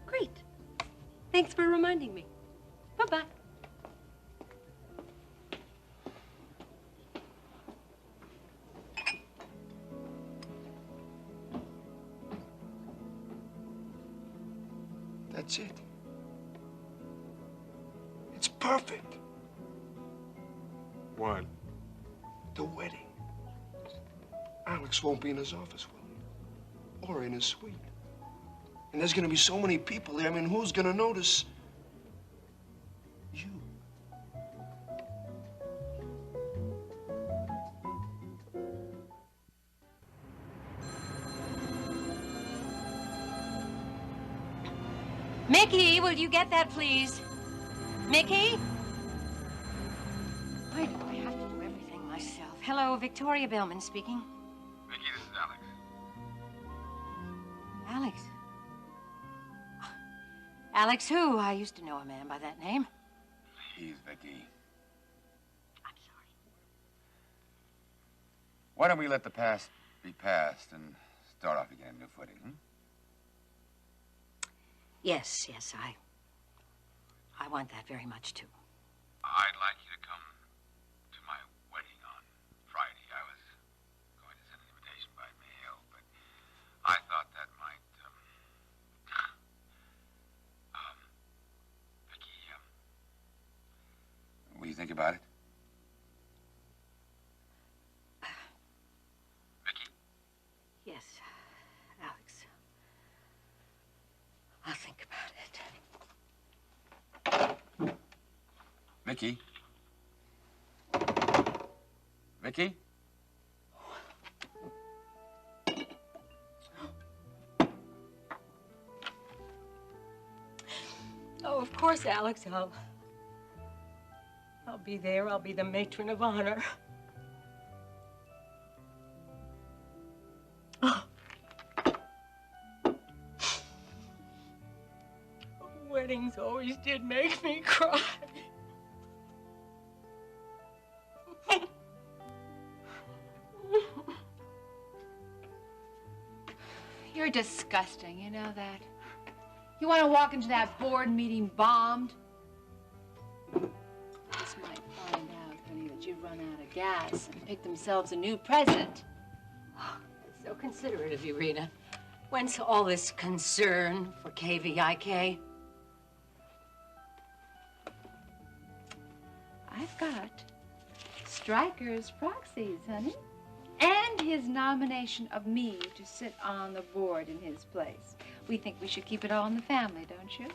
Great. Thanks for reminding me. Bye-bye. That's it. It's perfect. What? The wedding. Alex won't be in his office, will he? Or in his suite. And there's gonna be so many people there. I mean, who's gonna notice? You. Mickey, will you get that, please? Mickey? Why do I have to do everything myself? Hello, Victoria Bellman speaking. Vicky, this is Alex. Alex? Alex who? I used to know a man by that name. Please, Vicky. I'm sorry. Why don't we let the past be past and start off again on new footing, hmm? Yes, I want that very much, too. I'd like you to come to my wedding on Friday. I was going to send an invitation by mail, but I thought that might, Vicky, what do you think about it? Vicky? Yes, Alex. I'll think about it. Vicky? Vicky? Oh, of course, Alex. I'll be there. I'll be the matron of honor. Weddings always did make me cry. You're disgusting, you know that? You want to walk into that board meeting bombed? This might find out, honey, that you've run out of gas and picked themselves a new president. That's so considerate of you, Rena. Whence all this concern for KVIK? I've got Stryker's proxies, honey. And his nomination of me to sit on the board in his place. We think we should keep it all in the family, don't you?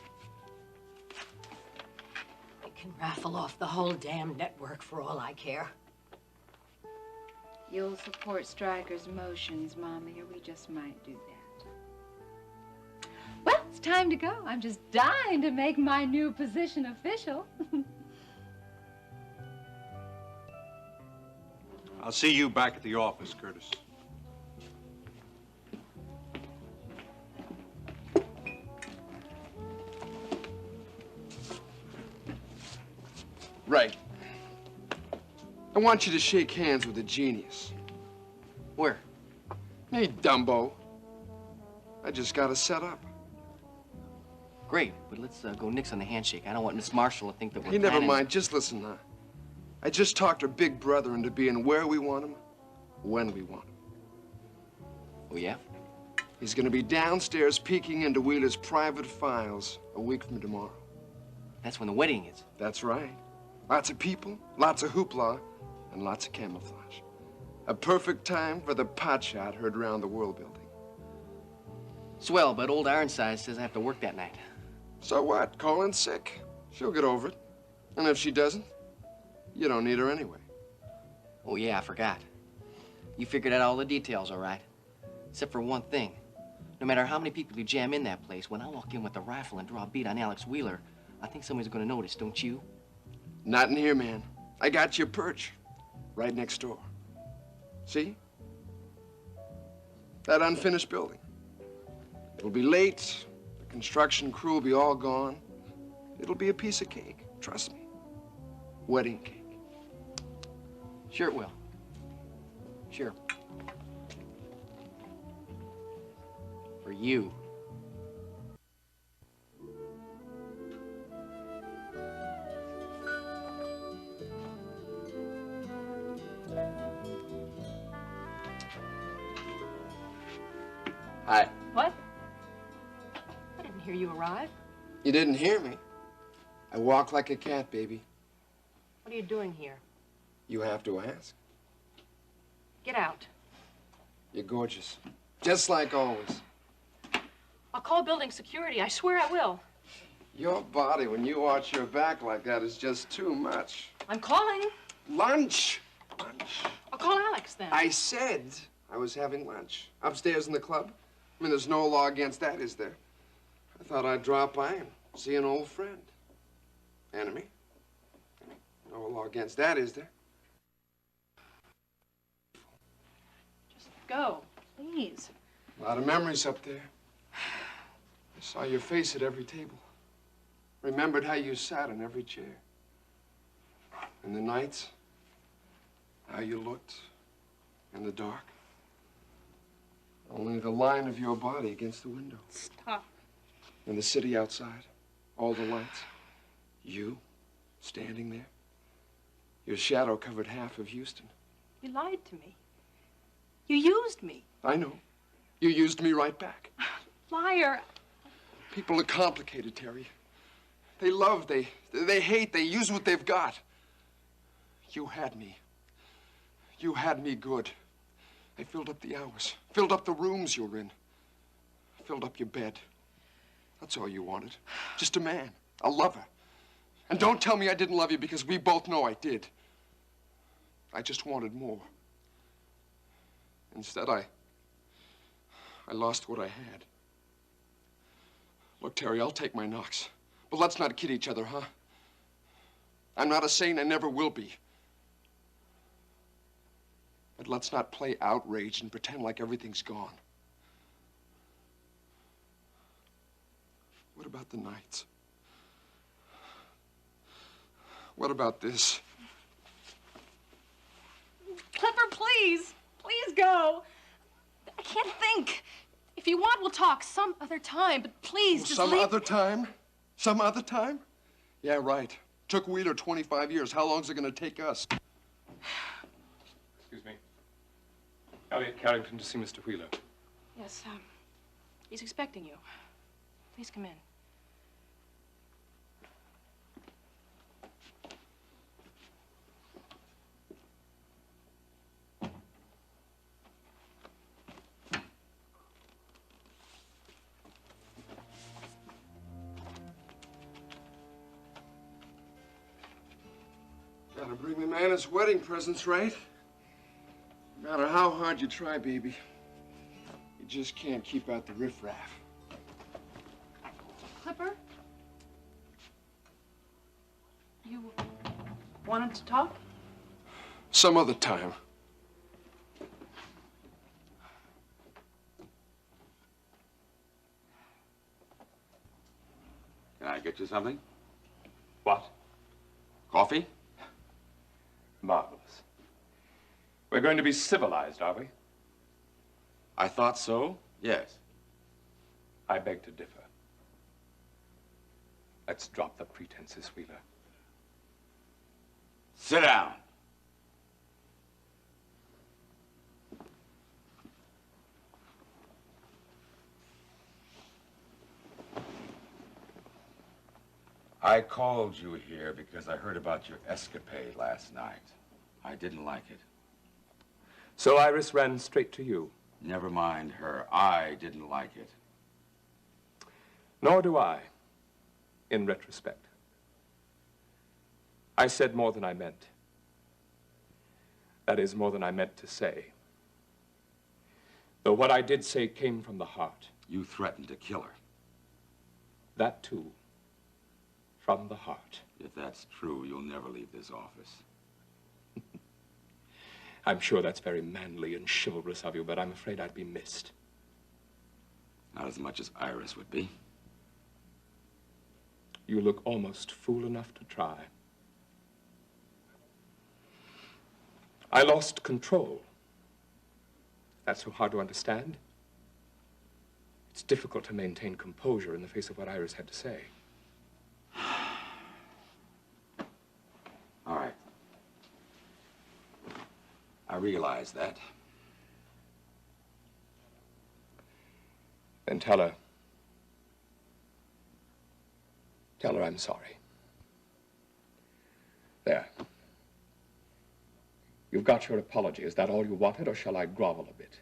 I can raffle off the whole damn network for all I care. You'll support Stryker's motions, Mommy, or we just might do that. Well, it's time to go. I'm just dying to make my new position official. I'll see you back at the office, Curtis. Right. I want you to shake hands with a genius. Where? Hey, Dumbo. I just got it set up. Great, but let's go nix on the handshake. I don't want Miss Marshall to think that we're Hey, never planning- mind. Just listen now. I just talked her big brother into being where we want him, when we want him. Oh, yeah? He's gonna be downstairs peeking into Wheeler's private files a week from tomorrow. That's when the wedding is. That's right. Lots of people, lots of hoopla, and lots of camouflage. A perfect time for the pot shot heard around the world building. Swell, but old Ironsides says I have to work that night. So what? Call in sick. She'll get over it. And if she doesn't, you don't need her anyway. Oh, yeah, I forgot. You figured out all the details, all right? Except for one thing. No matter how many people you jam in that place, when I walk in with a rifle and draw a bead on Alex Wheeler, I think somebody's gonna notice, don't you? Not in here, man. I got your perch. Right next door. See? That unfinished building. It'll be late. The construction crew will be all gone. It'll be a piece of cake. Trust me. Wedding cake. Sure it will. Sure. For you. Hi. What? I didn't hear you arrive. You didn't hear me. I walk like a cat, baby. What are you doing here? You have to ask. Get out. You're gorgeous. Just like always. I'll call building security. I swear I will. Your body, when you watch your back like that, is just too much. I'm calling. Lunch. Lunch. I'll call Alex then. I said I was having lunch. Upstairs in the club. I mean, there's no law against that, is there? I thought I'd drop by and see an old friend. Enemy? No law against that, is there? Just go, please. A lot of memories up there. I saw your face at every table. Remembered how you sat in every chair. And the nights, how you looked in the dark. Only the line of your body against the window. Stop. And the city outside, all the lights. You, standing there. Your shadow covered half of Houston. You lied to me. You used me. I know. You used me right back. Liar. People are complicated, Terry. They love, they hate, they use what they've got. You had me. You had me good. I filled up the hours, filled up the rooms you were in, filled up your bed. That's all you wanted. Just a man, a lover. And don't tell me I didn't love you, because we both know I did. I just wanted more. Instead, I lost what I had. Look, Terry, I'll take my knocks. But let's not kid each other, huh? I'm not a saint, I never will be. But let's not play outraged and pretend like everything's gone. What about the nights? What about this? Clifford, please. Please go. I can't think. If you want, we'll talk some other time, but please just Some leave. other time? Some other time? Yeah, right. Took Wheeler 25 years. How long's it gonna take us? Excuse me. Elliot Carrington to see Mr. Wheeler. Yes, He's expecting you. Please come in. Gotta bring the man his wedding presents, right? No matter how hard you try, baby, you just can't keep out the riffraff. Clipper? You wanted to talk? Some other time. Can I get you something? What? Coffee? Marvelous. We're going to be civilized, are we? I thought so, yes. I beg to differ. Let's drop the pretenses, Wheeler. Sit down. I called you here because I heard about your escapade last night. I didn't like it. So Iris ran straight to you. Never mind her. I didn't like it. Nor do I, in retrospect. I said more than I meant. That is, more than I meant to say. Though what I did say came from the heart. You threatened to kill her. That, too, from the heart. If that's true, you'll never leave this office. I'm sure that's very manly and chivalrous of you, but I'm afraid I'd be missed. Not as much as Iris would be. You look almost fool enough to try. I lost control. That's so hard to understand. It's difficult to maintain composure in the face of what Iris had to say. All right. I realize that. Then tell her. Tell her I'm sorry. There. You've got your apology. Is that all you wanted, or shall I grovel a bit?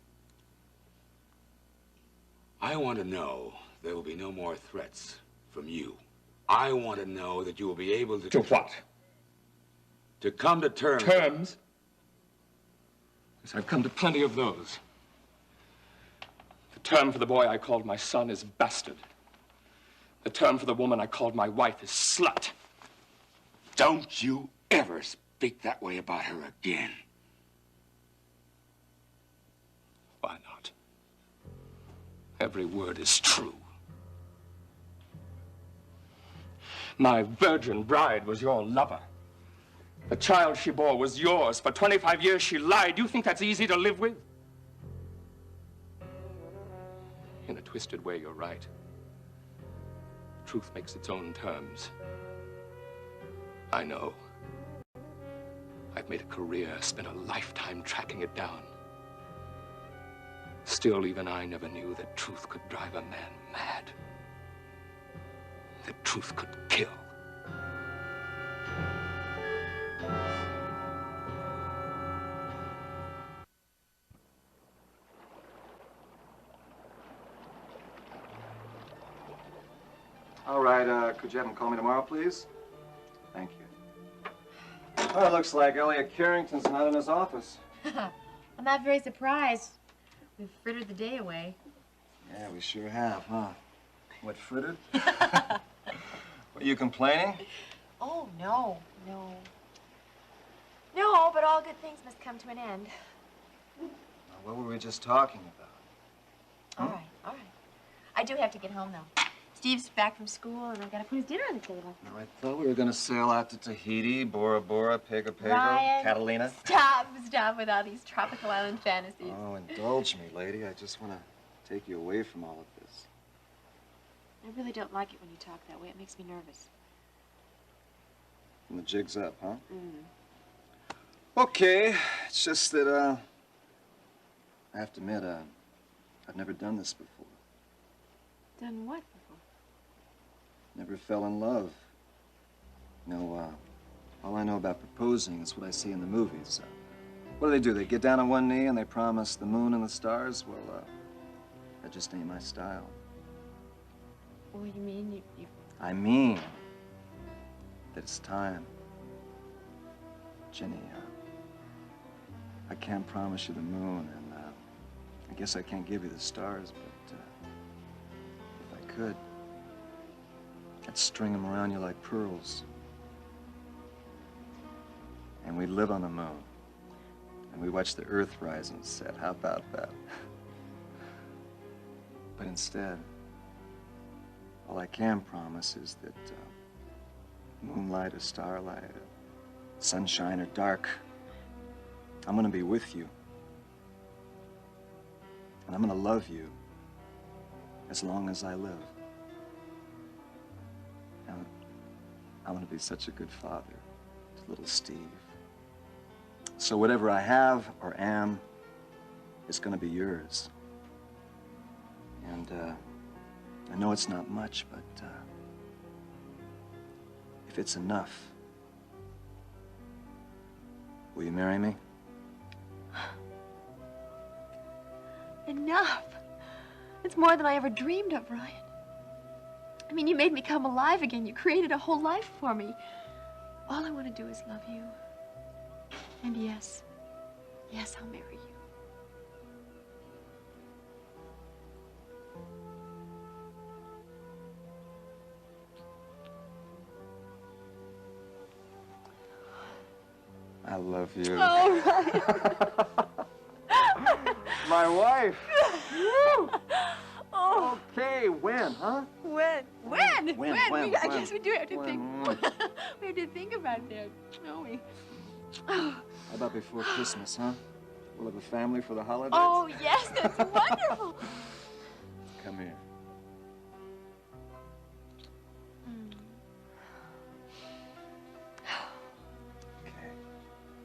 I want to know there will be no more threats from you. I want to know that you will be able to... To what? To come to terms... Terms? Yes, I've come to plenty of those. The term for the boy I called my son is bastard. The term for the woman I called my wife is slut. Don't you ever speak that way about her again. Why not? Every word is true. My virgin bride was your lover. The child she bore was yours. For 25 years she lied. You think that's easy to live with? In a twisted way, you're right. Truth makes its own terms. I know. I've made a career, spent a lifetime tracking it down. Still, even I never knew that truth could drive a man mad. That truth could kill. All right, could you have him call me tomorrow, please? Thank you. Oh, it looks like Elliot Carrington's not in his office. I'm not very surprised. We've frittered the day away. Yeah, we sure have, huh? What, frittered? Were you complaining? Oh, no, no. No, but all good things must come to an end. What were we just talking about? All right, all right. I do have to get home, though. Steve's back from school, and I've got to put his dinner on the table. Now, I thought we were going to sail out to Tahiti, Bora Bora, Pago Pago, Ryan, Catalina. Stop with all these tropical island fantasies. Oh, indulge me, lady. I just want to take you away from all of this. I really don't like it when you talk that way. It makes me nervous. And the jig's up, huh? Mm. Okay. It's just that, I have to admit, I've never done this before. Done what before? Never fell in love. No, all I know about proposing is what I see in the movies. What do? They get down on one knee and they promise the moon and the stars? Well, that just ain't my style. What do you mean? You... I mean that it's time. Jenny, I can't promise you the moon, and I guess I can't give you the stars, but if I could, I'd string them around you like pearls. And we'd live on the moon. And we watch the Earth rise and set. How about that? But instead, all I can promise is that moonlight or starlight, or sunshine or dark, I'm gonna be with you. And I'm gonna love you as long as I live. And I'm gonna be such a good father to little Steve. So whatever I have or am is gonna be yours. And I know it's not much, but if it's enough, will you marry me? Enough. It's more than I ever dreamed of, Ryan. I mean, you made me come alive again. You created a whole life for me. All I want to do is love you. And yes, I'll marry you. I love you. Oh, Ryan. My wife. Oh. Okay, when, huh? When? When? I guess we do have to think. We have to think about that, don't we? How about before Christmas, huh? We'll have a family for the holidays. Oh, yes, that's wonderful. Come here. Okay.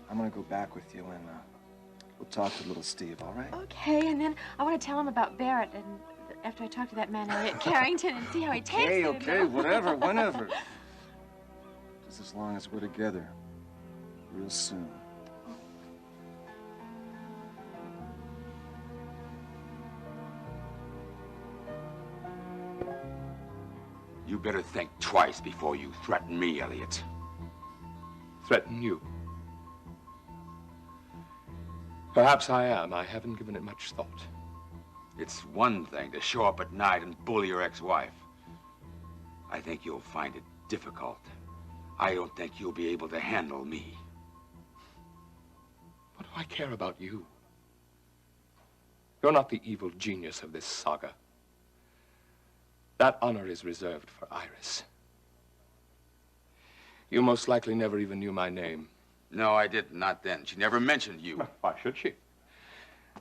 I'm gonna go back with you and we'll talk to little Steve, all right? Okay, and then I want to tell him about Barrett, and after I talk to that man, Elliot Carrington, and see how he takes it. Okay, whatever, whenever. Just as long as we're together, real soon. You better think twice before you threaten me, Elliot. Threaten you? Perhaps I am. I haven't given it much thought. It's one thing to show up at night and bully your ex-wife. I think you'll find it difficult. I don't think you'll be able to handle me. What do I care about you? You're not the evil genius of this saga. That honor is reserved for Iris. You most likely never even knew my name. No, I didn't. Not then. She never mentioned you. Why should she?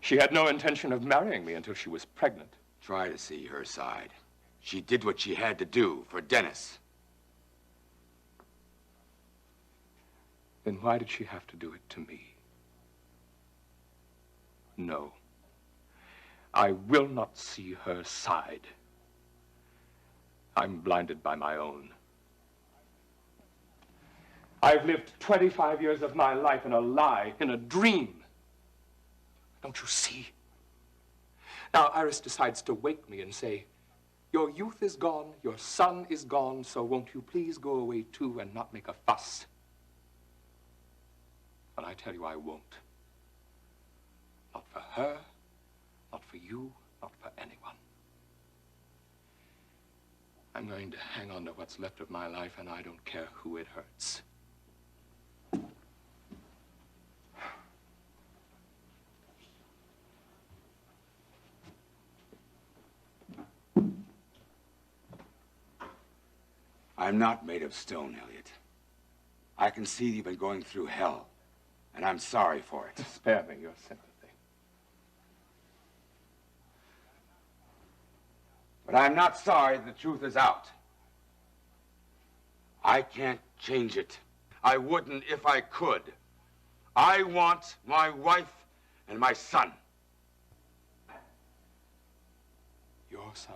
She had no intention of marrying me until she was pregnant. Try to see her side. She did what she had to do for Dennis. Then why did she have to do it to me? No. I will not see her side. I'm blinded by my own. I've lived 25 years of my life in a lie, in a dream. Don't you see? Now Iris decides to wake me and say, your youth is gone, your son is gone, so won't you please go away too and not make a fuss? And I tell you I won't. Not for her, not for you, not for anyone. I'm going to hang on to what's left of my life, and I don't care who it hurts. I'm not made of stone, Elliot. I can see you've been going through hell, and I'm sorry for it. Spare me your sympathy. But I'm not sorry the truth is out. I can't change it. I wouldn't if I could. I want my wife and my son. Your son?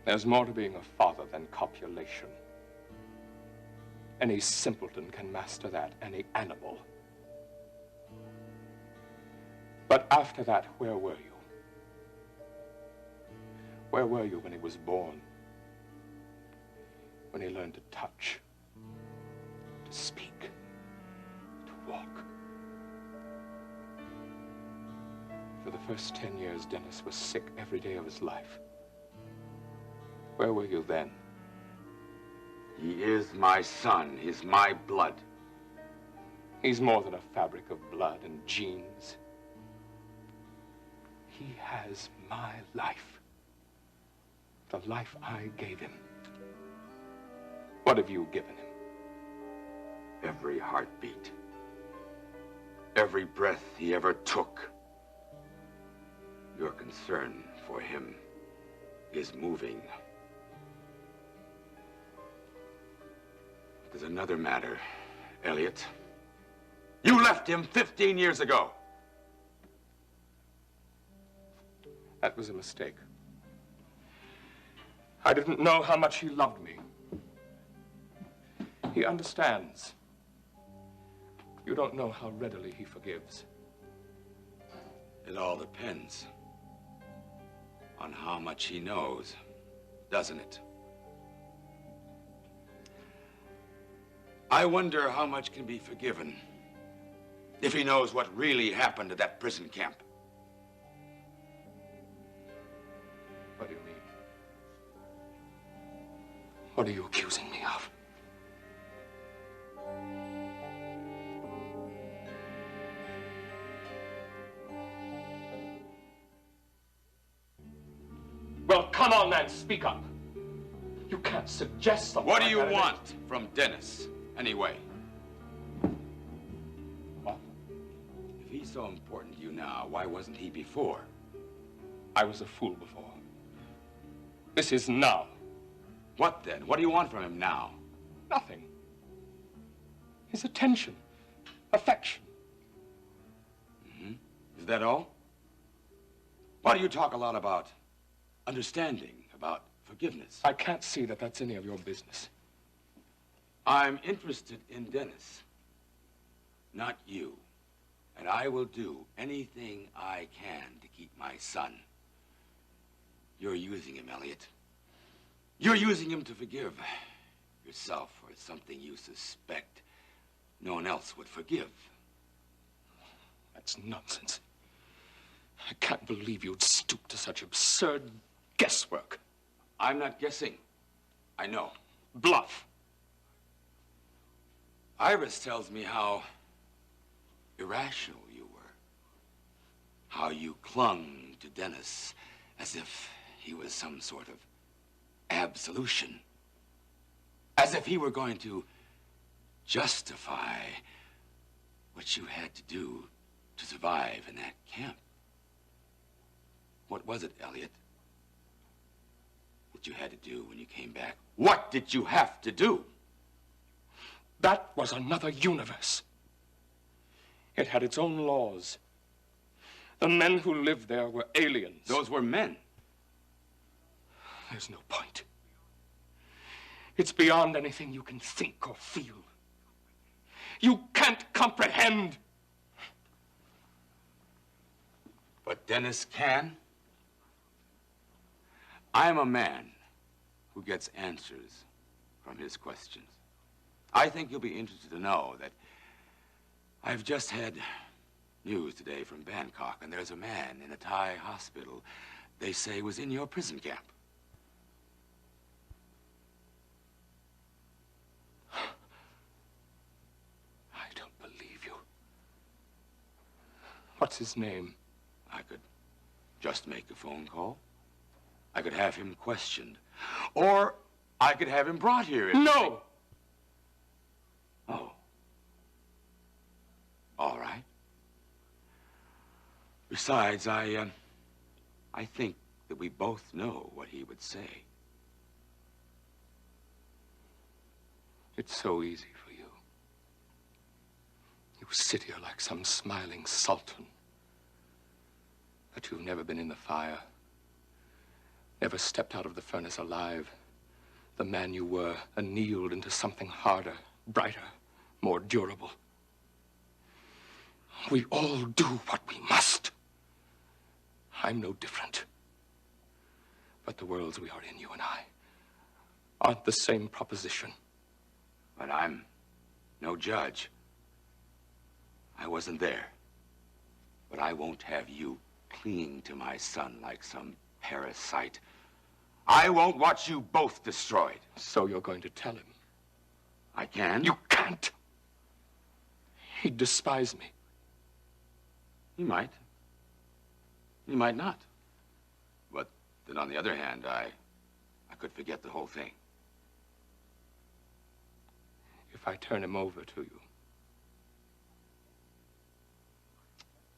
There's more to being a father than copulation. Any simpleton can master that, any animal. But after that, where were you? Where were you when he was born? When he learned to touch, to speak, to walk? For the first 10 years, Dennis was sick every day of his life. Where were you then? He is my son. He's my blood. He's more than a fabric of blood and genes. He has my life. The life I gave him. What have you given him? Every heartbeat. Every breath he ever took. Your concern for him is moving. There's another matter, Elliot. You left him 15 years ago. That was a mistake. I didn't know how much he loved me. He understands. You don't know how readily he forgives. It all depends on how much he knows, doesn't it? I wonder how much can be forgiven if he knows what really happened at that prison camp. What do you mean? What are you accusing me of? Well, come on, man, speak up. You can't suggest something. What do you like that. want from Dennis, anyway? What? If he's so important to you now, why wasn't he before? I was a fool before. This is now. What then? What do you want from him now? Nothing. His attention, affection. Mm-hmm. Is that all? Why do you talk a lot about understanding, about forgiveness? I can't see that that's any of your business. I'm interested in Dennis, not you. And I will do anything I can to keep my son. You're using him, Elliot. You're using him to forgive yourself for something you suspect no one else would forgive. That's nonsense. I can't believe you'd stoop to such absurd guesswork. I'm not guessing. I know. Bluff. Iris tells me how irrational you were. How you clung to Dennis as if he was some sort of absolution. As if he were going to justify what you had to do to survive in that camp. What was it, Elliot, that you had to do when you came back? What did you have to do? That was another universe. It had its own laws. The men who lived there were aliens. Those were men. There's no point. It's beyond anything you can think or feel. You can't comprehend. But Dennis can. I'm a man who gets answers from his questions. I think you'll be interested to know that I've just had news today from Bangkok, and there's a man in a Thai hospital they say was in your prison camp. I don't believe you. What's his name? I could just make a phone call. I could have him questioned. Or I could have him brought here. No! Oh. All right. Besides, I think that we both know what he would say. It's so easy for you. You sit here like some smiling sultan. But you've never been in the fire. ever stepped out of the furnace alive, the man you were annealed into something harder, brighter, more durable. We all do what we must. I'm no different. But the worlds we are in, you and I, aren't the same proposition. But I'm no judge. I wasn't there. But I won't have you clinging to my son like some parasite. I won't watch you both destroyed. So you're going to tell him? I can. You can't. He'd despise me. He might. He might not. But then on the other hand, I could forget the whole thing. If I turn him over to you.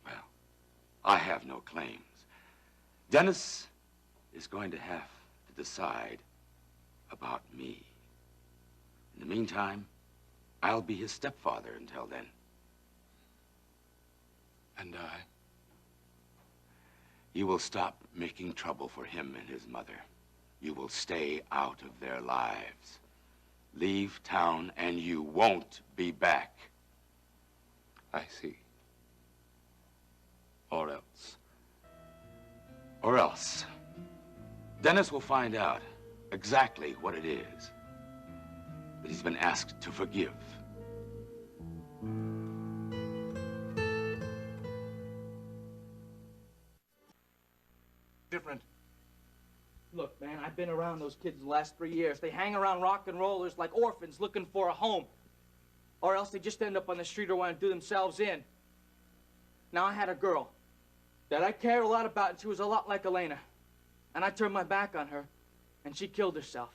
Well, I have no claims. Dennis is going to have to decide about me. In the meantime, I'll be his stepfather until then. And I? You will stop making trouble for him and his mother. You will stay out of their lives. Leave town and you won't be back. I see. Or else. Or else. Dennis will find out exactly what it is that he's been asked to forgive. Different. Look, man, I've been around those kids the last 3 years. They hang around rock and rollers like orphans looking for a home. Or else they just end up on the street or want to do themselves in. Now, I had a girl that I cared a lot about, and she was a lot like Elena. And I turned my back on her, and she killed herself.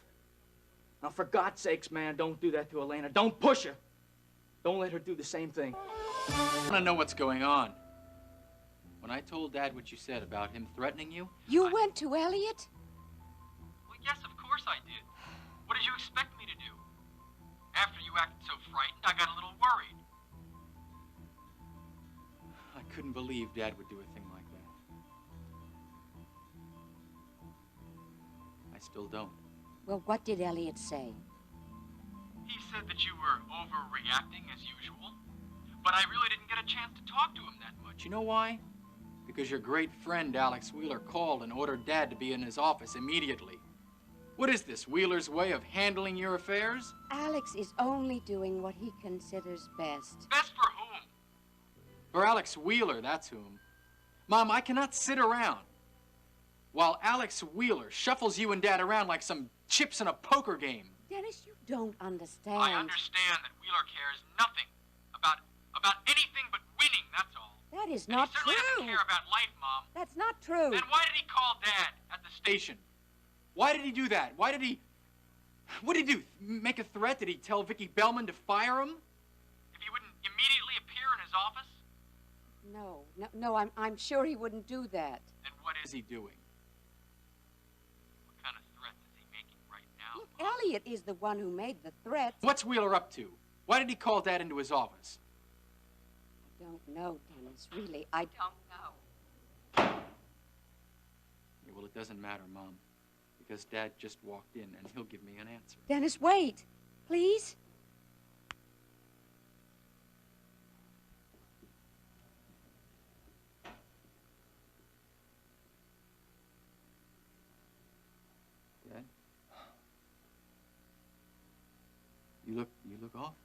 Now, for God's sakes, man, don't do that to Elena. Don't push her. Don't let her do the same thing. I want to know what's going on. When I told Dad what you said about him threatening you... You went to Elliot? Well, yes, of course I did. What did you expect me to do? After you acted so frightened, I got a little worried. I couldn't believe Dad would do a thing like that. I still don't. Well, what did Elliot say? He said that you were overreacting as usual, but I really didn't get a chance to talk to him that much. You know why? Because your great friend Alex Wheeler called and ordered Dad to be in his office immediately. What is this, Wheeler's way of handling your affairs? Alex is only doing what he considers best. Best for whom? For Alex Wheeler, that's whom. Mom, I cannot sit around while Alex Wheeler shuffles you and Dad around like some chips in a poker game. Dennis, you don't understand. I understand that Wheeler cares nothing about anything but winning, that's all. That is And not he certainly true. doesn't care about life, Mom. That's not true. Then why did he call Dad at the station? Why did he do that? What did he do? Make a threat? Did he tell Vicky Bellman to fire him? If he wouldn't immediately appear in his office? No, I'm sure he wouldn't do that. Then what is he doing? What kind of threats is he making right now? Look, Elliot is the one who made the threat. What's Wheeler up to? Why did he call Dad into his office? I don't know, Dennis. Really, I don't know. Yeah, well, it doesn't matter, Mom, because Dad just walked in and he'll give me an answer. Dennis, wait. Please? Dad? You look awful.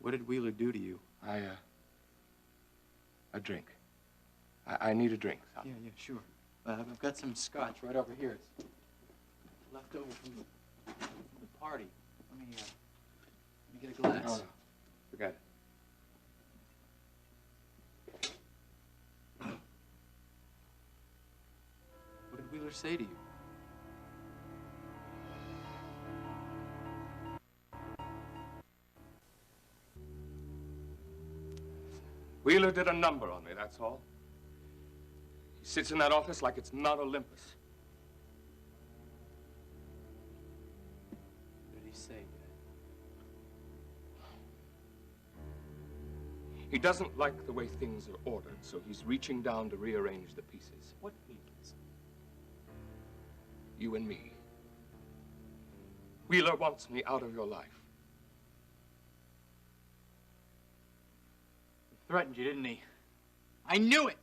What did Wheeler do to you? A drink. I need a drink. Yeah, sure. I've got some scotch right over here. It's left over from the party. Let me get a glass. No. Forgot it. What did Wheeler say to you? Wheeler did a number on me, that's all. He sits in that office like it's Mount Olympus. What did he say, Dad? He doesn't like the way things are ordered, so he's reaching down to rearrange the pieces. What pieces? You and me. Wheeler wants me out of your life. He threatened you, didn't he? I knew it!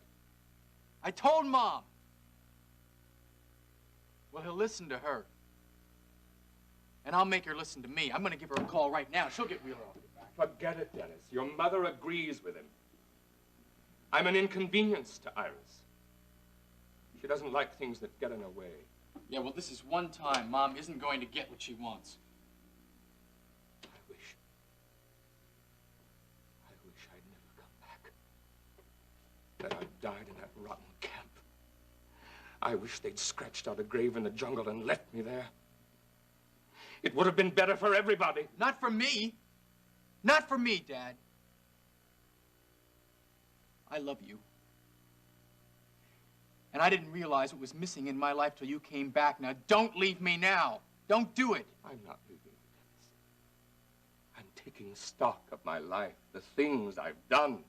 I told Mom! Well, he'll listen to her. And I'll make her listen to me. I'm gonna give her a call right now. She'll get Wheeler off your back. Forget it, Dennis. Your mother agrees with him. I'm an inconvenience to Iris. She doesn't like things that get in her way. Yeah, well, this is one time Mom isn't going to get what she wants. I wish I'd never come back. That I'd died in that rotten camp. I wish they'd scratched out a grave in the jungle and left me there. It would have been better for everybody. Not for me. Not for me, Dad. I love you. And I didn't realize what was missing in my life till you came back. Now, don't leave me now. Don't do it. I'm not leaving you, Dennis. I'm taking stock of my life, the things I've done.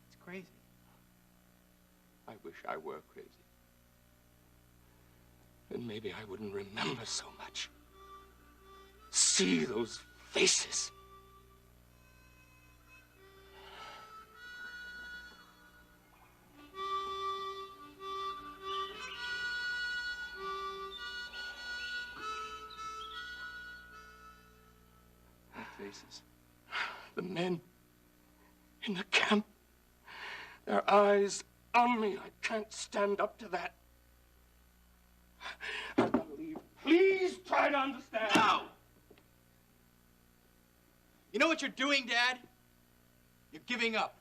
It's crazy. I wish I were crazy. Then maybe I wouldn't remember so much. See those faces. What faces? The men in the camp. Their eyes on me. I can't stand up to that. I've got to leave. Please try to understand. No! You know what you're doing, Dad? You're giving up.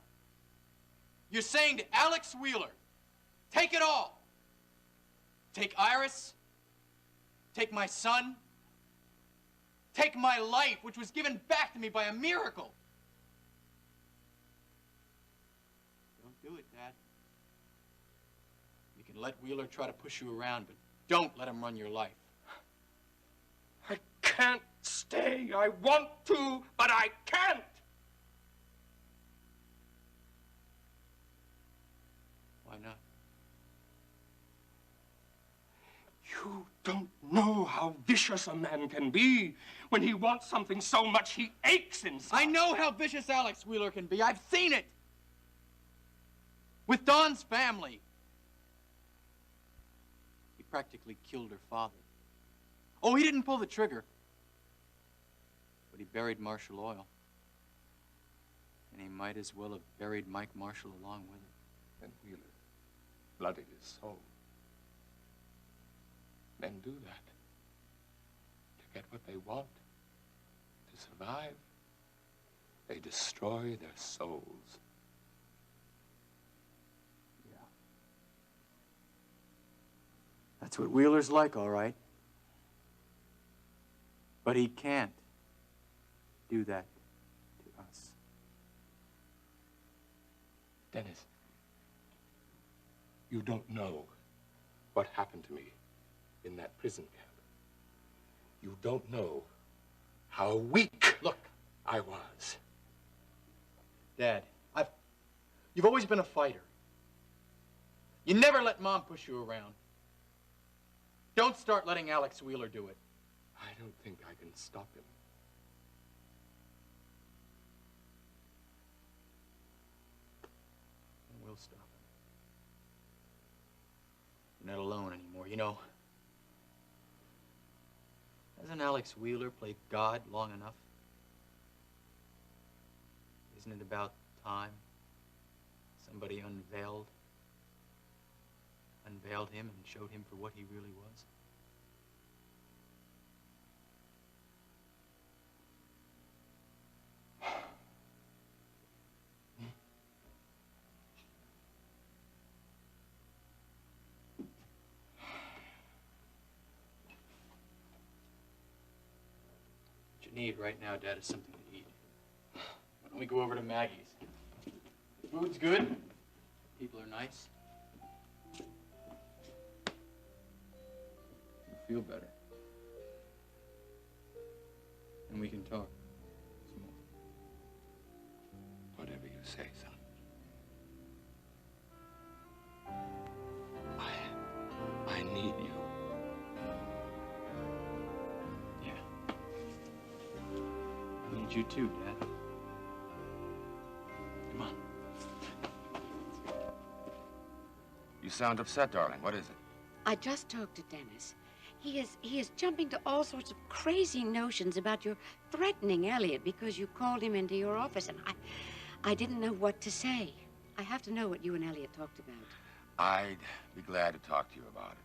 You're saying to Alex Wheeler, take it all. Take Iris. Take my son. Take my life, which was given back to me by a miracle. Don't do it, Dad. You can let Wheeler try to push you around, but don't let him run your life. I can't stay. I want to, but I can't. Why not? You don't know how vicious a man can be when he wants something so much he aches inside. I know how vicious Alex Wheeler can be. I've seen it. With Dawn's family. He practically killed her father. Oh, he didn't pull the trigger. But he buried Marshall Oil. And he might as well have buried Mike Marshall along with it. And Wheeler bloodied his soul. Men do that. To get what they want. To survive. They destroy their souls. That's what Wheeler's like, all right. But he can't do that to us. Dennis, you don't know what happened to me in that prison camp. You don't know how weak I was. Dad, you've always been a fighter. You never let Mom push you around. Don't start letting Alex Wheeler do it. I don't think I can stop him. We'll stop him. You're not alone anymore, you know. Hasn't Alex Wheeler played God long enough? Isn't it about time somebody unveiled him and showed him for what he really was? What you need right now, Dad, is something to eat. Why don't we go over to Maggie's? Food's good. People are nice. You'll feel better. And we can talk some more. say, son? I need you. I need you too, Dad. Come on. You sound upset, darling. What is it? I just talked to Dennis. He is jumping to all sorts of crazy notions about your threatening Elliot because you called him into your office, and I didn't know what to say. I have to know what you and Elliot talked about. I'd be glad to talk to you about it.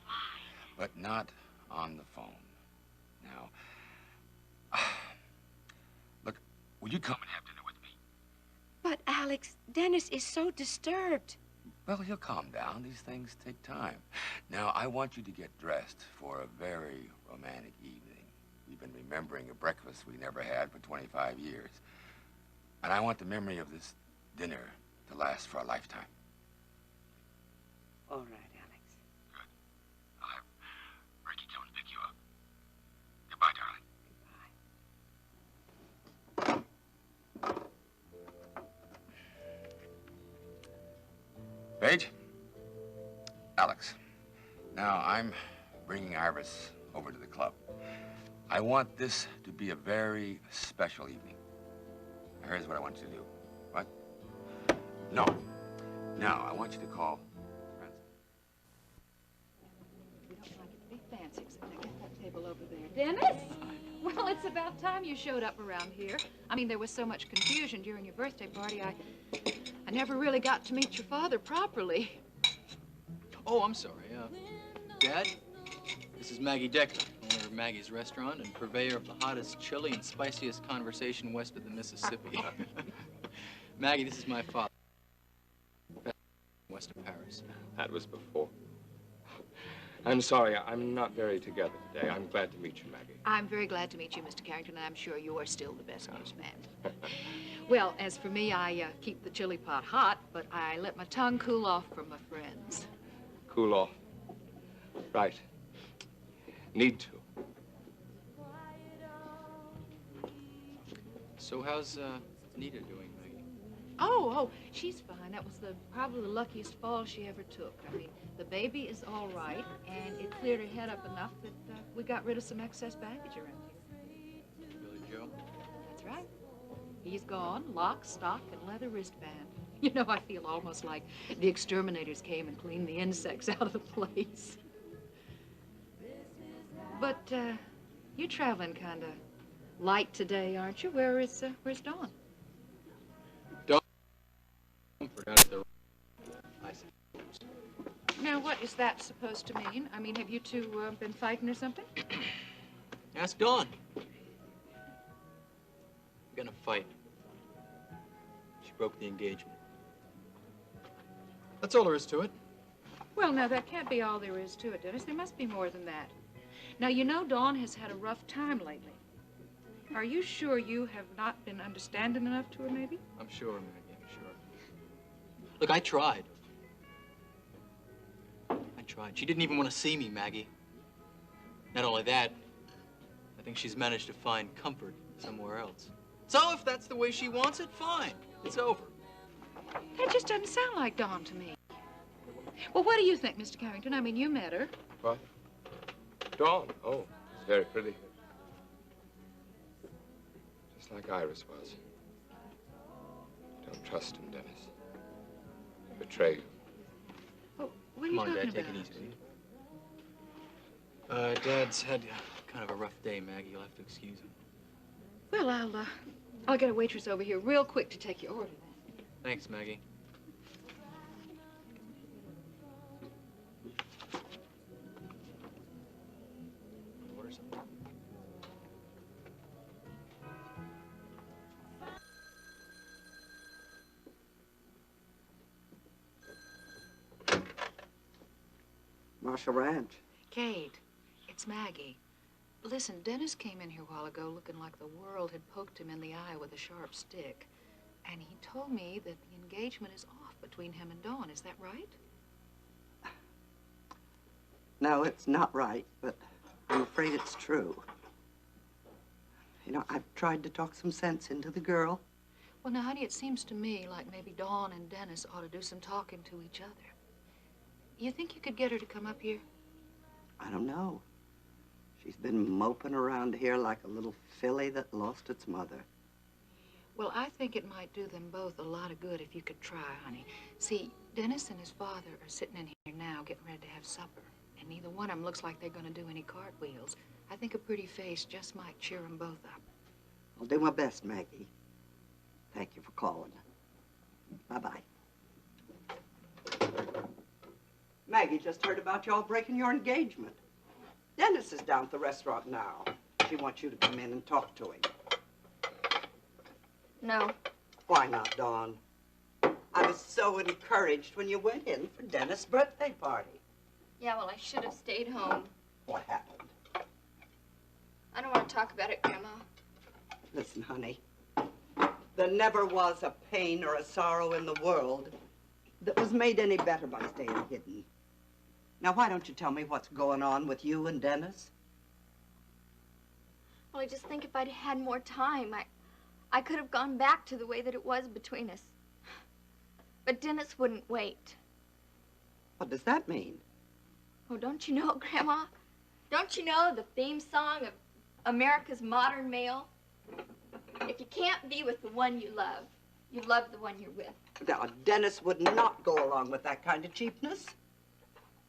Fine. But not on the phone. Now, look, will you come and have dinner with me? But, Alex, Dennis is so disturbed. Well, he'll calm down. These things take time. Now, I want you to get dressed for a very romantic evening. We've been remembering a breakfast we never had for 25 years. And I want the memory of this dinner to last for a lifetime. All right, Alex. Good. I'll have Ricky come and pick you up. Goodbye, darling. Paige? Alex, now I'm bringing Iris over to the club. I want this to be a very special evening. Here's what I want you to do. What? No. Now, I want you to call Francis. We don't like it to be fancy, except I get that table over there. Dennis? Well, it's about time you showed up around here. I mean, there was so much confusion during your birthday party, I never really got to meet your father properly. Oh, I'm sorry. Dad, this is Maggie Decker, owner of Maggie's Restaurant and purveyor of the hottest chili and spiciest conversation west of the Mississippi. Maggie, this is my father, west of Paris. That was before. I'm sorry, I'm not very together today. I'm glad to meet you, Maggie. I'm very glad to meet you, Mr. Carrington, and I'm sure you are still the best news man. Well, as for me, I keep the chili pot hot, but I let my tongue cool off for my friends. Cool off. Right. Need to. So how's Nita doing, Maggie? Oh, she's fine. That was probably the luckiest fall she ever took. I mean, the baby is all right, and it cleared her head up enough that we got rid of some excess baggage around here. Billy Joe? That's right. He's gone, lock, stock, and leather wristband. You know, I feel almost like the exterminators came and cleaned the insects out of the place. But you're traveling kind of light today, aren't you? Where's Dawn? Dawn? Down at the... I suppose. Now, what is that supposed to mean? I mean, have you two been fighting or something? Ask Dawn. We're gonna fight. She broke the engagement. That's all there is to it. Well, now, that can't be all there is to it, Dennis. There must be more than that. Now, you know Dawn has had a rough time lately. Are you sure you have not been understanding enough to her, maybe? I'm sure, Maggie, I'm sure. Look, I tried. She didn't even want to see me, Maggie. Not only that, I think she's managed to find comfort somewhere else. So if that's the way she wants it, fine. It's over. That just doesn't sound like Dawn to me. Well, what do you think, Mr. Carrington? I mean, you met her. What? Dawn? Oh, she's very pretty. Just like Iris was. Don't trust him, Dennis. He'll betray you. What are you talking Dad, about? take it easy. Dad's had kind of a rough day, Maggie. You'll have to excuse him. Well, I'll get a waitress over here real quick to take your order then. Thanks, Maggie. Order something? Marshall Ranch. Kate, it's Maggie. Listen, Dennis came in here a while ago looking like the world had poked him in the eye with a sharp stick. And he told me that the engagement is off between him and Dawn. Is that right? No, it's not right, but I'm afraid it's true. You know, I've tried to talk some sense into the girl. Well, now, honey, it seems to me like maybe Dawn and Dennis ought to do some talking to each other. You think you could get her to come up here? I don't know. She's been moping around here like a little filly that lost its mother. Well, I think it might do them both a lot of good if you could try, honey. See, Dennis and his father are sitting in here now getting ready to have supper, and neither one of them looks like they're going to do any cartwheels. I think a pretty face just might cheer them both up. I'll do my best, Maggie. Thank you for calling. Bye-bye. Maggie just heard about y'all breaking your engagement. Dennis is down at the restaurant now. She wants you to come in and talk to him. No. Why not, Dawn? I was so encouraged when you went in for Dennis' birthday party. Yeah, well, I should have stayed home. What happened? I don't want to talk about it, Grandma. Listen, honey. There never was a pain or a sorrow in the world that was made any better by staying hidden. Now, why don't you tell me what's going on with you and Dennis? Well, I just think if I'd had more time, I could have gone back to the way that it was between us. But Dennis wouldn't wait. What does that mean? Oh, don't you know, Grandma? Don't you know the theme song of America's Modern Male? If you can't be with the one you love the one you're with. Now, Dennis would not go along with that kind of cheapness.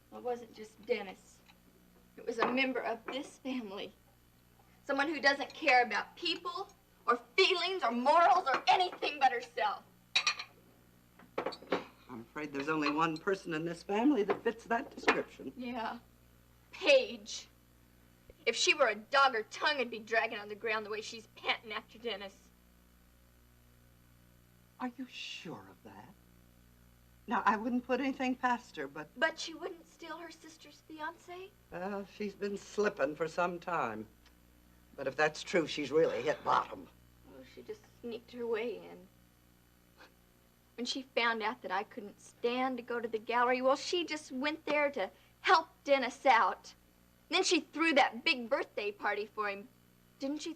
Well, it wasn't just Dennis. It was a member of this family. Someone who doesn't care about people or feelings or morals or anything but herself. I'm afraid there's only one person in this family that fits that description. Yeah. Paige. If she were a dog, her tongue would be dragging on the ground the way she's panting after Dennis. Are you sure of that? Now, I wouldn't put anything past her, but... But she wouldn't steal her sister's fiancé? Well, she's been slipping for some time. But if that's true, she's really hit bottom. Oh, she just sneaked her way in. When she found out that I couldn't stand to go to the gallery, well, she just went there to help Dennis out. Then she threw that big birthday party for him. Don't you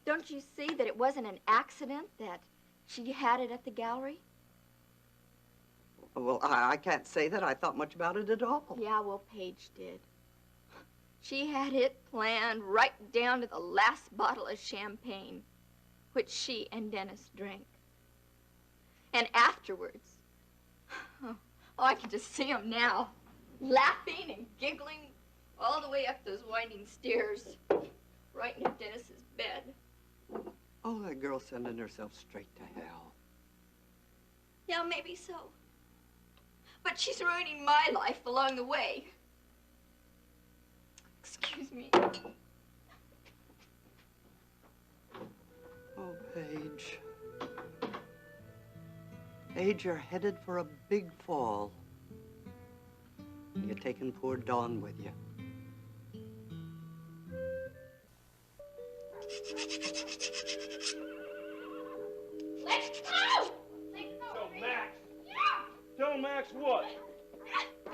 see that it wasn't an accident that she had it at the gallery? Well, I can't say that I thought much about it at all. Yeah, well, Paige did. She had it planned right down to the last bottle of champagne, which she and Dennis drank. And afterwards, oh, I can just see them now, laughing and giggling all the way up those winding stairs, right into Dennis's bed. Oh, that girl's sending herself straight to hell. Yeah, maybe so. But she's ruining my life along the way. Excuse me. Oh, Paige. Paige, you're headed for a big fall. You're taking poor Dawn with you. Let's go! Tell Max. Tell Max what?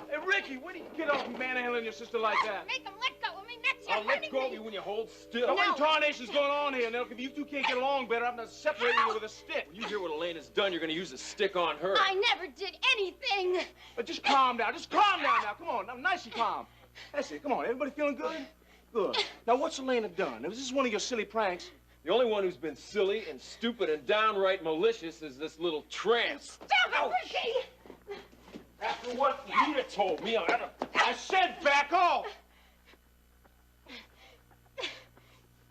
Hey, Ricky, when do you get off manhandling your sister like that? Make him let go of me. That's your I'll let go of you when you hold still. No. What in tarnation's going on here, Nelk? If you two can't get along better, I'm not separating you with a stick. When you hear what Elena's done, you're gonna use a stick on her. I never did anything. But just calm down. Just calm down now. Come on. Now, nice and calm. That's it. Come on. Everybody feeling good? Good. Now, what's Elena done? Is this one of your silly pranks? The only one who's been silly and stupid and downright malicious is this little tramp. Stop it, Ricky! After what Rita told me, I said back off!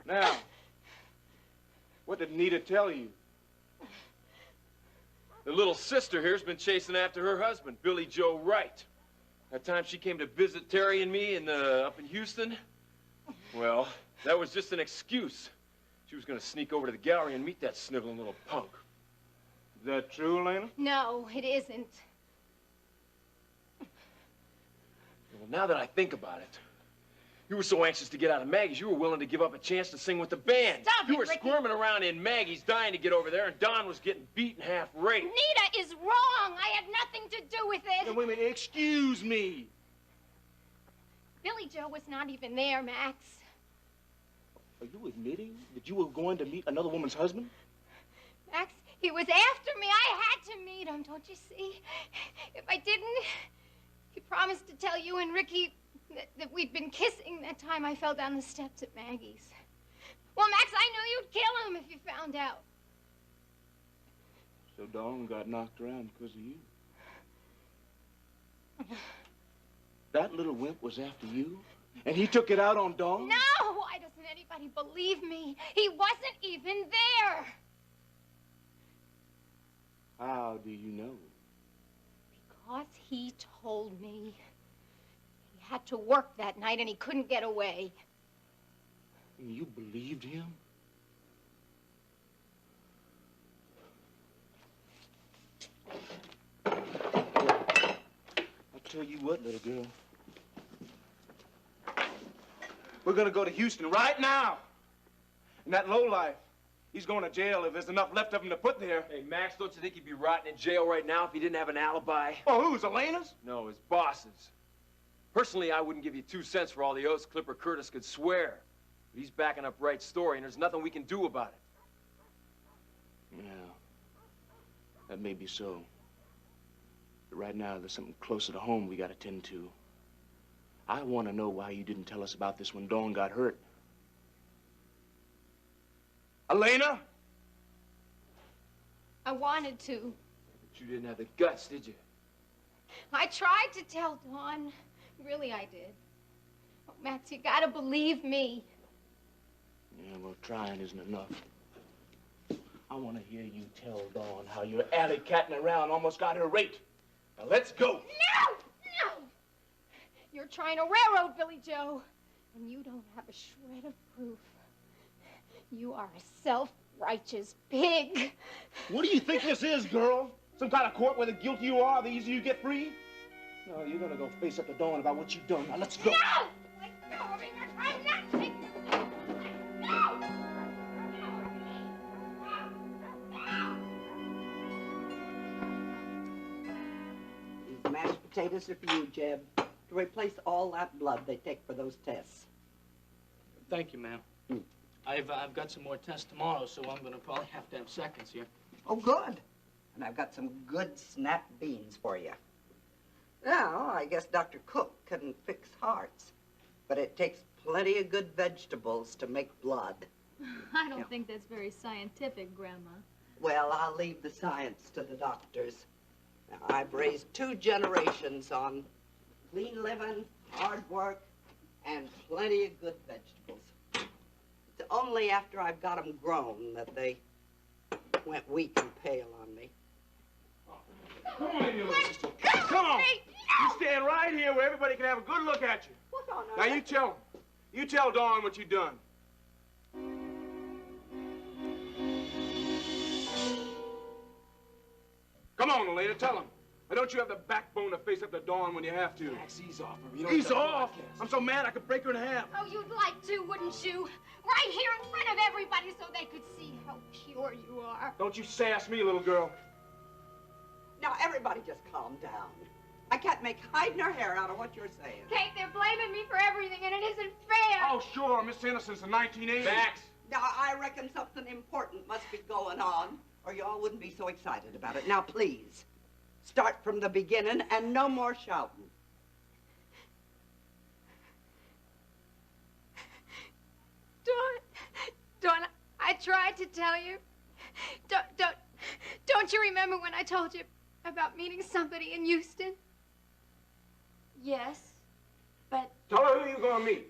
Now, what did Nita tell you? The little sister here's been chasing after her husband, Billy Joe Wright. That time she came to visit Terry and me up in Houston, well, that was just an excuse. She was gonna sneak over to the gallery and meet that sniveling little punk. Is that true, Elena? No, it isn't. Well, now that I think about it, you were so anxious to get out of Maggie's, you were willing to give up a chance to sing with the band. Stop you it, were Ricky. squirming around in Maggie's, dying to get over there, and Don was getting beaten half-raped. Nita is wrong. I had nothing to do with it. Now, wait a minute. Excuse me. Billy Joe was not even there, Max. Are you admitting that you were going to meet another woman's husband? Max, He was after me. I had to meet him, don't you see? If I didn't, he promised to tell you and Ricky that we'd been kissing that time I fell down the steps at Maggie's. Well, Max, I knew you'd kill him if you found out. So Dawn got knocked around because of you. That little wimp was after you? And he took it out on Dawn? No! Why doesn't anybody believe me? He wasn't even there. How do you know? Because he told me. He had to work that night and he couldn't get away. And you believed him? I'll tell you what, little girl. We're gonna go to Houston right now. And that lowlife, he's going to jail if there's enough left of him to put there. Hey, Max, don't you think he'd be rotting in jail right now if he didn't have an alibi? Oh, who's, Elena's? No, his boss's. Personally, I wouldn't give you 2 cents for all the oaths Clipper Curtis could swear. But he's backing up Wright's story, and there's nothing we can do about it. Yeah, that may be so. But right now, there's something closer to home we gotta tend to. I want to know why you didn't tell us about this when Dawn got hurt. Elena? I wanted to. But you didn't have the guts, did you? I tried to tell Dawn. Really, I did. Oh, Max, you gotta believe me. Yeah, well, trying isn't enough. I want to hear you tell Dawn how you're alley-catting around almost got her raped. Now, let's go. No! No! You're trying to railroad Billy Joe, and you don't have a shred of proof. You are a self-righteous pig. What do you think this is, girl? Some kind of court where the guiltier you are, the easier you get free? No, you're gonna go face up to Dawn about what you've done. Now, let's go. No! Let go of me. I'm not taking it. No! These mashed potatoes are for you, Jeb. To replace all that blood they take for those tests. Thank you, ma'am. I've got some more tests tomorrow, so I'm gonna probably have to have seconds here. Oh, good. And I've got some good snap beans for you. Now, I guess Dr. Cook couldn't fix hearts, but it takes plenty of good vegetables to make blood. I don't think that's very scientific, Grandma. Well, I'll leave the science to the doctors. Now, I've raised 2 generations on clean living, hard work, and plenty of good vegetables. It's only after I've got them grown that they went weak and pale on me. Come on in, you little sister. Come on. You stand right here where everybody can have a good look at you. Now, you tell Dawn what you done. Come on, Elena, tell him. Why don't you have the backbone to face up to Dawn when you have to? Max, ease off her. You don't Ease have to off? broadcast. I'm so mad I could break her in half. Oh, you'd like to, wouldn't you? Right here in front of everybody so they could see how pure you are. Don't you sass me, little girl. Now, everybody just calm down. I can't make hide nor hair out of what you're saying. Kate, they're blaming me for everything, and it isn't fair. Oh, sure, Miss Innocence in 1980. Max! Now, I reckon something important must be going on, or y'all wouldn't be so excited about it. Now, please, start from the beginning and no more shouting. Dawn, I tried to tell you. Don't you remember when I told you about meeting somebody in Houston? Yes, but... Tell her who you're gonna meet.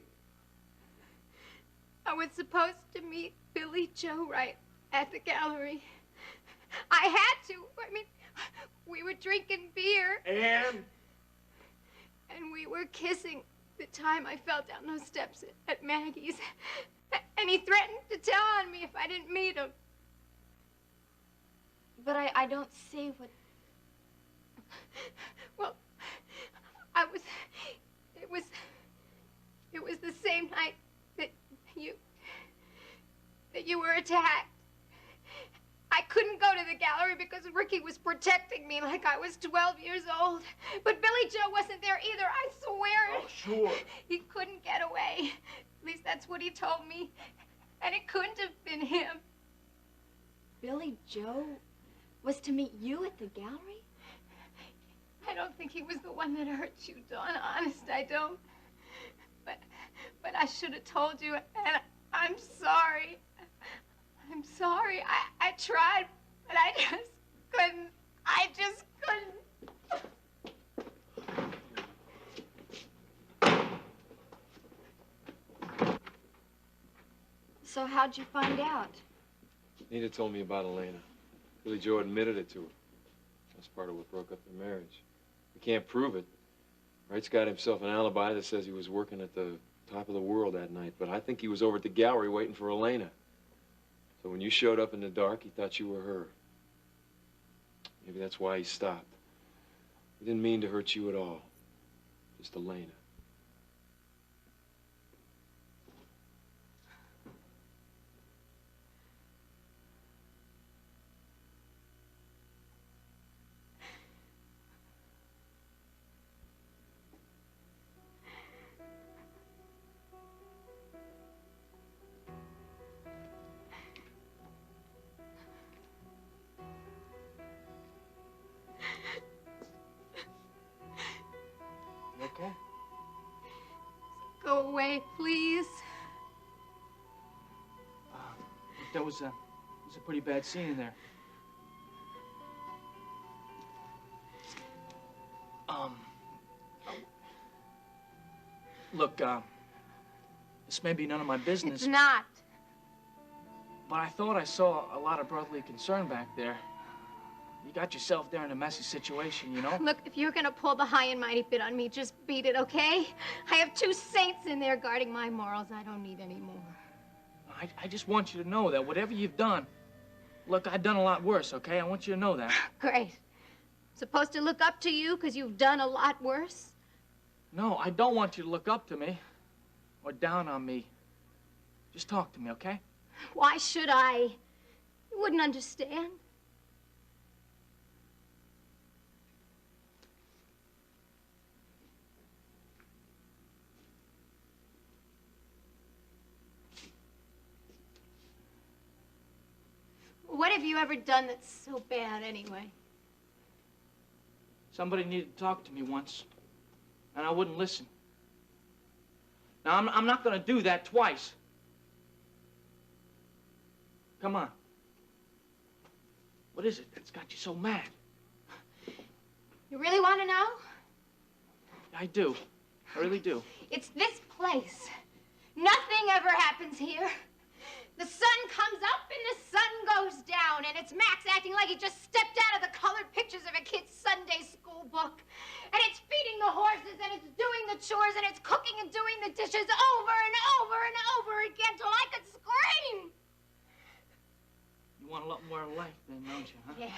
I was supposed to meet Billy Joe right at the gallery. I had to. I mean, we were drinking beer. And we were kissing the time I fell down those steps at Maggie's. And he threatened to tell on me if I didn't meet him. But I don't see what... Well, it was the same night that you were attacked. I couldn't go to the gallery because Ricky was protecting me like I was 12 years old. But Billy Joe wasn't there either, I swear. Oh, sure. He couldn't get away. At least that's what he told me. And it couldn't have been him. Billy Joe? was to meet you at the gallery? I don't think he was the one that hurt you, Dawn. Honest, I don't. But I should have told you, and I'm sorry. I'm sorry. I tried, but I just couldn't. I just couldn't. So how'd you find out? Nita told me about Elena. Billy Joe admitted it to her. That's part of what broke up their marriage. We can't prove it. Wright's got himself an alibi that says he was working at the top of the world that night, but I think he was over at the gallery waiting for Elena. So when you showed up in the dark, he thought you were her. Maybe that's why he stopped. He didn't mean to hurt you at all. Just Elena. You okay? Go away, please. That was a pretty bad scene in there. Look, this may be none of my business. It's not. But I thought I saw a lot of brotherly concern back there. You got yourself there in a messy situation, you know? Look, if you're gonna pull the high and mighty bit on me, just beat it, okay? I have 2 saints in there guarding my morals. I don't need any more. I just want you to know that whatever you've done, look, I've done a lot worse, okay? I want you to know that. Great. Supposed to look up to you because you've done a lot worse? No, I don't want you to look up to me or down on me. Just talk to me, okay? Why should I? You wouldn't understand. What have you ever done that's so bad, anyway? Somebody needed to talk to me once, and I wouldn't listen. Now, I'm not going to do that twice. Come on. What is it that's got you so mad? You really want to know? I do. I really do. It's this place. Nothing ever happens here. The sun comes up and the sun goes down, and it's Max acting like he just stepped out of the colored pictures of a kid's Sunday school book. And it's feeding the horses, and it's doing the chores, and it's cooking and doing the dishes over and over and over again till I could scream. You want a lot more in life then, don't you, huh? Yeah,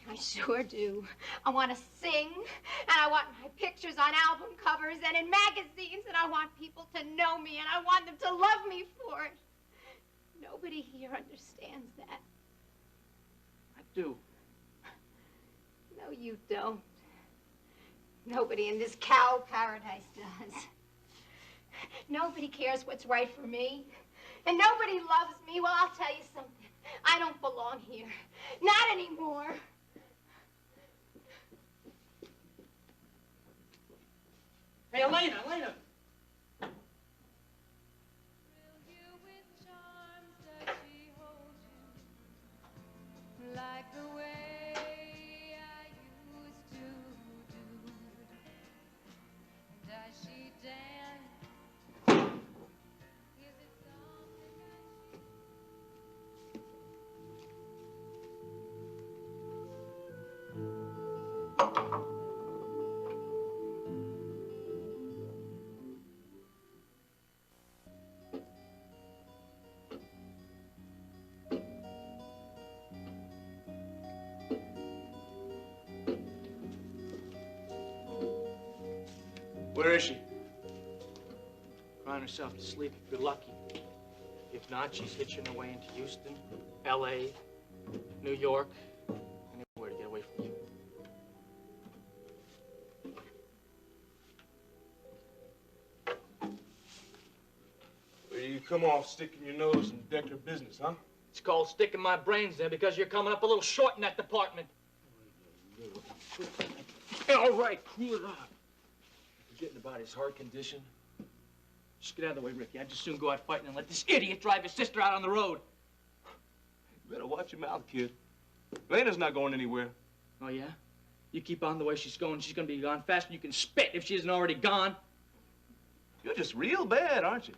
I sure do. I want to sing, and I want my pictures on album covers and in magazines, and I want people to know me, and I want them to love me for it. Nobody here understands that. I do. No, you don't. Nobody in this cow paradise does. Nobody cares what's right for me. And nobody loves me. Well, I'll tell you something. I don't belong here. Not anymore. Hey, Elena, Elena! Like the way I used to do. Does she dance? Is it something that Where is she? Crying herself to sleep if you're lucky. If not, she's hitching her way into Houston, L.A., New York, anywhere to get away from you. Where do you come off sticking your nose in Decker business, huh? It's called sticking my brains in because you're coming up a little short in that department. All right, cool it off. Forgetting about his heart condition. Just get out of the way, Ricky. I'd just soon go out fighting and let this idiot drive his sister out on the road. You better watch your mouth, kid. Lena's not going anywhere. Oh, yeah? You keep on the way she's going be gone faster than you can spit if she isn't already gone. You're just real bad, aren't you?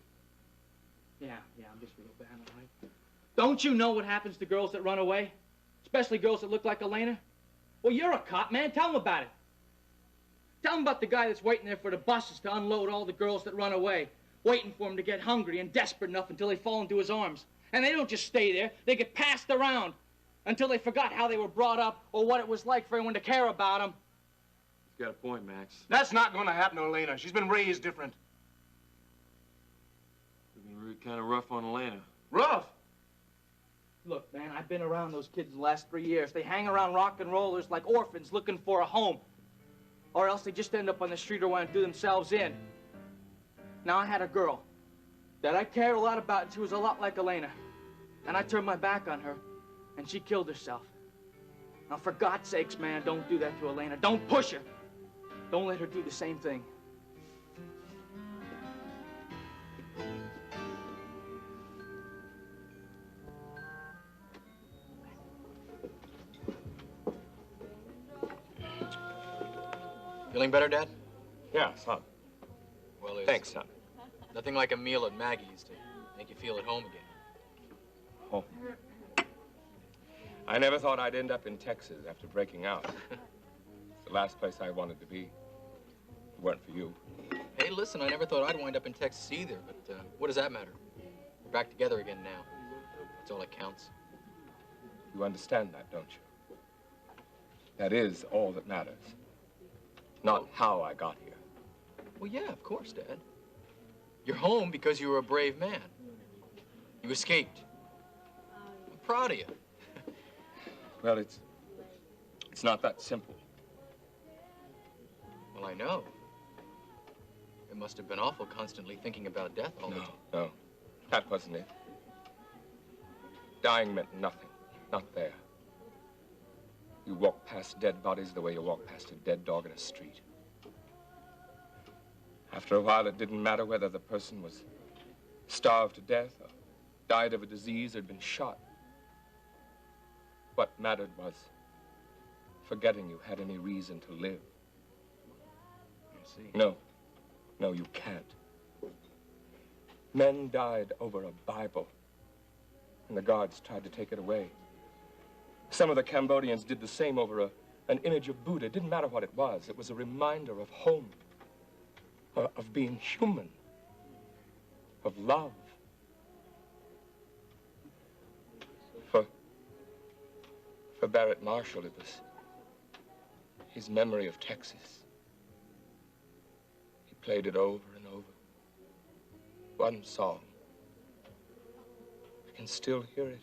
Yeah, I'm just real bad, all right? Don't you know what happens to girls that run away? Especially girls that look like Elena? Well, you're a cop, man. Tell them about it. Tell them about the guy that's waiting there for the buses to unload all the girls that run away, waiting for them to get hungry and desperate enough until they fall into his arms. And they don't just stay there. They get passed around until they forgot how they were brought up or what it was like for anyone to care about them. He's got a point, Max. That's not going to happen to Elena. She's been raised different. You've been really kind of rough on Elena. Rough? Look, man, I've been around those kids the last 3 years. They hang around rock and rollers like orphans looking for a home. Or else they just end up on the street or want to do themselves in. Now, I had a girl that I cared a lot about, and she was a lot like Elena. And I turned my back on her, and she killed herself. Now, for God's sakes, man, don't do that to Elena. Don't push her. Don't let her do the same thing. Feeling better, Dad? Yeah, son. Well, there's Thanks, son. nothing like a meal at Maggie's to make you feel at home again. Oh. I never thought I'd end up in Texas after breaking out. It's the last place I wanted to be. If it weren't for you. Hey, listen, I never thought I'd wind up in Texas either, but what does that matter? We're back together again now. That's all that counts. You understand that, don't you? That is all that matters. Not how I got here. Well, yeah, of course, Dad. You're home because you were a brave man. You escaped. I'm proud of you. Well, it's not that simple. Well, I know. It must have been awful constantly thinking about death all the time. No, that wasn't it. Dying meant nothing. Not there. You walk past dead bodies the way you walk past a dead dog in a street. After a while, it didn't matter whether the person was starved to death or died of a disease or had been shot. What mattered was forgetting you had any reason to live. I see. No, you can't. Men died over a Bible, and the guards tried to take it away. Some of the Cambodians did the same over an image of Buddha. It didn't matter what it was. It was a reminder of home, of being human, of love. For Barrett Marshall, it was his memory of Texas. He played it over and over. One song. I can still hear it.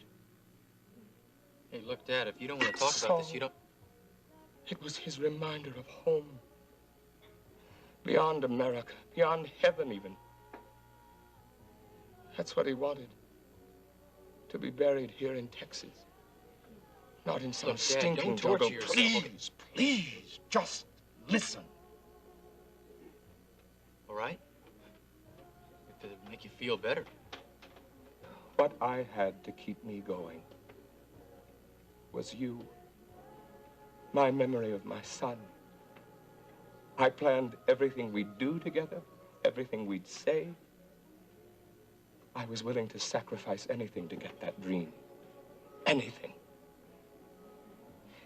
Hey, look, Dad, if you don't want to talk about this, you don't... It was his reminder of home. Beyond America, beyond heaven even. That's what he wanted. To be buried here in Texas. Not in some Look, Dad, stinking don't torture jungle. yourself. Please, just listen. All right? If it'll make you feel better. What I had to keep me going was you. My memory of my son. I planned everything we'd do together, everything we'd say. I was willing to sacrifice anything to get that dream. Anything.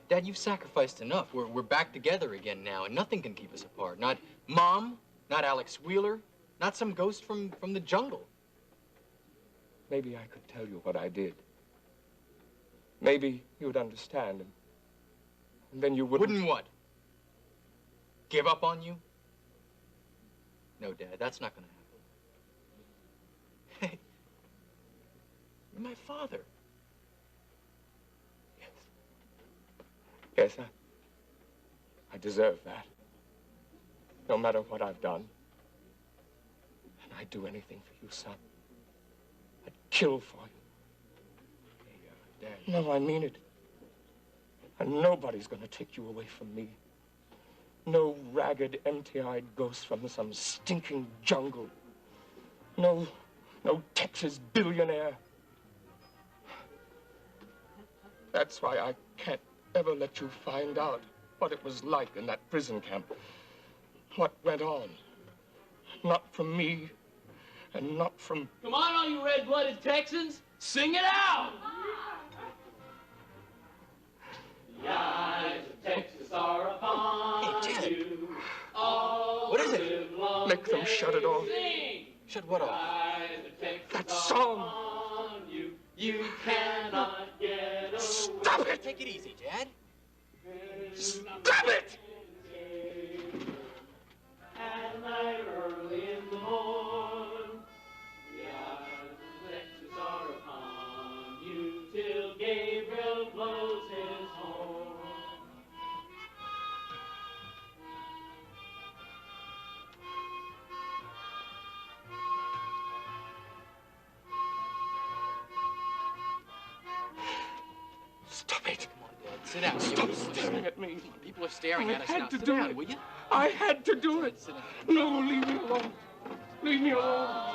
Dad, you've sacrificed enough. We're back together again now, and nothing can keep us apart. Not Mom, not Alex Wheeler, not some ghost from the jungle. Maybe I could tell you what I did. Maybe you would understand, and then you wouldn't... Wouldn't what? Give up on you? No, Dad, that's not gonna happen. Hey, you're my father. Yes, I deserve that. No matter what I've done. And I'd do anything for you, son. I'd kill for you. Dad. No, I mean it. And nobody's gonna take you away from me. No ragged, empty-eyed ghost from some stinking jungle. No Texas billionaire. That's why I can't ever let you find out what it was like in that prison camp. What went on. Not from me, and not from... Come on, all you red-blooded Texans, sing it out! The eyes of Texas are upon you. What is it? Make them shut it off. Shut what off? That song. You cannot get away. Stop it! Take it easy, Dad. Stop it! At night, early in the morn, the eyes of Texas are upon you till Gabriel blows his horn. Stop it! Come on, Dad. Sit down. Stop staring at me. Come on, people are staring at us I now. had to Sit do down, it. will you? I had to do it. Sit down. No, leave me alone. Leave me alone.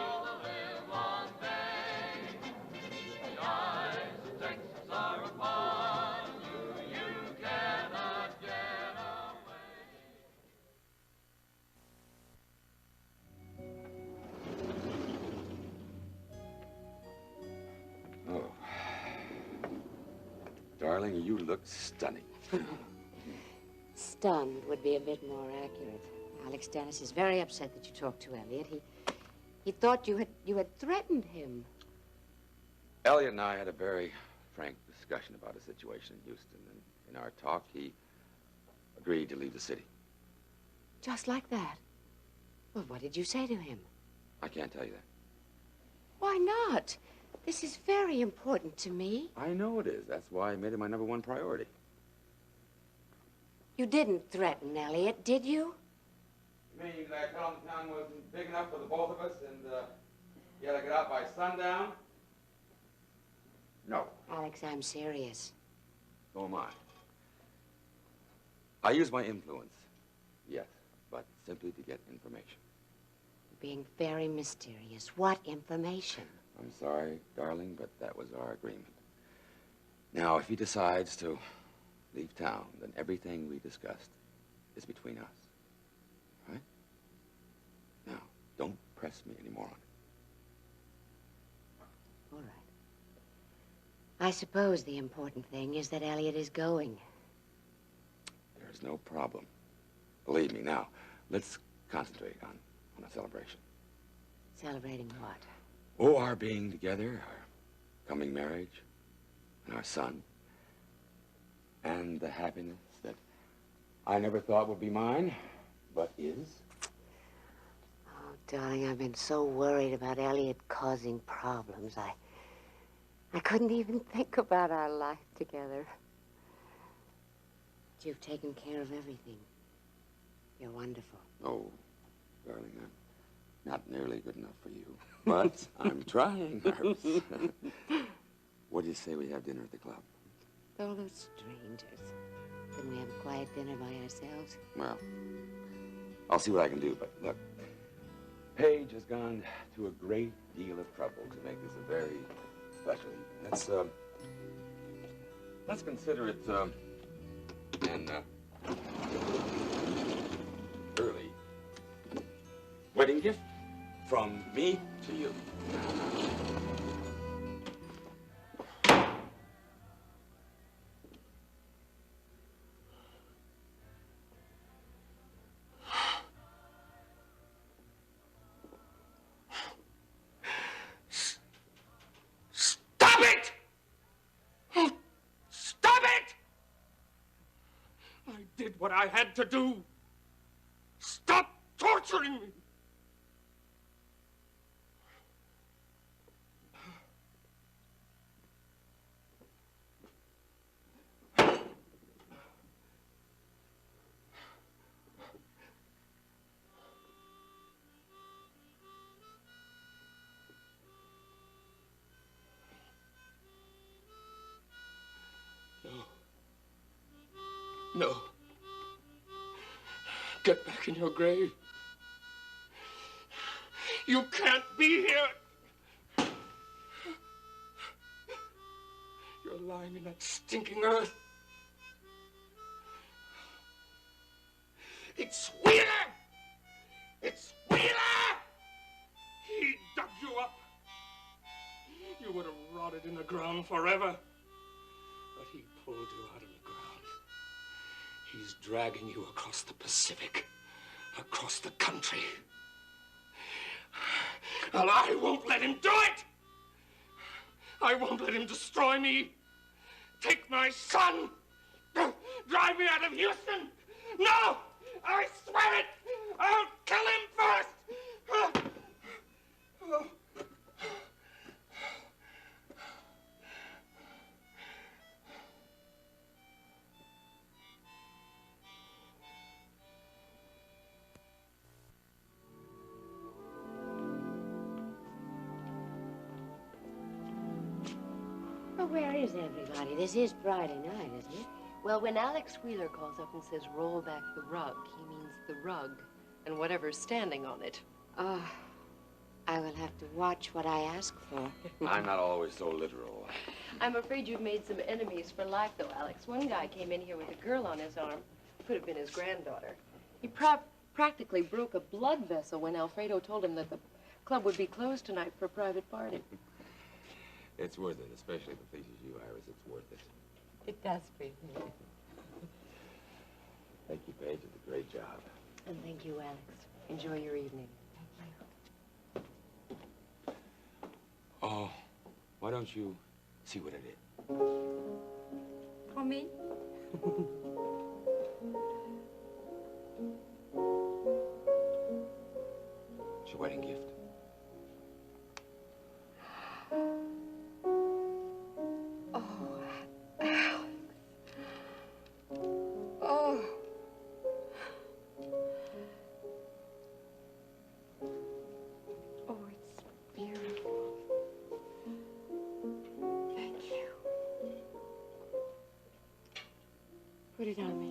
Oh. Darling, you look stunning. Stunned would be a bit more accurate. Alex Dennis is very upset that you talked to Elliot. He thought you had threatened him. Elliot and I had a very frank discussion about a situation in Houston, and in our talk, he agreed to leave the city. Just like that. Well, what did you say to him? I can't tell you that. Why not? This is very important to me. I know it is. That's why I made it my #1 priority. You didn't threaten Elliot, did you? You mean that I told him the town wasn't big enough for the both of us and he had to get out by sundown? No. Alex, I'm serious. So am I. I use my influence, yes, but simply to get information. Being very mysterious. What information? I'm sorry, darling, but that was our agreement. Now, if he decides to leave town, then everything we discussed is between us. Right? Now, don't press me anymore on it. All right. I suppose the important thing is that Elliot is going. There's no problem. Believe me. Now, let's concentrate on a celebration. Celebrating what? Oh, our being together, our coming marriage, and our son, and the happiness that I never thought would be mine, but is. Oh, darling, I've been so worried about Elliot causing problems. I couldn't even think about our life together. But you've taken care of everything. You're wonderful. Oh, darling, I'm not nearly good enough for you, but I'm trying. What do you say we have dinner at the club? All those strangers. Couldn't we have a quiet dinner by ourselves? Well, I'll see what I can do, but look, Paige has gone to a great deal of trouble to make this a very special evening. Let's consider it an early wedding gift from me to you. Stop it! Oh, stop it! I did what I had to do. Stop torturing me. No. Get back in your grave. You can't be here. You're lying in that stinking earth. It's Wheeler! It's Wheeler! He dug you up. You would have rotted in the ground forever. But he pulled you out of the ground. He's dragging you across the Pacific, across the country. And I won't let him do it! I won't let him destroy me. Take my son. Drive me out of Houston. No! I swear it! I'll kill him first! Well, where is everybody? This is Friday night, isn't it? Well, when Alex Wheeler calls up and says, roll back the rug, he means the rug and whatever's standing on it. Oh, I will have to watch what I ask for. I'm not always so literal. I'm afraid you've made some enemies for life, though, Alex. One guy came in here with a girl on his arm. Could have been his granddaughter. He practically broke a blood vessel when Alfredo told him that the club would be closed tonight for a private party. It's worth it, especially if it pleases you, Iris. It's worth it. It does please me. Thank you, Paige. You did a great job. And thank you, Alex. Enjoy your evening. Oh, why don't you see what it is? For me? It's your wedding gift. Oh. Oh, it's beautiful. Thank you. Put it on me.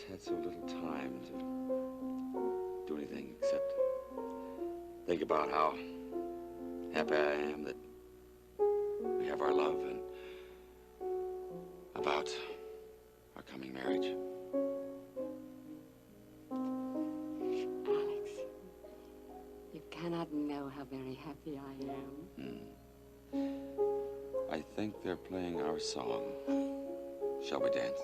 Had so little time to do anything except think about how happy I am that we have our love and about our coming marriage. Alex, you cannot know how very happy I am. I think they're playing our song. Shall we dance?